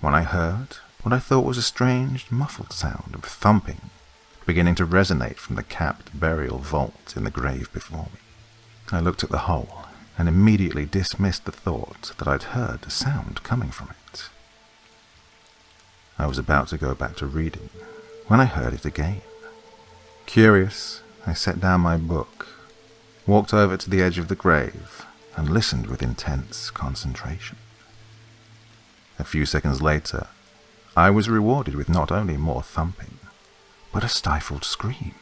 when I heard what I thought was a strange, muffled sound of thumping beginning to resonate from the capped burial vault in the grave before me. I looked at the hole and immediately dismissed the thought that I'd heard a sound coming from it. I was about to go back to reading when I heard it again. Curious, I set down my book, walked over to the edge of the grave, and listened with intense concentration. A few seconds later, I was rewarded with not only more thumping, but a stifled scream.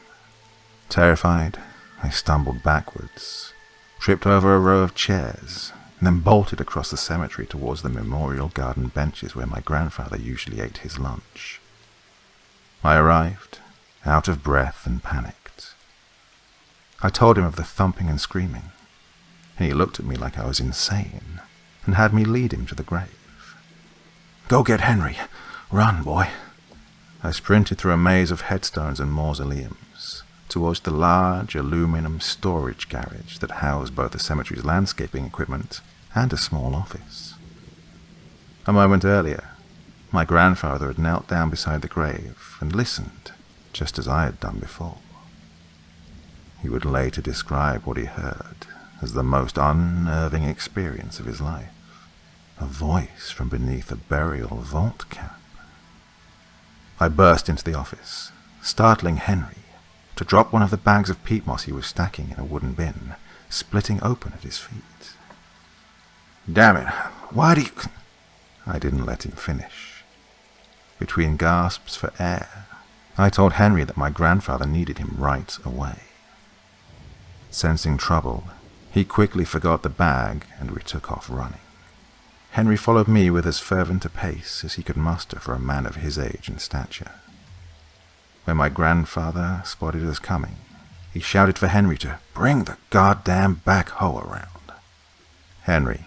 Terrified, I stumbled backwards, tripped over a row of chairs, and then bolted across the cemetery towards the memorial garden benches where my grandfather usually ate his lunch. I arrived, out of breath and panicked. I told him of the thumping and screaming, and he looked at me like I was insane and had me lead him to the grave. "Go get Henry! Run, boy!" I sprinted through a maze of headstones and mausoleums towards the large aluminum storage garage that housed both the cemetery's landscaping equipment and a small office. A moment earlier, my grandfather had knelt down beside the grave and listened, just as I had done before. He would later describe what he heard as the most unnerving experience of his life. A voice from beneath a burial vault cap. I burst into the office, startling Henry to drop one of the bags of peat moss he was stacking in a wooden bin, splitting open at his feet. "Damn it, why do you—" I didn't let him finish. Between gasps for air, I told Henry that my grandfather needed him right away. Sensing trouble, he quickly forgot the bag and we took off running. Henry followed me with as fervent a pace as he could muster for a man of his age and stature. When my grandfather spotted us coming, he shouted for Henry to bring the goddamn backhoe around. Henry,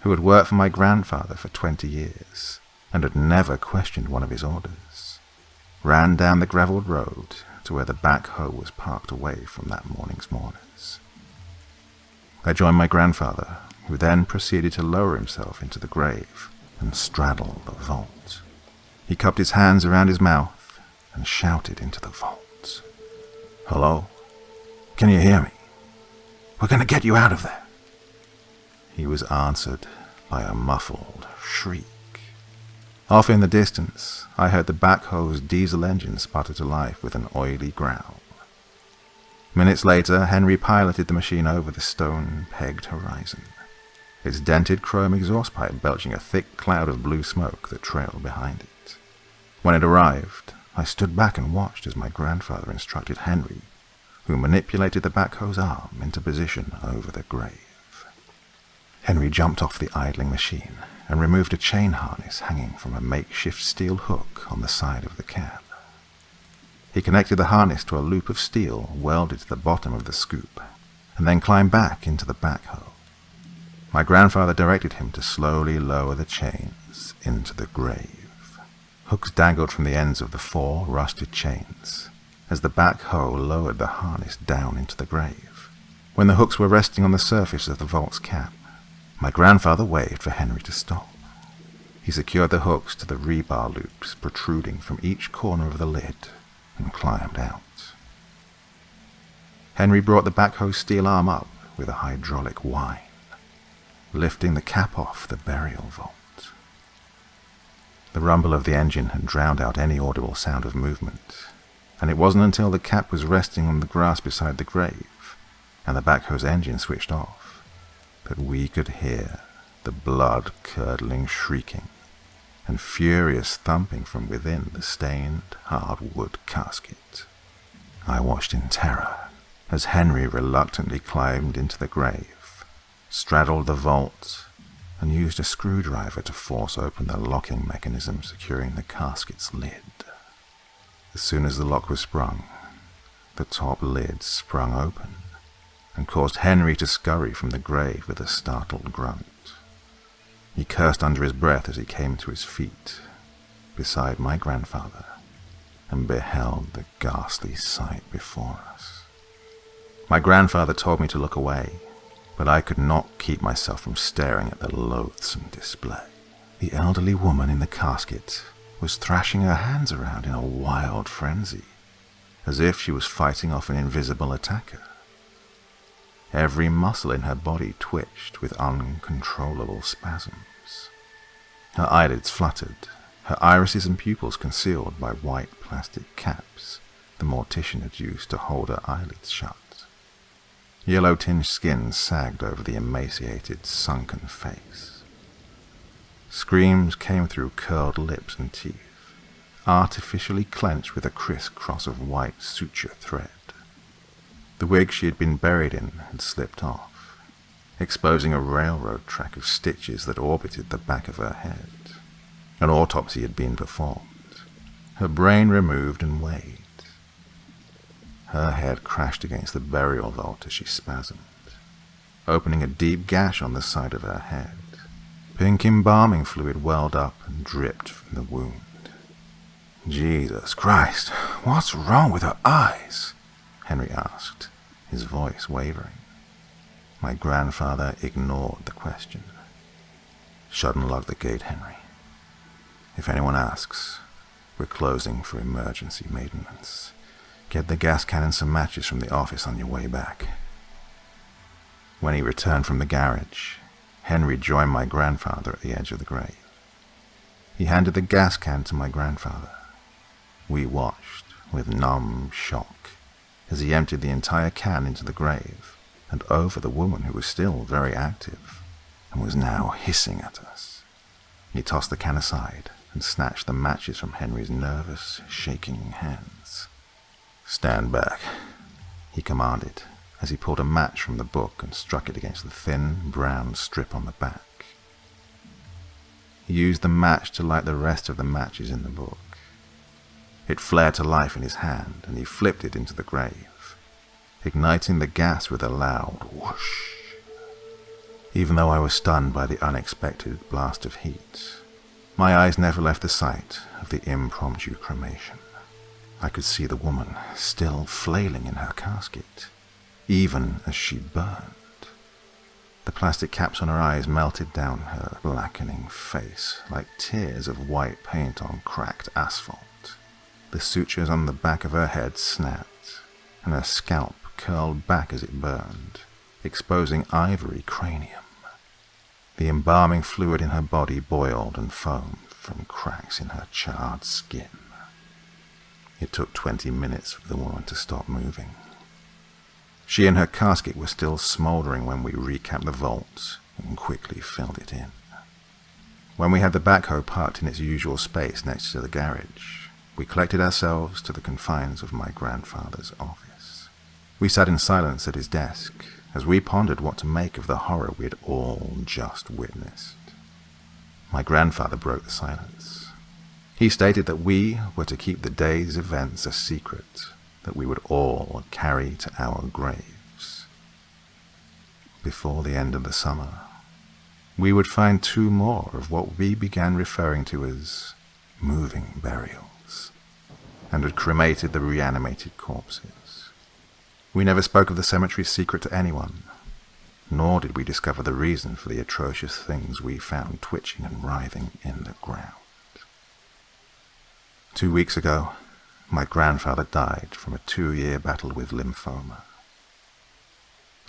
who had worked for my grandfather for 20 years and had never questioned one of his orders, ran down the gravelled road to where the backhoe was parked away from that morning's mourners. I joined my grandfather, who then proceeded to lower himself into the grave and straddle the vault. He cupped his hands around his mouth and shouted into the vault. "Hello? Can you hear me? We're going to get you out of there." He was answered by a muffled shriek. Off in the distance, I heard the backhoe's diesel engine sputter to life with an oily growl. Minutes later, Henry piloted the machine over the stone-pegged horizon, its dented chrome exhaust pipe belching a thick cloud of blue smoke that trailed behind it. When it arrived, I stood back and watched as my grandfather instructed Henry, who manipulated the backhoe's arm into position over the grave. Henry jumped off the idling machine and removed a chain harness hanging from a makeshift steel hook on the side of the cab. He connected the harness to a loop of steel welded to the bottom of the scoop, and then climbed back into the backhoe. My grandfather directed him to slowly lower the chains into the grave. Hooks dangled from the ends of the 4 rusted chains as the backhoe lowered the harness down into the grave. When the hooks were resting on the surface of the vault's cap, my grandfather waved for Henry to stop. He secured the hooks to the rebar loops protruding from each corner of the lid and climbed out. Henry brought the backhoe's steel arm up with a hydraulic whine, lifting the cap off the burial vault. The rumble of the engine had drowned out any audible sound of movement, and it wasn't until the cap was resting on the grass beside the grave and the backhoe's engine switched off that we could hear the blood-curdling shrieking and furious thumping from within the stained hardwood casket. I watched in terror as Henry reluctantly climbed into the grave, straddled the vault, and used a screwdriver to force open the locking mechanism securing the casket's lid. As soon as the lock was sprung, the top lid sprung open and caused Henry to scurry from the grave with a startled grunt. He cursed under his breath as he came to his feet beside my grandfather and beheld the ghastly sight before us. My grandfather told me to look away, but I could not keep myself from staring at the loathsome display. The elderly woman in the casket was thrashing her hands around in a wild frenzy, as if she was fighting off an invisible attacker. Every muscle in her body twitched with uncontrollable spasms. Her eyelids fluttered, her irises and pupils concealed by white plastic caps the mortician had used to hold her eyelids shut. Yellow-tinged skin sagged over the emaciated, sunken face. Screams came through curled lips and teeth, artificially clenched with a criss-cross of white suture thread. The wig she had been buried in had slipped off, exposing a railroad track of stitches that orbited the back of her head. An autopsy had been performed, her brain removed and weighed. Her head crashed against the burial vault as she spasmed, opening a deep gash on the side of her head. Pink embalming fluid welled up and dripped from the wound. "Jesus Christ, what's wrong with her eyes?" Henry asked, his voice wavering. My grandfather ignored the question. "Shut and lock the gate, Henry. If anyone asks, we're closing for emergency maintenance. Get the gas can and some matches from the office on your way back." When he returned from the garage, Henry joined my grandfather at the edge of the grave. He handed the gas can to my grandfather. We watched with numb shock as he emptied the entire can into the grave and over the woman who was still very active and was now hissing at us. He tossed the can aside and snatched the matches from Henry's nervous, shaking hands. "Stand back," he commanded, as he pulled a match from the book and struck it against the thin, brown strip on the back. He used the match to light the rest of the matches in the book. It flared to life in his hand, and he flipped it into the grave, igniting the gas with a loud whoosh. Even though I was stunned by the unexpected blast of heat, my eyes never left the sight of the impromptu cremation. I could see the woman still flailing in her casket, even as she burned. The plastic caps on her eyes melted down her blackening face like tears of white paint on cracked asphalt. The sutures on the back of her head snapped, and her scalp curled back as it burned, exposing ivory cranium. The embalming fluid in her body boiled and foamed from cracks in her charred skin. It took 20 minutes for the woman to stop moving. She and her casket were still smouldering when we recapped the vault and quickly filled it in. When we had the backhoe parked in its usual space next to the garage, we collected ourselves to the confines of my grandfather's office. We sat in silence at his desk as we pondered what to make of the horror we had all just witnessed. My grandfather broke the silence. He stated that we were to keep the day's events a secret that we would all carry to our graves. Before the end of the summer, we would find 2 more of what we began referring to as moving burials, and had cremated the reanimated corpses. We never spoke of the cemetery's secret to anyone, nor did we discover the reason for the atrocious things we found twitching and writhing in the ground. 2 weeks ago, my grandfather died from a 2-year battle with lymphoma.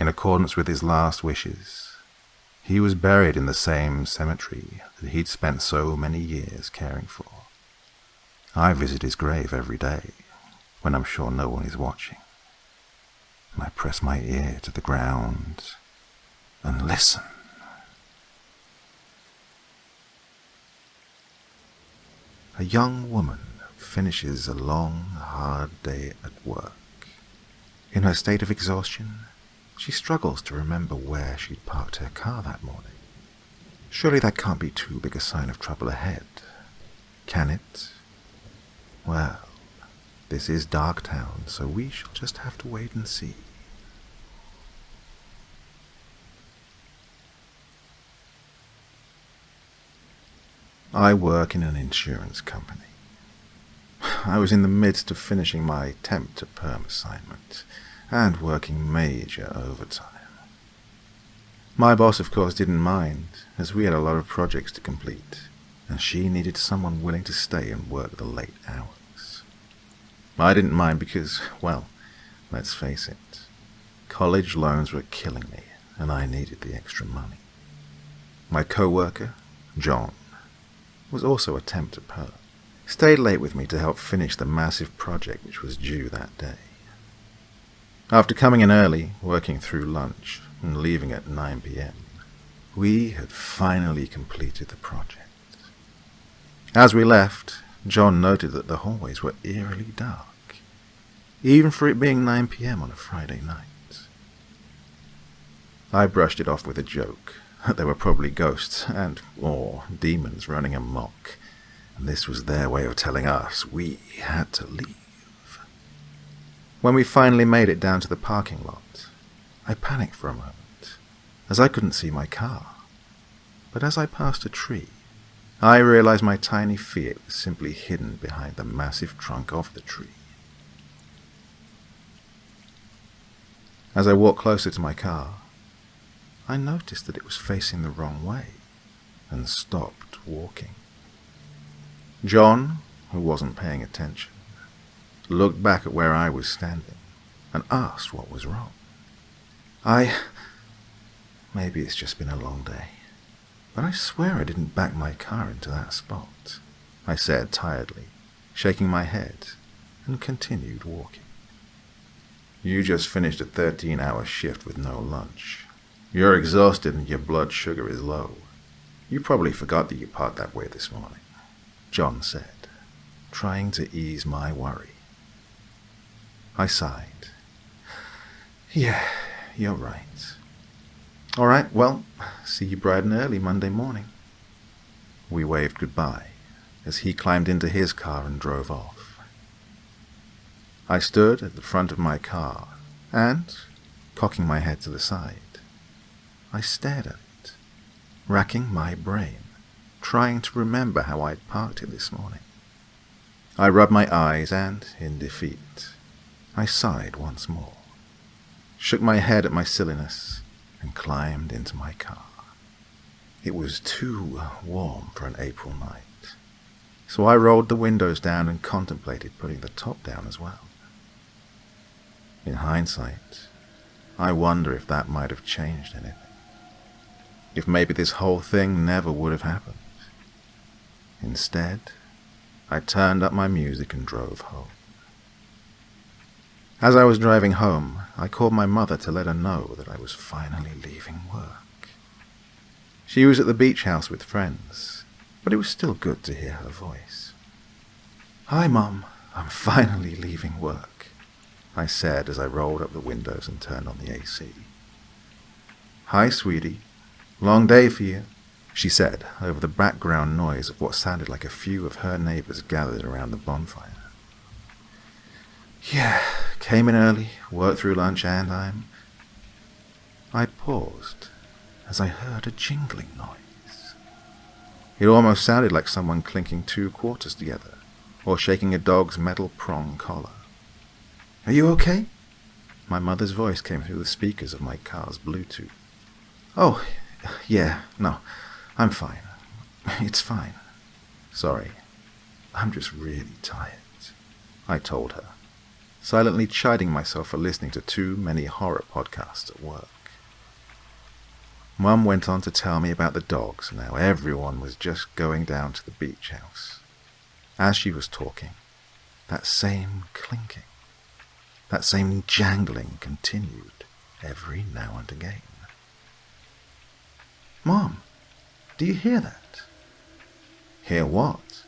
In accordance with his last wishes, he was buried in the same cemetery that he'd spent so many years caring for. I visit his grave every day, when I'm sure no one is watching, and I press my ear to the ground and listen. A young woman finishes a long, hard day at work. In her state of exhaustion, she struggles to remember where she'd parked her car that morning. Surely that can't be too big a sign of trouble ahead, can it? Well, this is Darktown, so we shall just have to wait and see. I work in an insurance company. I was in the midst of finishing my temp-to-perm assignment and working major overtime. My boss, of course, didn't mind, as we had a lot of projects to complete, and she needed someone willing to stay and work the late hours. I didn't mind because, well, let's face it, college loans were killing me, and I needed the extra money. My co-worker, John, was also a temp-to-perm. Stayed late with me to help finish the massive project which was due that day. After coming in early, working through lunch, and leaving at 9 p.m., we had finally completed the project. As we left, John noted that the hallways were eerily dark, even for it being 9 p.m. on a Friday night. I brushed it off with a joke that there were probably ghosts or demons running amok, and this was their way of telling us we had to leave. When we finally made it down to the parking lot, I panicked for a moment, as I couldn't see my car. But as I passed a tree, I realized my tiny Fiat was simply hidden behind the massive trunk of the tree. As I walked closer to my car, I noticed that it was facing the wrong way and stopped walking. John, who wasn't paying attention, looked back at where I was standing and asked what was wrong. Maybe it's just been a long day, but I swear I didn't back my car into that spot, I said tiredly, shaking my head, and continued walking. You just finished a 13-hour shift with no lunch. You're exhausted and your blood sugar is low. You probably forgot that you parked that way this morning, John said, trying to ease my worry. I sighed. Yeah, you're right. All right, well, see you bright and early Monday morning. We waved goodbye as he climbed into his car and drove off. I stood at the front of my car and, cocking my head to the side, I stared at it, racking my brain, trying to remember how I'd parked it this morning. I rubbed my eyes and, in defeat, I sighed once more, shook my head at my silliness, and climbed into my car. It was too warm for an April night, so I rolled the windows down and contemplated putting the top down as well. In hindsight, I wonder if that might have changed anything. If maybe this whole thing never would have happened. Instead, I turned up my music and drove home. As I was driving home, I called my mother to let her know that I was finally leaving work. She was at the beach house with friends, but it was still good to hear her voice. "Hi, Mum, I'm finally leaving work," I said as I rolled up the windows and turned on the AC. "Hi, sweetie. Long day for you," she said over the background noise of what sounded like a few of her neighbors gathered around the bonfire. "Yeah, came in early, worked through lunch, and I paused as I heard a jingling noise. It almost sounded like someone clinking 2 quarters together, or shaking a dog's metal prong collar. "Are you okay?" My mother's voice came through the speakers of my car's Bluetooth. "Oh, yeah, no, I'm fine. It's fine. Sorry, I'm just really tired," I told her, silently chiding myself for listening to too many horror podcasts at work. Mum went on to tell me about the dogs and how everyone was just going down to the beach house. As she was talking, that same clinking, that same jangling continued every now and again. "Mom, do you hear that?" "Hear what?"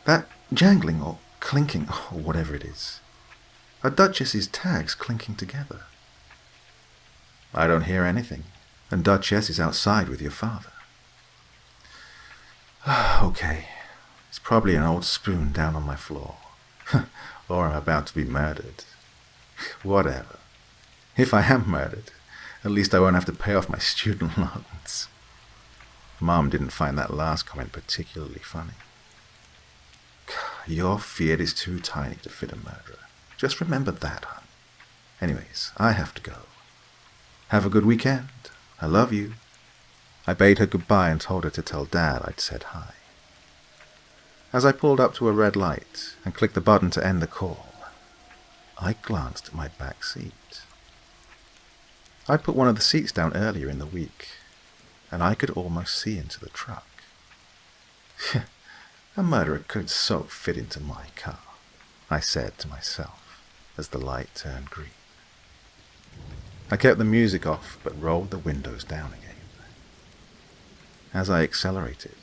"That jangling or clinking or whatever it is. Are Duchess's tags clinking together?" "I don't hear anything, and Duchess is outside with your father." "Okay, it's probably an old spoon down on my floor. Or I'm about to be murdered. Whatever. If I am murdered, at least I won't have to pay off my student loans." Mum didn't find that last comment particularly funny. "Your field is too tiny to fit a murderer. Just remember that, hon. Anyways, I have to go. Have a good weekend. I love you." I bade her goodbye and told her to tell Dad I'd said hi. As I pulled up to a red light and clicked the button to end the call, I glanced at my back seat. I'd put one of the seats down earlier in the week, and I could almost see into the truck. A murderer could so fit into my car, I said to myself as the light turned green. I kept the music off but rolled the windows down again. As I accelerated,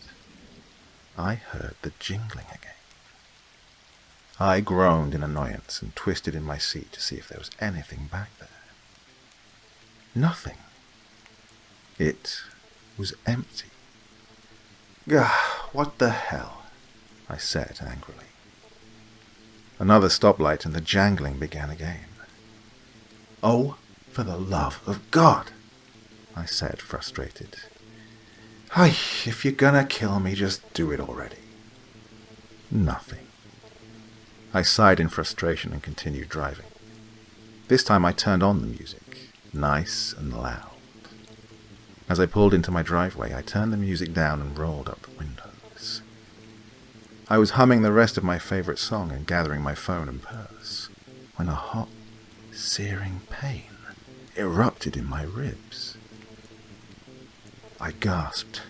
I heard the jingling again. I groaned in annoyance and twisted in my seat to see if there was anything back there. Nothing. It was empty. "Gah, what the hell?" I said angrily. Another stoplight and the jangling began again. "Oh, for the love of God," I said, frustrated. "Hi, if you're gonna kill me, just do it already." Nothing. I sighed in frustration and continued driving. This time I turned on the music, nice and loud. As I pulled into my driveway, I turned the music down and rolled up the windows. I was humming the rest of my favorite song and gathering my phone and purse, when a hot, searing pain erupted in my ribs. I gasped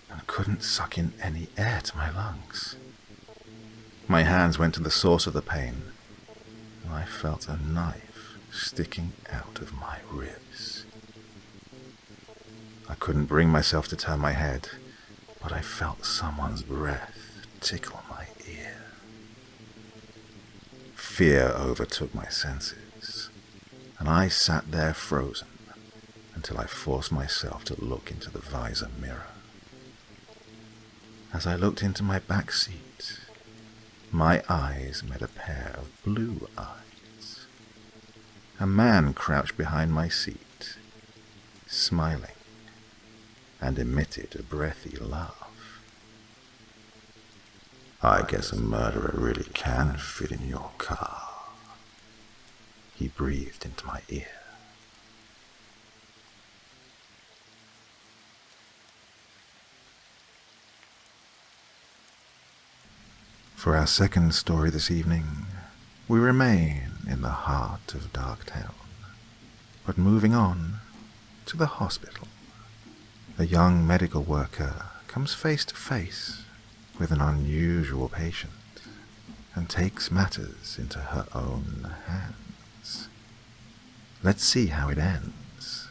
and couldn't suck in any air to my lungs. My hands went to the source of the pain, and I felt a knife sticking out of my ribs. I couldn't bring myself to turn my head, but I felt someone's breath tickle my ear. Fear overtook my senses, and I sat there frozen until I forced myself to look into the visor mirror. As I looked into my back seat, my eyes met a pair of blue eyes. A man crouched behind my seat, smiling, and emitted a breathy laugh. "I guess a murderer really can fit in your car," he breathed into my ear. For our second story this evening, we remain in the heart of Darktown, but moving on to the hospital. A young medical worker comes face to face with an unusual patient and takes matters into her own hands. Let's see how it ends.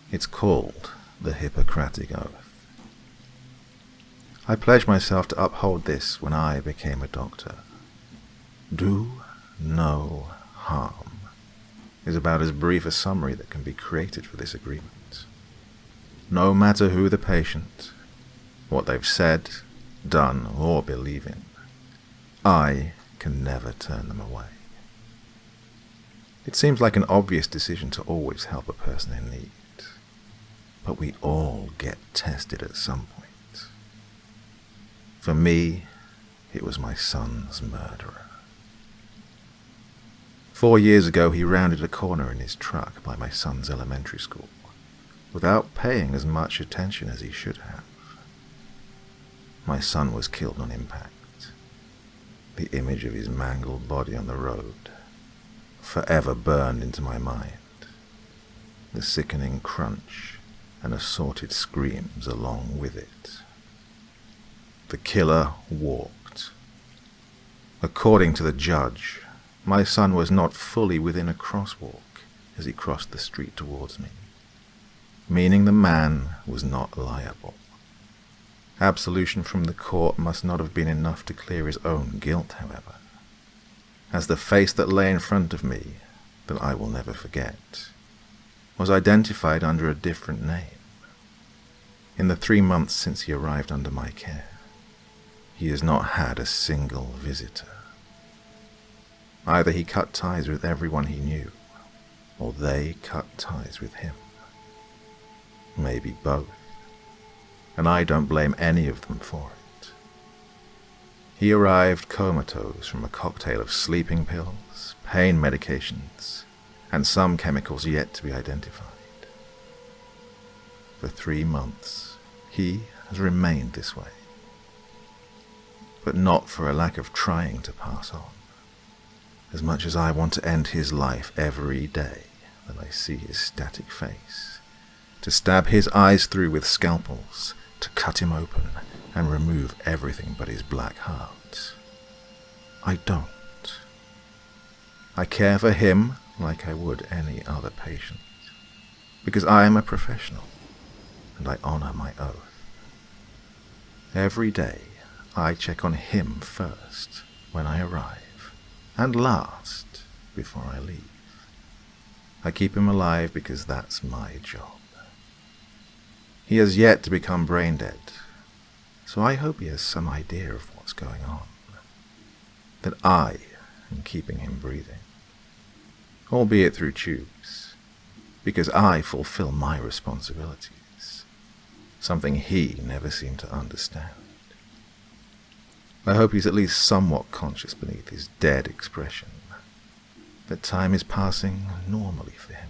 It's called the Hippocratic Oath. I pledged myself to uphold this when I became a doctor. Do no harm is about as brief a summary that can be created for this agreement. No matter who the patient, what they've said, done, or believe in, I can never turn them away. It seems like an obvious decision to always help a person in need, but we all get tested at some point. For me, it was my son's murderer. 4 years ago, he rounded a corner in his truck by my son's elementary school, without paying as much attention as he should have. My son was killed on impact. The image of his mangled body on the road forever burned into my mind. The sickening crunch and assorted screams along with it. The killer walked. According to the judge, my son was not fully within a crosswalk as he crossed the street towards me, meaning the man was not liable. Absolution from the court must not have been enough to clear his own guilt, however, as the face that lay in front of me, that I will never forget, was identified under a different name. In the 3 months since he arrived under my care, he has not had a single visitor. Either he cut ties with everyone he knew, or they cut ties with him. Maybe both, and I don't blame any of them for it. He arrived comatose from a cocktail of sleeping pills, pain medications, and some chemicals yet to be identified. For 3 months, he has remained this way, but not for a lack of trying to pass on. As much as I want to end his life every day that I see his static face, to stab his eyes through with scalpels, to cut him open and remove everything but his black heart, I don't. I care for him like I would any other patient, because I am a professional and I honor my oath. Every day I check on him first when I arrive, and last before I leave. I keep him alive because that's my job. He has yet to become brain dead, so I hope he has some idea of what's going on, that I am keeping him breathing, albeit through tubes, because I fulfill my responsibilities, something he never seemed to understand. I hope he's at least somewhat conscious beneath his dead expression that time is passing normally for him,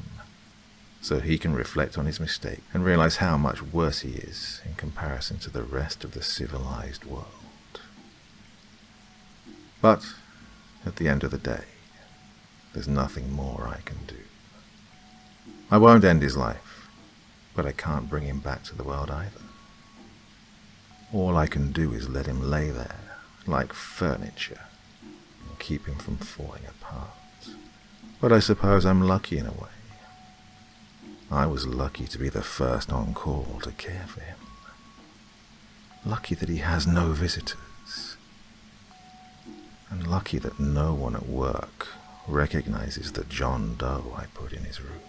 so he can reflect on his mistake and realize how much worse he is in comparison to the rest of the civilized world. But at the end of the day, there's nothing more I can do. I won't end his life, but I can't bring him back to the world either. All I can do is let him lay there, like furniture, and keep him from falling apart. But I suppose I'm lucky in a way. I was lucky to be the first on call to care for him. Lucky that he has no visitors. And lucky that no one at work recognizes the John Doe I put in his room.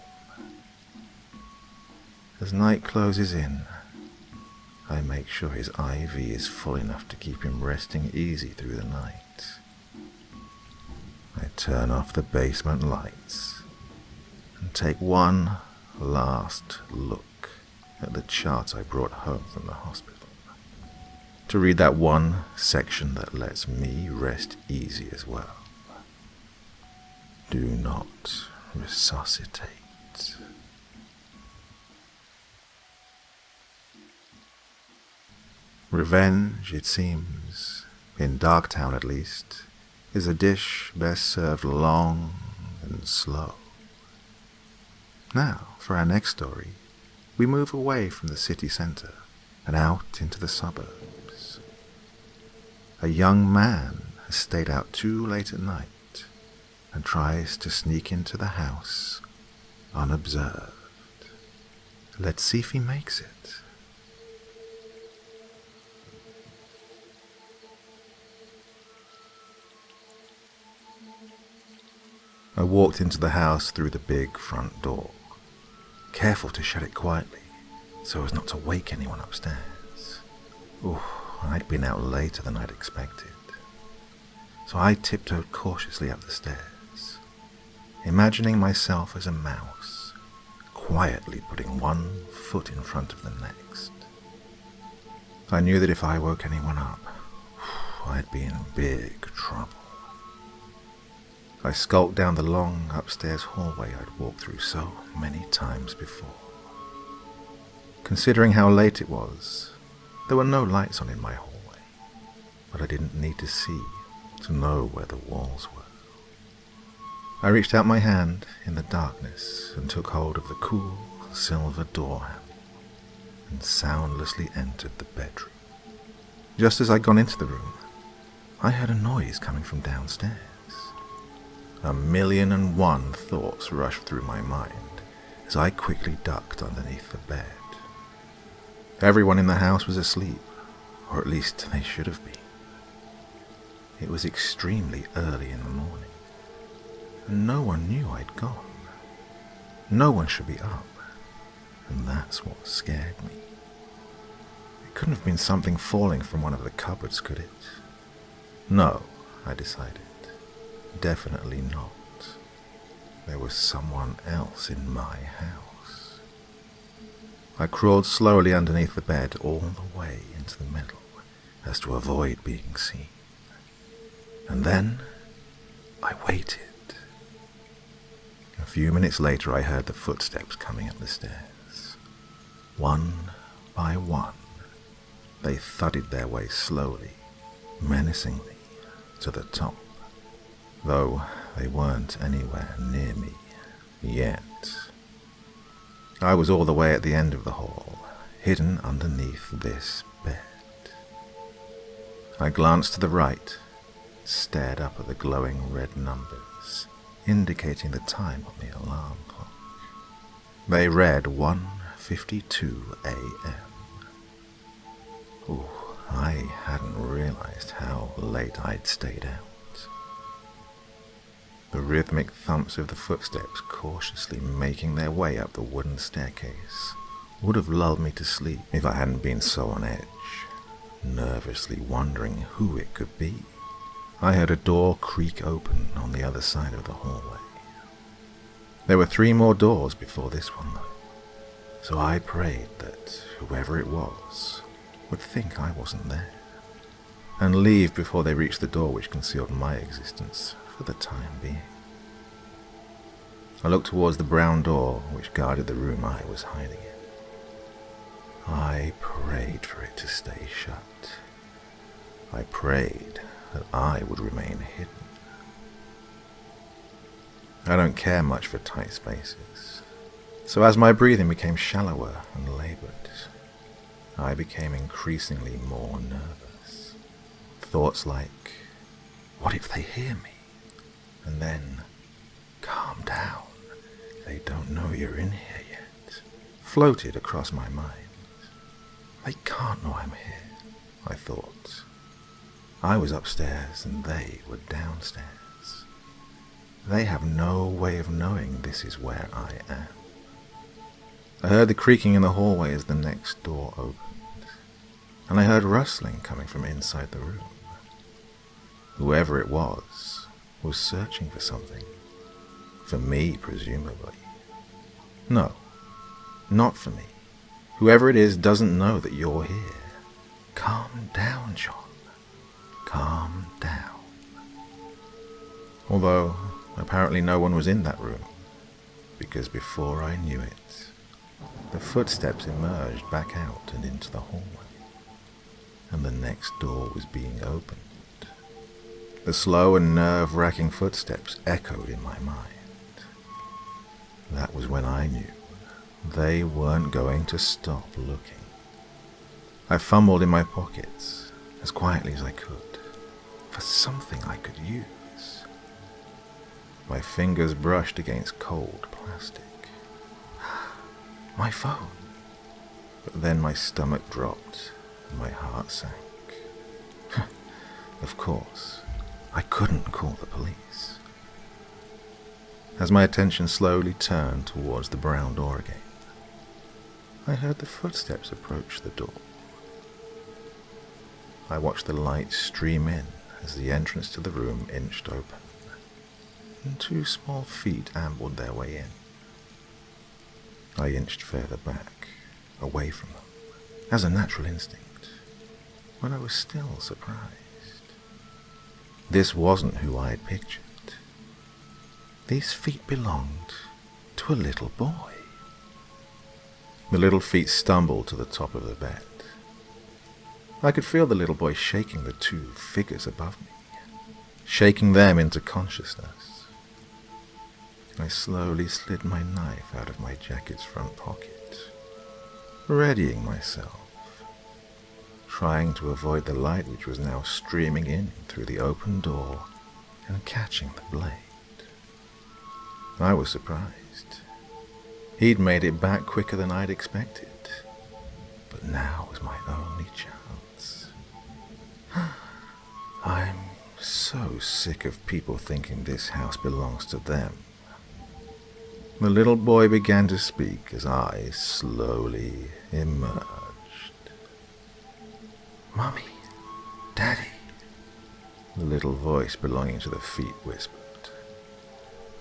As night closes in, I make sure his IV is full enough to keep him resting easy through the night. I turn off the basement lights and take one last look at the chart I brought home from the hospital, to read that one section that lets me rest easy as well. Do not resuscitate. Revenge, it seems, in Darktown at least, is a dish best served long and slow. Now, for our next story, we move away from the city centre and out into the suburbs. A young man has stayed out too late at night and tries to sneak into the house unobserved. Let's see if he makes it. I walked into the house through the big front door, careful to shut it quietly so as not to wake anyone upstairs. I'd been out later than I'd expected, so I tiptoed cautiously up the stairs, imagining myself as a mouse, quietly putting one foot in front of the next. I knew that if I woke anyone up, I'd be in big trouble. I skulked down the long upstairs hallway I'd walked through so many times before. Considering how late it was, there were no lights on in my hallway, but I didn't need to see to know where the walls were. I reached out my hand in the darkness and took hold of the cool silver door handle and soundlessly entered the bedroom. Just as I'd gone into the room, I heard a noise coming from downstairs. 1,000,001 thoughts rushed through my mind as I quickly ducked underneath the bed. Everyone in the house was asleep, or at least they should have been. It was extremely early in the morning, and no one knew I'd gone. No one should be up, and that's what scared me. It couldn't have been something falling from one of the cupboards, could it? No, I decided. Definitely not. There was someone else in my house. I crawled slowly underneath the bed all the way into the middle, as to avoid being seen. And then I waited. A few minutes later I heard the footsteps coming up the stairs. One by one, they thudded their way slowly, menacingly, to the top. Though they weren't anywhere near me yet. I was all the way at the end of the hall, hidden underneath this bed. I glanced to the right, stared up at the glowing red numbers, indicating the time on the alarm clock. They read 1:52 a.m. I hadn't realized how late I'd stayed out. The rhythmic thumps of the footsteps cautiously making their way up the wooden staircase would have lulled me to sleep if I hadn't been so on edge, nervously wondering who it could be. I heard a door creak open on the other side of the hallway. There were 3 more doors before this one, though, so I prayed that whoever it was would think I wasn't there, and leave before they reached the door which concealed my existence for the time being. I looked towards the brown door which guarded the room I was hiding in. I prayed for it to stay shut. I prayed that I would remain hidden. I don't care much for tight spaces, so as my breathing became shallower and laboured, I became increasingly more nervous. Thoughts like, what if they hear me? And then, calm down, they don't know you're in here yet, floated across my mind. They can't know I'm here, I thought. I was upstairs and they were downstairs. They have no way of knowing this is where I am. I heard the creaking in the hallway as the next door opened, and I heard rustling coming from inside the room. Whoever it was searching for something. For me, presumably. No, not for me. Whoever it is doesn't know that you're here. Calm down, John. Calm down. Although, apparently no one was in that room, because before I knew it, the footsteps emerged back out and into the hallway, and the next door was being opened. The slow and nerve-wracking footsteps echoed in my mind. That was when I knew they weren't going to stop looking. I fumbled in my pockets as quietly as I could for something I could use. My fingers brushed against cold plastic. My phone. But then my stomach dropped and my heart sank. Of course, I couldn't call the police. As my attention slowly turned towards the brown door again, I heard the footsteps approach the door. I watched the light stream in as the entrance to the room inched open, and 2 small feet ambled their way in. I inched further back, away from them, as a natural instinct, when I was still surprised. This wasn't who I had pictured. These feet belonged to a little boy. The little feet stumbled to the top of the bed. I could feel the little boy shaking the 2 figures above me, shaking them into consciousness. I slowly slid my knife out of my jacket's front pocket, readying myself, trying to avoid the light which was now streaming in through the open door and catching the blade. I was surprised. He'd made it back quicker than I'd expected, but now was my only chance. I'm so sick of people thinking this house belongs to them. The little boy began to speak as I slowly emerged. Mommy, Daddy, the little voice belonging to the feet whispered.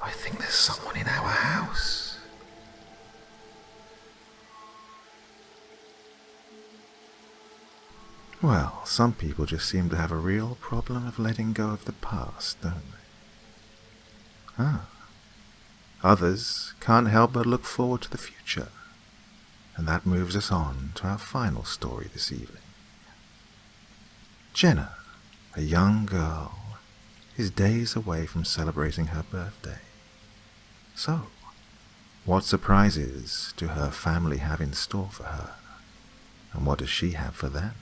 I think there's someone in our house. Well, some people just seem to have a real problem of letting go of the past, don't they? Others can't help but look forward to the future. And that moves us on to our final story this evening. Jenna, a young girl, is days away from celebrating her birthday. So, what surprises do her family have in store for her? And what does she have for them?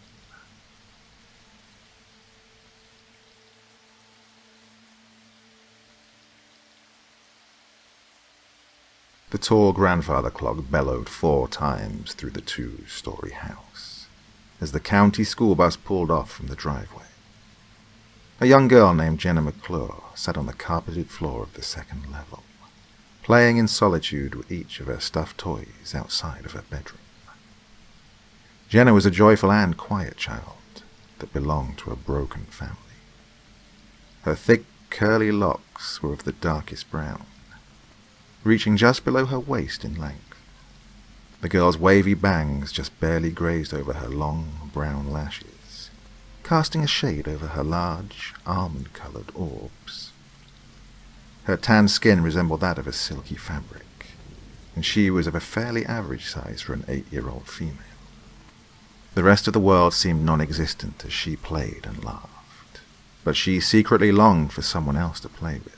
The tall grandfather clock bellowed 4 times through the 2-story house as the county school bus pulled off from the driveway. A young girl named Jenna McClure sat on the carpeted floor of the 2nd level, playing in solitude with each of her stuffed toys outside of her bedroom. Jenna was a joyful and quiet child that belonged to a broken family. Her thick, curly locks were of the darkest brown, reaching just below her waist in length. The girl's wavy bangs just barely grazed over her long brown lashes, casting a shade over her large, almond-colored orbs. Her tan skin resembled that of a silky fabric, and she was of a fairly average size for an 8-year-old female. The rest of the world seemed non-existent as she played and laughed, but she secretly longed for someone else to play with.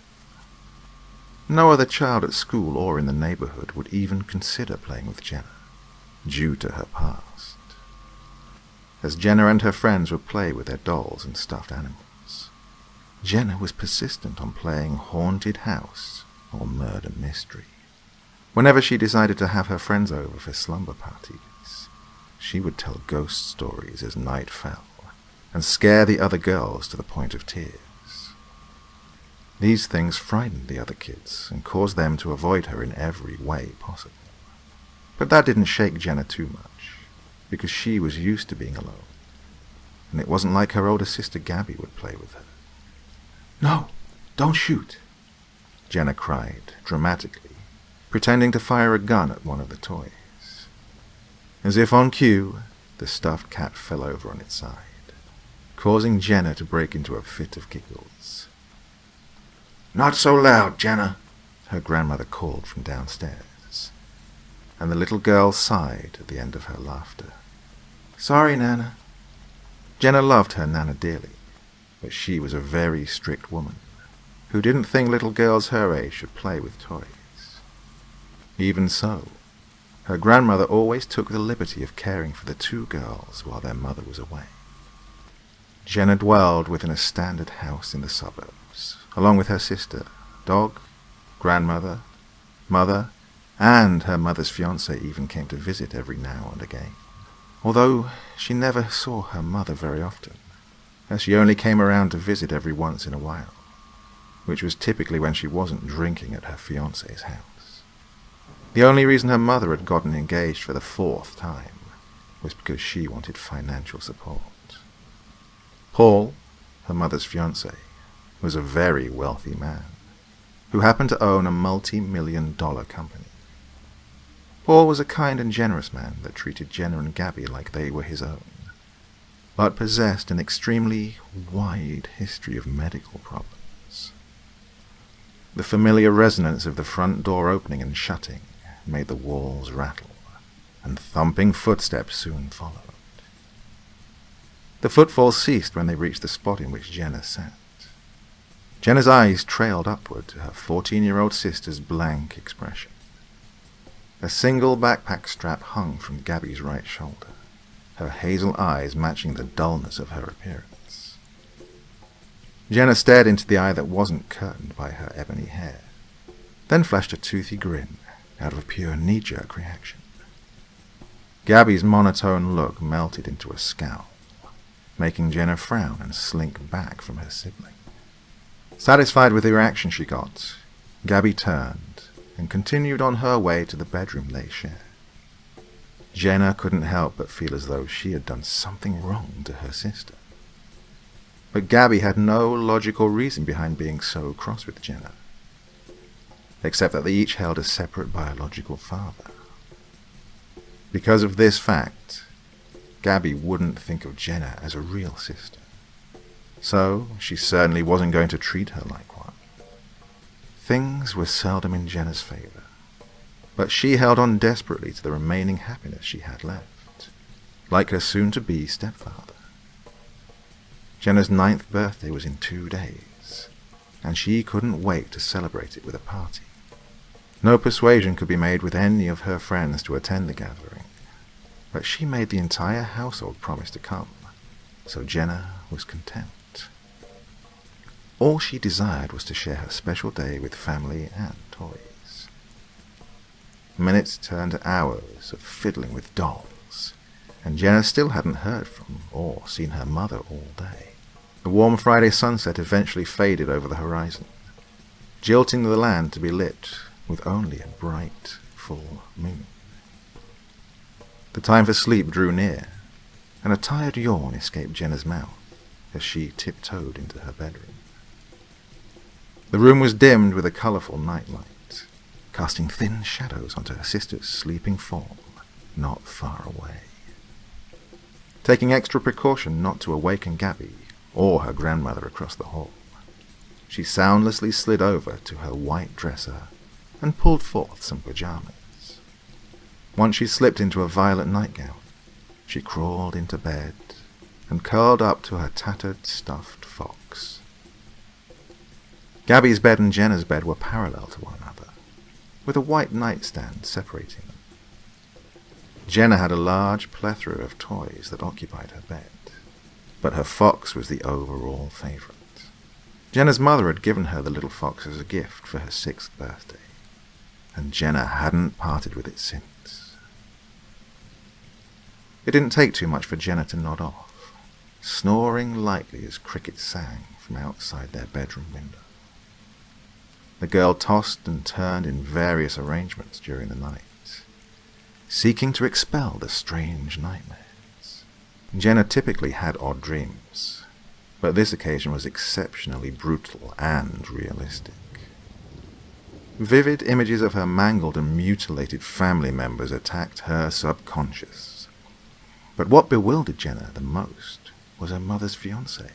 No other child at school or in the neighborhood would even consider playing with Jenna, due to her past. as Jenna and her friends would play with their dolls and stuffed animals. Jenna was persistent on playing haunted house or murder mystery. Whenever she decided to have her friends over for slumber parties, she would tell ghost stories as night fell and scare the other girls to the point of tears. These things frightened the other kids and caused them to avoid her in every way possible. But that didn't shake Jenna too much, because she was used to being alone, and it wasn't like her older sister Gabby would play with her. "No, don't shoot," Jenna cried dramatically, pretending to fire a gun at one of the toys. As if on cue, the stuffed cat fell over on its side, causing Jenna to break into a fit of giggles. "Not so loud, Jenna," her grandmother called from downstairs, and the little girl sighed at the end of her laughter. "Sorry, Nana." Jenna loved her Nana dearly, but she was a very strict woman who didn't think little girls her age should play with toys. Even so, her grandmother always took the liberty of caring for the two girls while their mother was away. Jenna dwelled within a standard house in the suburbs, along with her sister, dog, grandmother, mother, and her mother's fiancé even came to visit every now and again. Although she never saw her mother very often, as she only came around to visit every once in a while, which was typically when she wasn't drinking at her fiancé's house. The only reason her mother had gotten engaged for the 4th time was because she wanted financial support. Paul, her mother's fiancé, was a very wealthy man who happened to own a multi-million-dollar company. Paul was a kind and generous man that treated Jenna and Gabby like they were his own, but possessed an extremely wide history of medical problems. The familiar resonance of the front door opening and shutting made the walls rattle, and thumping footsteps soon followed. The footfalls ceased when they reached the spot in which Jenna sat. Jenna's eyes trailed upward to her 14-year-old sister's blank expression. A single backpack strap hung from Gabby's right shoulder, her hazel eyes matching the dullness of her appearance. Jenna stared into the eye that wasn't curtained by her ebony hair, then flashed a toothy grin out of a pure knee-jerk reaction. Gabby's monotone look melted into a scowl, making Jenna frown and slink back from her sibling. Satisfied with the reaction she got, Gabby turned and continued on her way to the bedroom they shared. Jenna couldn't help but feel as though she had done something wrong to her sister. But Gabby had no logical reason behind being so cross with Jenna, except that they each held a separate biological father. Because of this fact, Gabby wouldn't think of Jenna as a real sister, so she certainly wasn't going to treat her like one. Things were seldom in Jenna's favor, but she held on desperately to the remaining happiness she had left, like her soon-to-be stepfather. Jenna's 9th birthday was in 2 days, and she couldn't wait to celebrate it with a party. No persuasion could be made with any of her friends to attend the gathering, but she made the entire household promise to come, so Jenna was content. All she desired was to share her special day with family and toys. Minutes turned to hours of fiddling with dolls, and Jenna still hadn't heard from or seen her mother all day. The warm Friday sunset eventually faded over the horizon, jilting the land to be lit with only a bright, full moon. The time for sleep drew near, and a tired yawn escaped Jenna's mouth as she tiptoed into her bedroom. The room was dimmed with a colourful nightlight, casting thin shadows onto her sister's sleeping form not far away. Taking extra precaution not to awaken Gabby or her grandmother across the hall, she soundlessly slid over to her white dresser and pulled forth some pajamas. Once she slipped into a violet nightgown, she crawled into bed and curled up to her tattered stuffed fox. Gabby's bed and Jenna's bed were parallel to one another, with a white nightstand separating them. Jenna had a large plethora of toys that occupied her bed, but her fox was the overall favorite. Jenna's mother had given her the little fox as a gift for her 6th birthday, and Jenna hadn't parted with it since. It didn't take too much for Jenna to nod off, snoring lightly as crickets sang from outside their bedroom window. The girl tossed and turned in various arrangements during the night, seeking to expel the strange nightmares. Jenna typically had odd dreams, but this occasion was exceptionally brutal and realistic. Vivid images of her mangled and mutilated family members attacked her subconscious. But what bewildered Jenna the most was her mother's fiancé,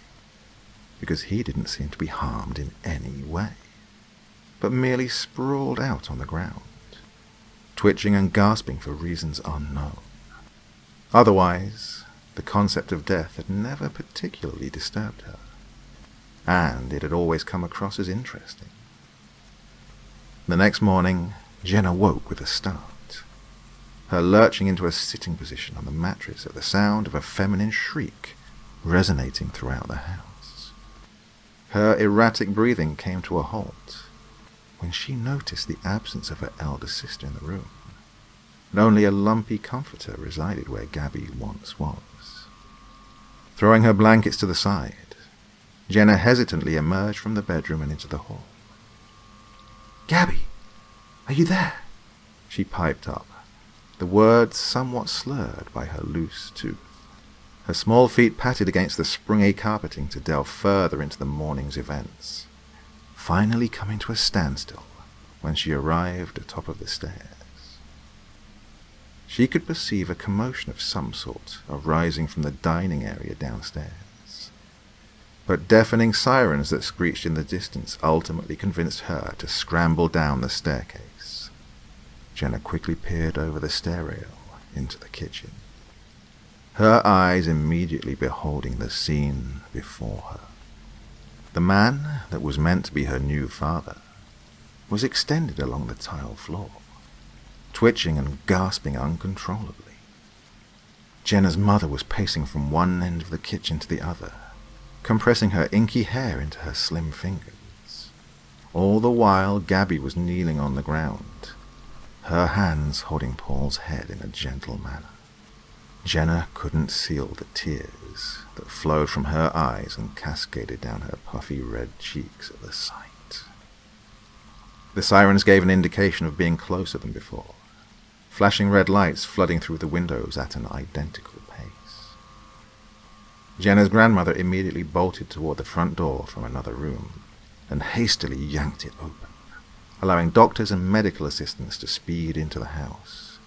because he didn't seem to be harmed in any way, but merely sprawled out on the ground, twitching and gasping for reasons unknown. Otherwise, the concept of death had never particularly disturbed her, and it had always come across as interesting. The next morning, Jenna woke with a start, her lurching into a sitting position on the mattress at the sound of a feminine shriek resonating throughout the house. Her erratic breathing came to a halt when she noticed the absence of her elder sister in the room, and only a lumpy comforter resided where Gabby once was. Throwing her blankets to the side, Jenna hesitantly emerged from the bedroom and into the hall. "Gabby, are you there?" she piped up, the words somewhat slurred by her loose tooth. Her small feet patted against the springy carpeting to delve further into the morning's events, finally coming to a standstill when she arrived atop of the stairs. She could perceive a commotion of some sort arising from the dining area downstairs, but deafening sirens that screeched in the distance ultimately convinced her to scramble down the staircase. Jenna quickly peered over the stair rail into the kitchen, her eyes immediately beholding the scene before her. The man that was meant to be her new father was extended along the tile floor, twitching and gasping uncontrollably. Jenna's mother was pacing from one end of the kitchen to the other, compressing her inky hair into her slim fingers. All the while, Gabby was kneeling on the ground, her hands holding Paul's head in a gentle manner. Jenna couldn't seal the tears that flowed from her eyes and cascaded down her puffy red cheeks at the sight. The sirens gave an indication of being closer than before, flashing red lights flooding through the windows at an identical pace. Jenna's grandmother immediately bolted toward the front door from another room and hastily yanked it open, allowing doctors and medical assistants to speed into the house,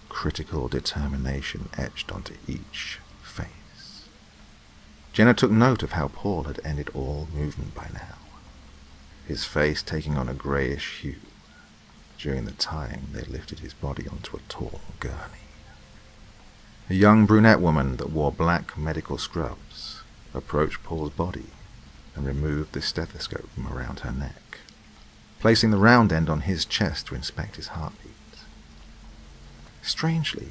critical determination etched onto each face. Jenna took note of how Paul had ended all movement by now, his face taking on a greyish hue during the time they lifted his body onto a tall gurney. A young brunette woman that wore black medical scrubs approached Paul's body and removed the stethoscope from around her neck, placing the round end on his chest to inspect his heartbeat. Strangely,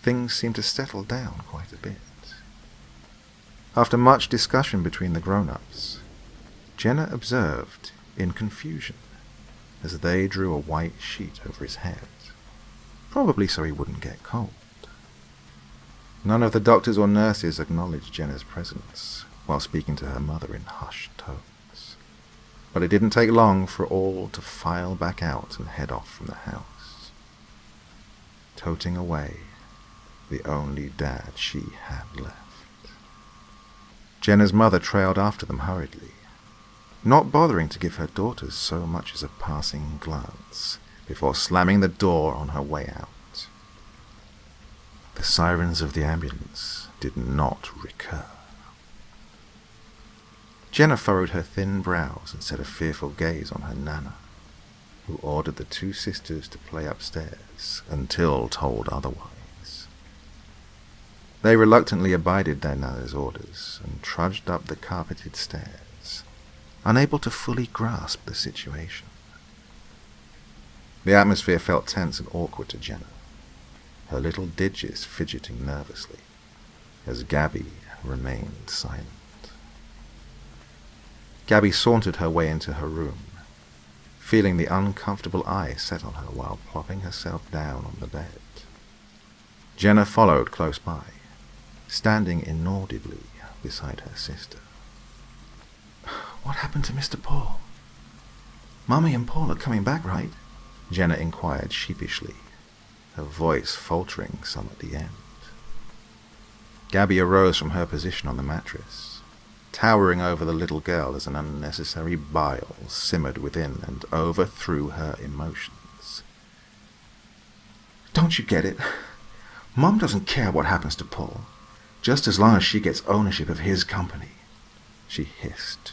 things seemed to settle down quite a bit. After much discussion between the grown-ups, Jenna observed in confusion as they drew a white sheet over his head, probably so he wouldn't get cold. None of the doctors or nurses acknowledged Jenna's presence while speaking to her mother in hushed tones, but it didn't take long for all to file back out and head off from the house, toting away the only dad she had left. Jenna's mother trailed after them hurriedly, not bothering to give her daughters so much as a passing glance before slamming the door on her way out. The sirens of the ambulance did not recur. Jenna furrowed her thin brows and set a fearful gaze on her nana, who ordered the two sisters to play upstairs until told otherwise. They reluctantly abided their nana's orders and trudged up the carpeted stairs, unable to fully grasp the situation. The atmosphere felt tense and awkward to Jenna. her little digits fidgeting nervously as Gabby remained silent. Gabby sauntered her way into her room, feeling the uncomfortable eye set on her while plopping herself down on the bed. Jenna followed close by, standing inaudibly beside her sister. "What happened to Mr. Paul? Mummy and Paul are coming back, right?" Jenna inquired sheepishly, her voice faltering some at the end. Gabby arose from her position on the mattress, towering over the little girl as an unnecessary bile simmered within and overthrew her emotions. "Don't you get it? Mum doesn't care what happens to Paul, just as long as she gets ownership of his company," she hissed,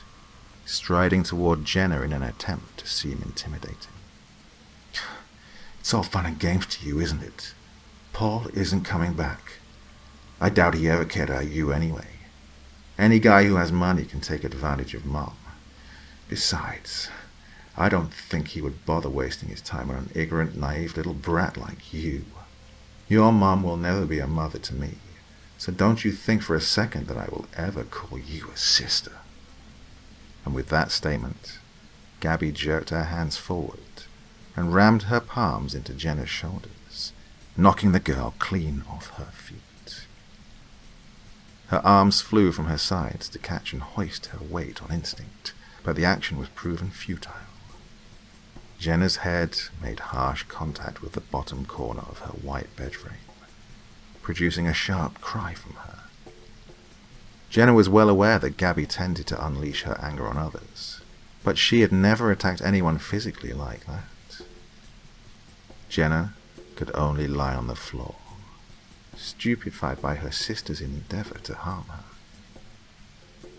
striding toward Jenna in an attempt to seem intimidating. "It's all fun and games to you, isn't it? Paul isn't coming back. I doubt he ever cared about you anyway. Any guy who has money can take advantage of Mum. Besides, I don't think he would bother wasting his time on an ignorant, naive little brat like you. Your Mum will never be a mother to me, so don't you think for a second that I will ever call you a sister." And with that statement, Gabby jerked her hands forward and rammed her palms into Jenna's shoulders, knocking the girl clean off her feet. Her arms flew from her sides to catch and hoist her weight on instinct, but the action was proven futile. Jenna's head made harsh contact with the bottom corner of her white bedframe, producing a sharp cry from her. Jenna was well aware that Gabby tended to unleash her anger on others, but she had never attacked anyone physically like that. Jenna could only lie on the floor, stupefied by her sister's endeavor to harm her.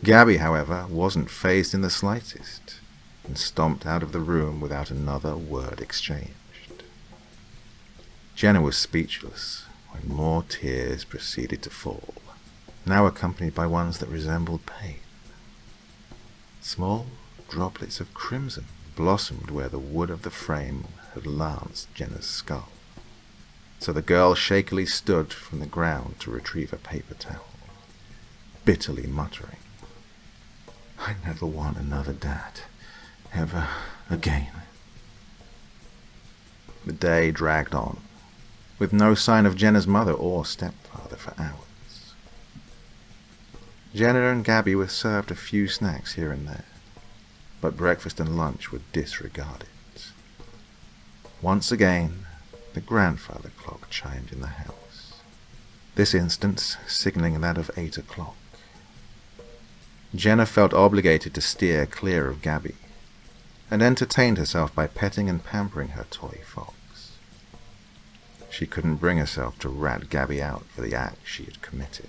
Gabby, however, wasn't fazed in the slightest, and stomped out of the room without another word exchanged. Jenna was speechless when more tears proceeded to fall, now accompanied by ones that resembled pain. Small droplets of crimson blossomed where the wood of the frame had lanced Jenna's skull, so the girl shakily stood from the ground to retrieve a paper towel, bitterly muttering, "I never want another dad, ever again." The day dragged on, with no sign of Jenna's mother or stepfather for hours. Jenna and Gabby were served a few snacks here and there, but breakfast and lunch were disregarded. Once again, the grandfather clock chimed in the house, this instance signaling that of 8 o'clock. Jenna felt obligated to steer clear of Gabby, and entertained herself by petting and pampering her toy fox. She couldn't bring herself to rat Gabby out for the act she had committed.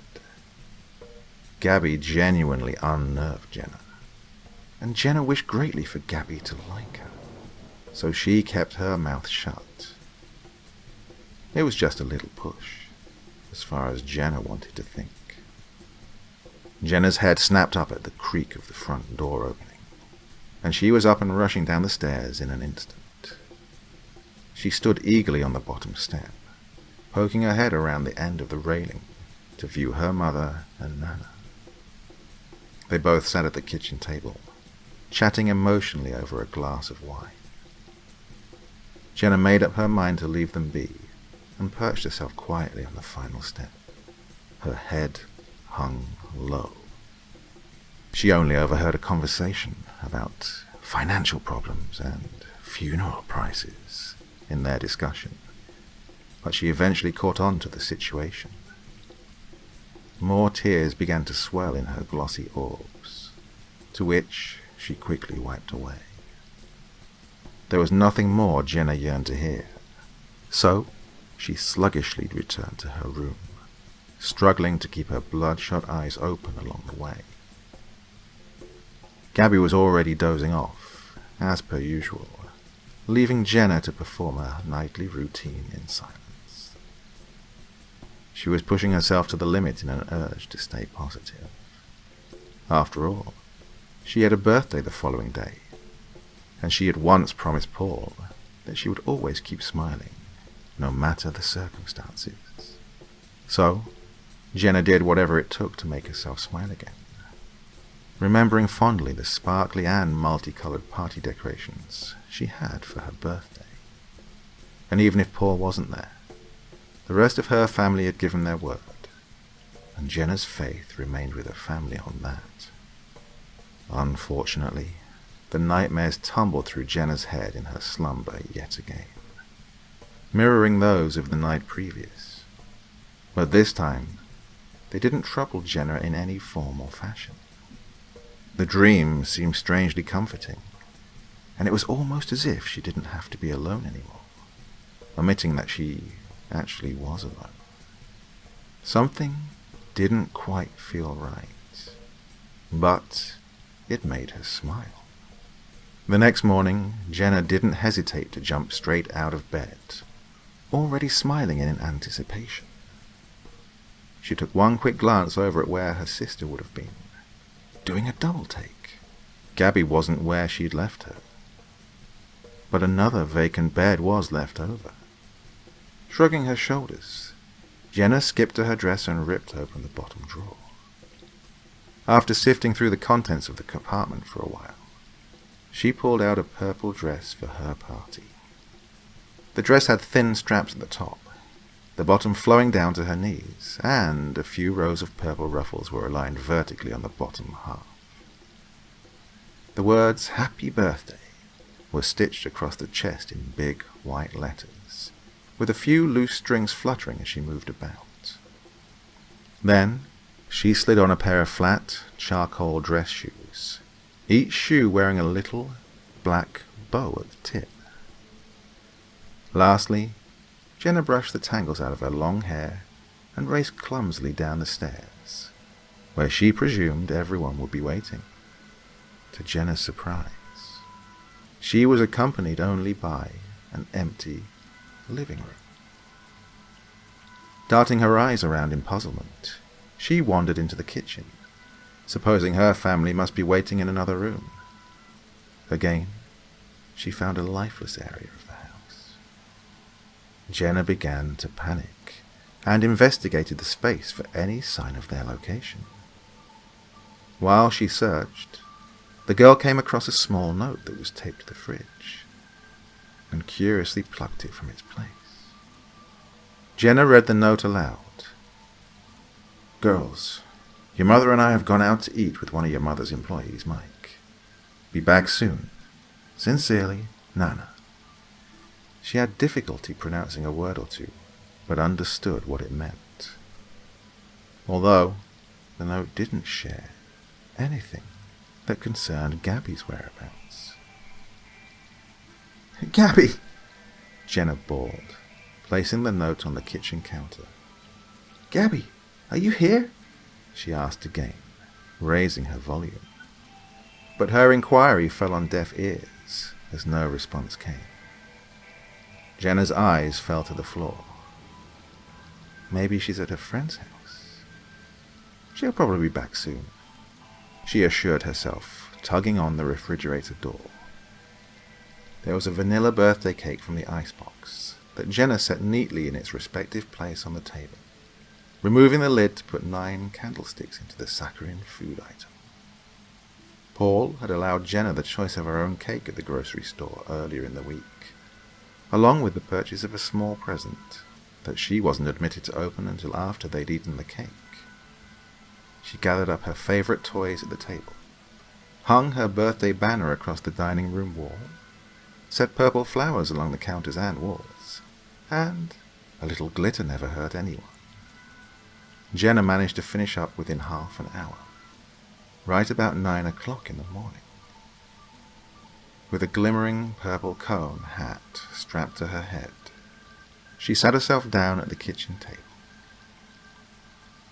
Gabby genuinely unnerved Jenna, and Jenna wished greatly for Gabby to like her, so she kept her mouth shut. It was just a little push, as far as Jenna wanted to think. Jenna's head snapped up at the creak of the front door opening, and she was up and rushing down the stairs in an instant. She stood eagerly on the bottom step, poking her head around the end of the railing to view her mother and Nana. They both sat at the kitchen table, chatting emotionally over a glass of wine. Jenna made up her mind to leave them be, and perched herself quietly on the final step. Her head hung low. She only overheard a conversation about financial problems and funeral prices in their discussion, but she eventually caught on to the situation. More tears began to swell in her glossy orbs, to which she quickly wiped away. There was nothing more Jenna yearned to hear, so she sluggishly returned to her room, struggling to keep her bloodshot eyes open along the way. Gabby was already dozing off, as per usual, leaving Jenna to perform her nightly routine in silence. She was pushing herself to the limit in an urge to stay positive. After all, she had a birthday the following day, and she had once promised Paul that she would always keep smiling, no matter the circumstances. So, Jenna did whatever it took to make herself smile again, remembering fondly the sparkly and multicolored party decorations she had for her birthday. And even if Paul wasn't there, the rest of her family had given their word, and Jenna's faith remained with her family on that. Unfortunately, the nightmares tumbled through Jenna's head in her slumber yet again, mirroring those of the night previous. But this time, they didn't trouble Jenna in any form or fashion. The dream seemed strangely comforting, and it was almost as if she didn't have to be alone anymore, omitting that she actually was alone. Something didn't quite feel right, but it made her smile. The next morning, Jenna didn't hesitate to jump straight out of bed, already smiling in anticipation. She took one quick glance over at where her sister would have been, doing a double take. Gabby wasn't where she'd left her, but another vacant bed was left over. Shrugging her shoulders, Jenna skipped to her dresser and ripped open the bottom drawer. After sifting through the contents of the compartment for a while, she pulled out a purple dress for her party. The dress had thin straps at the top, the bottom flowing down to her knees, and a few rows of purple ruffles were aligned vertically on the bottom half. The words "Happy Birthday" were stitched across the chest in big white letters, with a few loose strings fluttering as she moved about. Then, she slid on a pair of flat, charcoal dress shoes, each shoe wearing a little black bow at the tip. Lastly, Jenna brushed the tangles out of her long hair and raced clumsily down the stairs, where she presumed everyone would be waiting. To Jenna's surprise, she was accompanied only by an empty living room. Darting her eyes around in puzzlement, she wandered into the kitchen, supposing her family must be waiting in another room. Again, she found a lifeless area of the house. Jenna began to panic and investigated the space for any sign of their location. While she searched, the girl came across a small note that was taped to the fridge, and curiously plucked it from its place. Jenna read the note aloud. "Girls, your mother and I have gone out to eat with one of your mother's employees, Mike. Be back soon. Sincerely, Nana." She had difficulty pronouncing a word or two, but understood what it meant. Although the note didn't share anything that concerned Gabby's whereabouts. "Gabby!" Jenna bawled, placing the note on the kitchen counter. "Gabby, are you here?" she asked again, raising her volume. But her inquiry fell on deaf ears as no response came. Jenna's eyes fell to the floor. Maybe she's at her friend's house. She'll probably be back soon, she assured herself, tugging on the refrigerator door. There was a vanilla birthday cake from the icebox that Jenna set neatly in its respective place on the table, removing the lid to put 9 candlesticks into the saccharine food item. Paul had allowed Jenna the choice of her own cake at the grocery store earlier in the week, along with the purchase of a small present that she wasn't admitted to open until after they'd eaten the cake. She gathered up her favorite toys at the table, hung her birthday banner across the dining room wall, set purple flowers along the counters and walls, and a little glitter never hurt anyone. Jenna managed to finish up within half an hour, right about 9 o'clock in the morning. With a glimmering purple cone hat strapped to her head, she sat herself down at the kitchen table.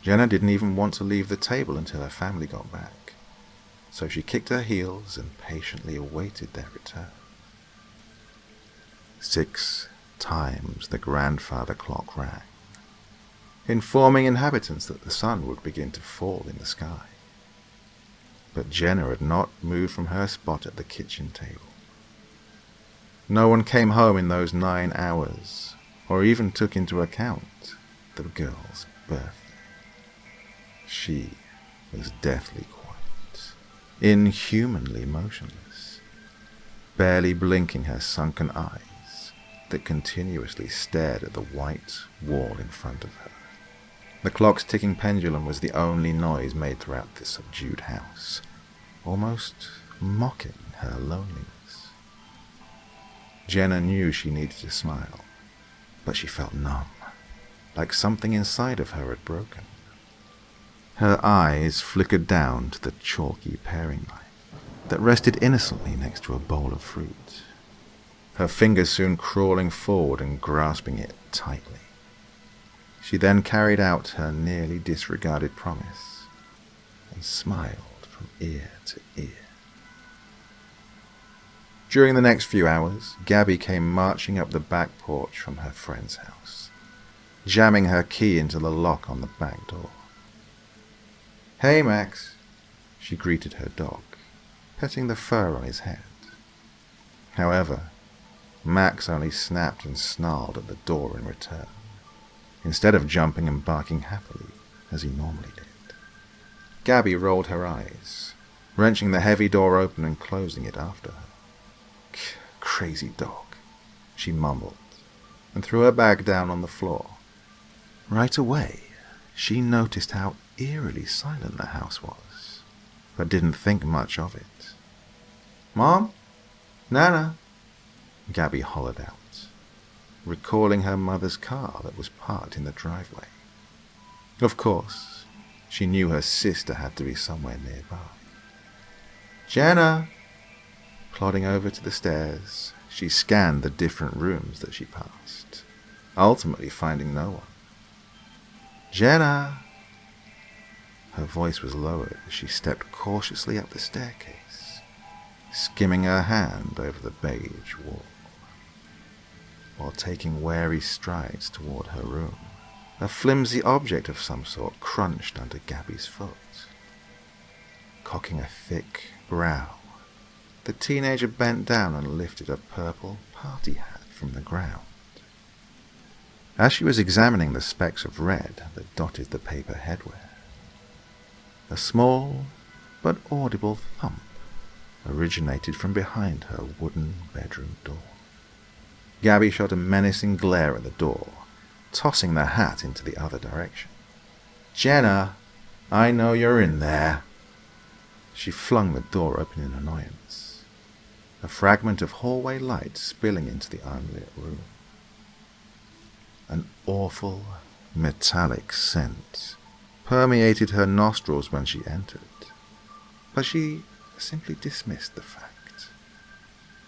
Jenna didn't even want to leave the table until her family got back, so she kicked her heels and patiently awaited their return. 6 times the grandfather clock rang, informing inhabitants that the sun would begin to fall in the sky. But Jenna had not moved from her spot at the kitchen table. No one came home in those 9 hours, or even took into account the girl's birthday. She was deathly quiet, inhumanly motionless, barely blinking her sunken eyes that continuously stared at the white wall in front of her. The clock's ticking pendulum was the only noise made throughout this subdued house, almost mocking her loneliness. Jenna knew she needed to smile, but she felt numb, like something inside of her had broken. Her eyes flickered down to the chalky paring knife that rested innocently next to a bowl of fruit, her fingers soon crawling forward and grasping it tightly. She then carried out her nearly disregarded promise and smiled from ear to ear. During the next few hours, Gabby came marching up the back porch from her friend's house, jamming her key into the lock on the back door. "Hey, Max," she greeted her dog, petting the fur on his head. However, Max only snapped and snarled at the door in return, instead of jumping and barking happily as he normally did. Gabby rolled her eyes, wrenching the heavy door open and closing it after her. "Crazy dog," she mumbled, and threw her bag down on the floor. Right away, she noticed how eerily silent the house was, but didn't think much of it. "Mom? Nana?" Gabby hollered out, recalling her mother's car that was parked in the driveway. Of course, she knew her sister had to be somewhere nearby. "Jenna!" Plodding over to the stairs, she scanned the different rooms that she passed, ultimately finding no one. "Jenna!" Her voice was lowered as she stepped cautiously up the staircase, skimming her hand over the beige wall. While taking wary strides toward her room, a flimsy object of some sort crunched under Gabby's foot. Cocking a thick brow, the teenager bent down and lifted a purple party hat from the ground. As she was examining the specks of red that dotted the paper headwear, a small but audible thump originated from behind her wooden bedroom door. Gabby shot a menacing glare at the door, tossing the hat into the other direction. "Jenna, I know you're in there." She flung the door open in annoyance, a fragment of hallway light spilling into the unlit room. An awful, metallic scent permeated her nostrils when she entered, but she simply dismissed the fact.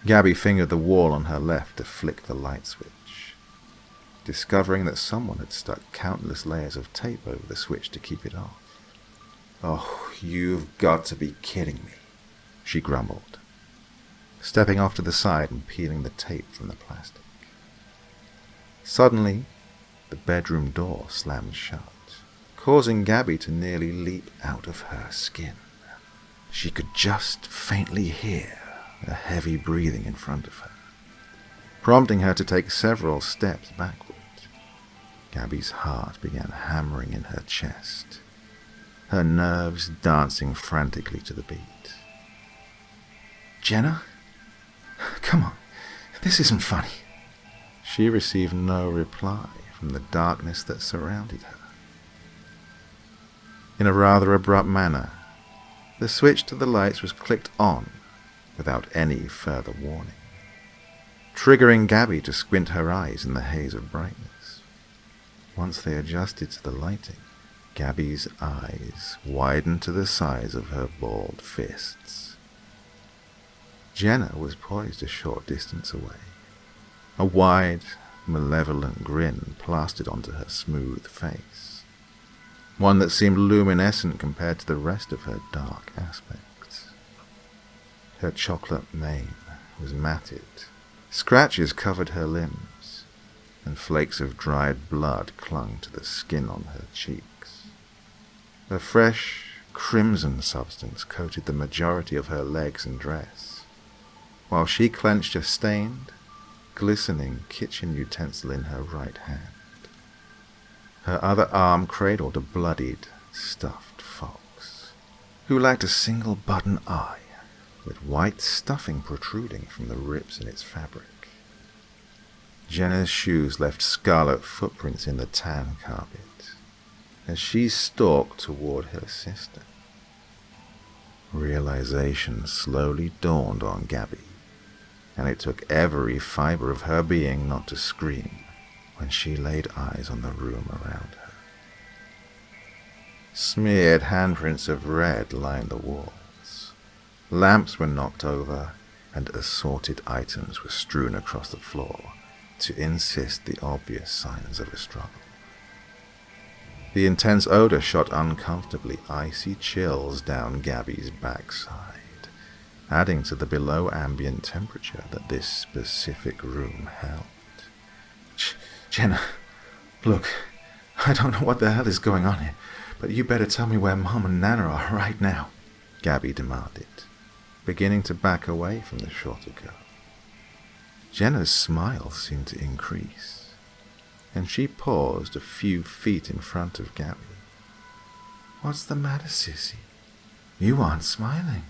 Gabby fingered the wall on her left to flick the light switch, discovering that someone had stuck countless layers of tape over the switch to keep it off. "Oh, you've got to be kidding me," she grumbled, stepping off to the side and peeling the tape from the plastic. Suddenly, the bedroom door slammed shut, causing Gabby to nearly leap out of her skin. She could just faintly hear a heavy breathing in front of her, prompting her to take several steps backward. Gabby's heart began hammering in her chest, her nerves dancing frantically to the beat. "Jenna? Come on, this isn't funny." She received no reply from the darkness that surrounded her. In a rather abrupt manner, the switch to the lights was clicked on without any further warning, triggering Gabby to squint her eyes in the haze of brightness. Once they adjusted to the lighting, Gabby's eyes widened to the size of her balled fists. Jenna was poised a short distance away, a wide, malevolent grin plastered onto her smooth face, one that seemed luminescent compared to the rest of her dark aspects. Her chocolate mane was matted, scratches covered her limbs, and flakes of dried blood clung to the skin on her cheeks. A fresh, crimson substance coated the majority of her legs and dress, while she clenched a stained, glistening kitchen utensil in her right hand. Her other arm cradled a bloodied, stuffed fox, who lacked a single button eye, with white stuffing protruding from the rips in its fabric. Jenna's shoes left scarlet footprints in the tan carpet as she stalked toward her sister. Realization slowly dawned on Gabby, and it took every fiber of her being not to scream when she laid eyes on the room around her. Smeared handprints of red lined the walls. Lamps were knocked over, and assorted items were strewn across the floor to insist the obvious signs of a struggle. The intense odor shot uncomfortably icy chills down Gabby's backside, adding to the below ambient temperature that this specific room held. Jenna, look, I don't know what the hell is going on here, but you better tell me where Mom and Nana are right now, Gabby demanded, beginning to back away from the shorter girl. Jenna's smile seemed to increase, and she paused a few feet in front of Gabby. What's the matter, sissy? You aren't smiling,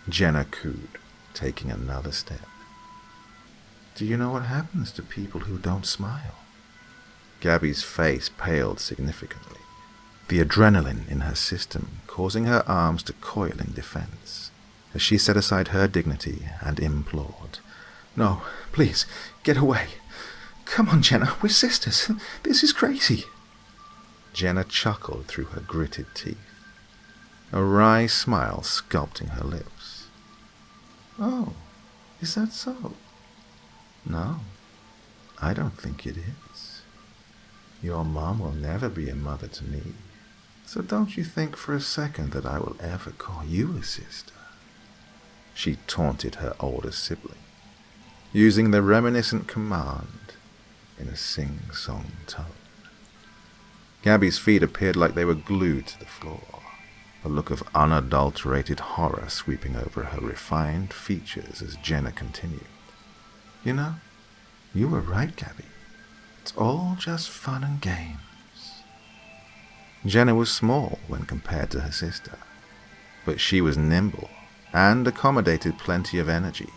Jenna cooed, taking another step. Do you know what happens to people who don't smile? Gabby's face paled significantly, the adrenaline in her system causing her arms to coil in defense, as she set aside her dignity and implored, No, please, get away. Come on, Jenna, we're sisters. This is crazy. Jenna chuckled through her gritted teeth, a wry smile sculpting her lips. Oh, is that so? No, I don't think it is. Your mom will never be a mother to me, so don't you think for a second that I will ever call you a sister. She taunted her older sibling, using the reminiscent command in a sing-song tone. Gabby's feet appeared like they were glued to the floor, a look of unadulterated horror sweeping over her refined features as Jenna continued. You know, you were right, Gabby. It's all just fun and games. Jenna was small when compared to her sister, but she was nimble and accommodated plenty of energy.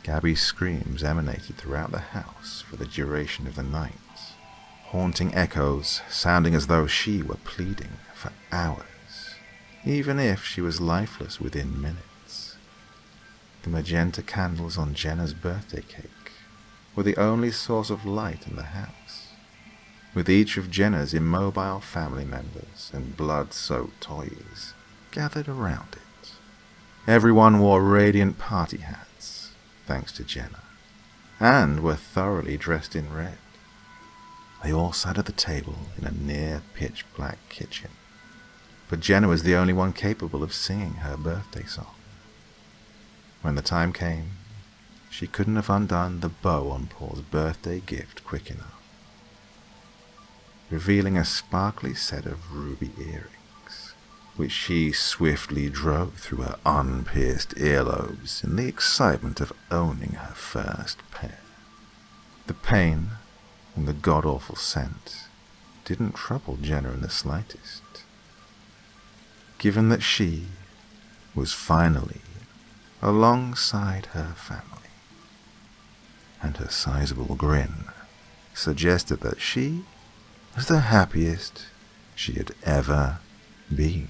Gabby's screams emanated throughout the house for the duration of the night, haunting echoes, sounding as though she were pleading for hours, even if she was lifeless within minutes. The magenta candles on Jenna's birthday cake were the only source of light in the house, with each of Jenna's immobile family members and blood-soaked toys gathered around it. Everyone wore radiant party hats, thanks to Jenna, and were thoroughly dressed in red. They all sat at the table in a near-pitch-black kitchen, but Jenna was the only one capable of singing her birthday song. When the time came, she couldn't have undone the bow on Paul's birthday gift quick enough, revealing a sparkly set of ruby earrings, which she swiftly drove through her unpierced earlobes in the excitement of owning her first pair. The pain and the god-awful scent didn't trouble Jenna in the slightest, given that she was finally alongside her family, and her sizable grin suggested that she was the happiest she had ever been.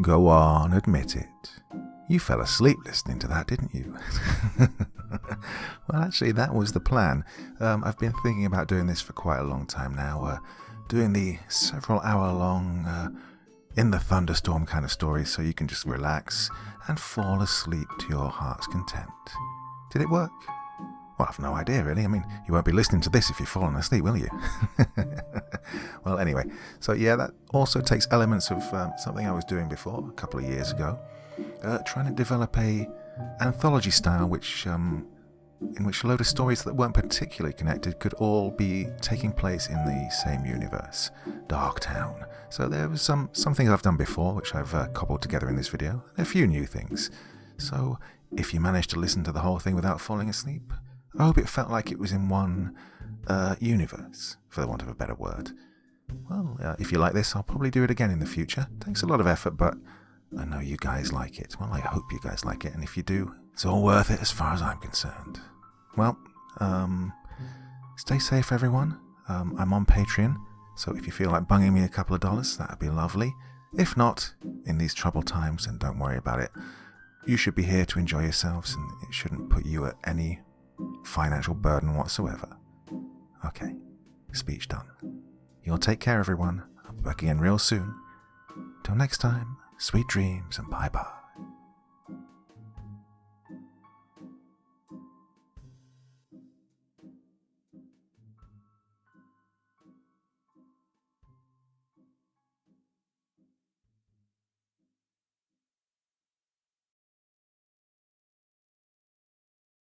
Go on, admit it. You fell asleep listening to that, didn't you? Well, actually, that was the plan. I've been thinking about doing this for quite a long time now, doing the several-hour-long, in the thunderstorm kind of story, so you can just relax and fall asleep to your heart's content. Did it work? Well, I've no idea, really. I mean, you won't be listening to this if you've fallen asleep, will you? Well, anyway, so yeah, that also takes elements of something I was doing before, a couple of years ago, trying to develop a anthology style in which a load of stories that weren't particularly connected could all be taking place in the same universe, Darktown. So there was some things I've done before, which I've cobbled together in this video, and a few new things. So if you managed to listen to the whole thing without falling asleep, I hope it felt like it was in one universe, for the want of a better word. Well, if you like this, I'll probably do it again in the future. Takes a lot of effort, but I know you guys like it. Well, I hope you guys like it, and if you do, it's all worth it as far as I'm concerned. Well, stay safe, everyone. I'm on Patreon, so if you feel like bunging me a couple of dollars, that would be lovely. If not, in these troubled times, then don't worry about it. You should be here to enjoy yourselves, and it shouldn't put you at any financial burden whatsoever. Okay, speech done. You'll take care, everyone. I'll be back again real soon. Till next time, sweet dreams and bye-bye.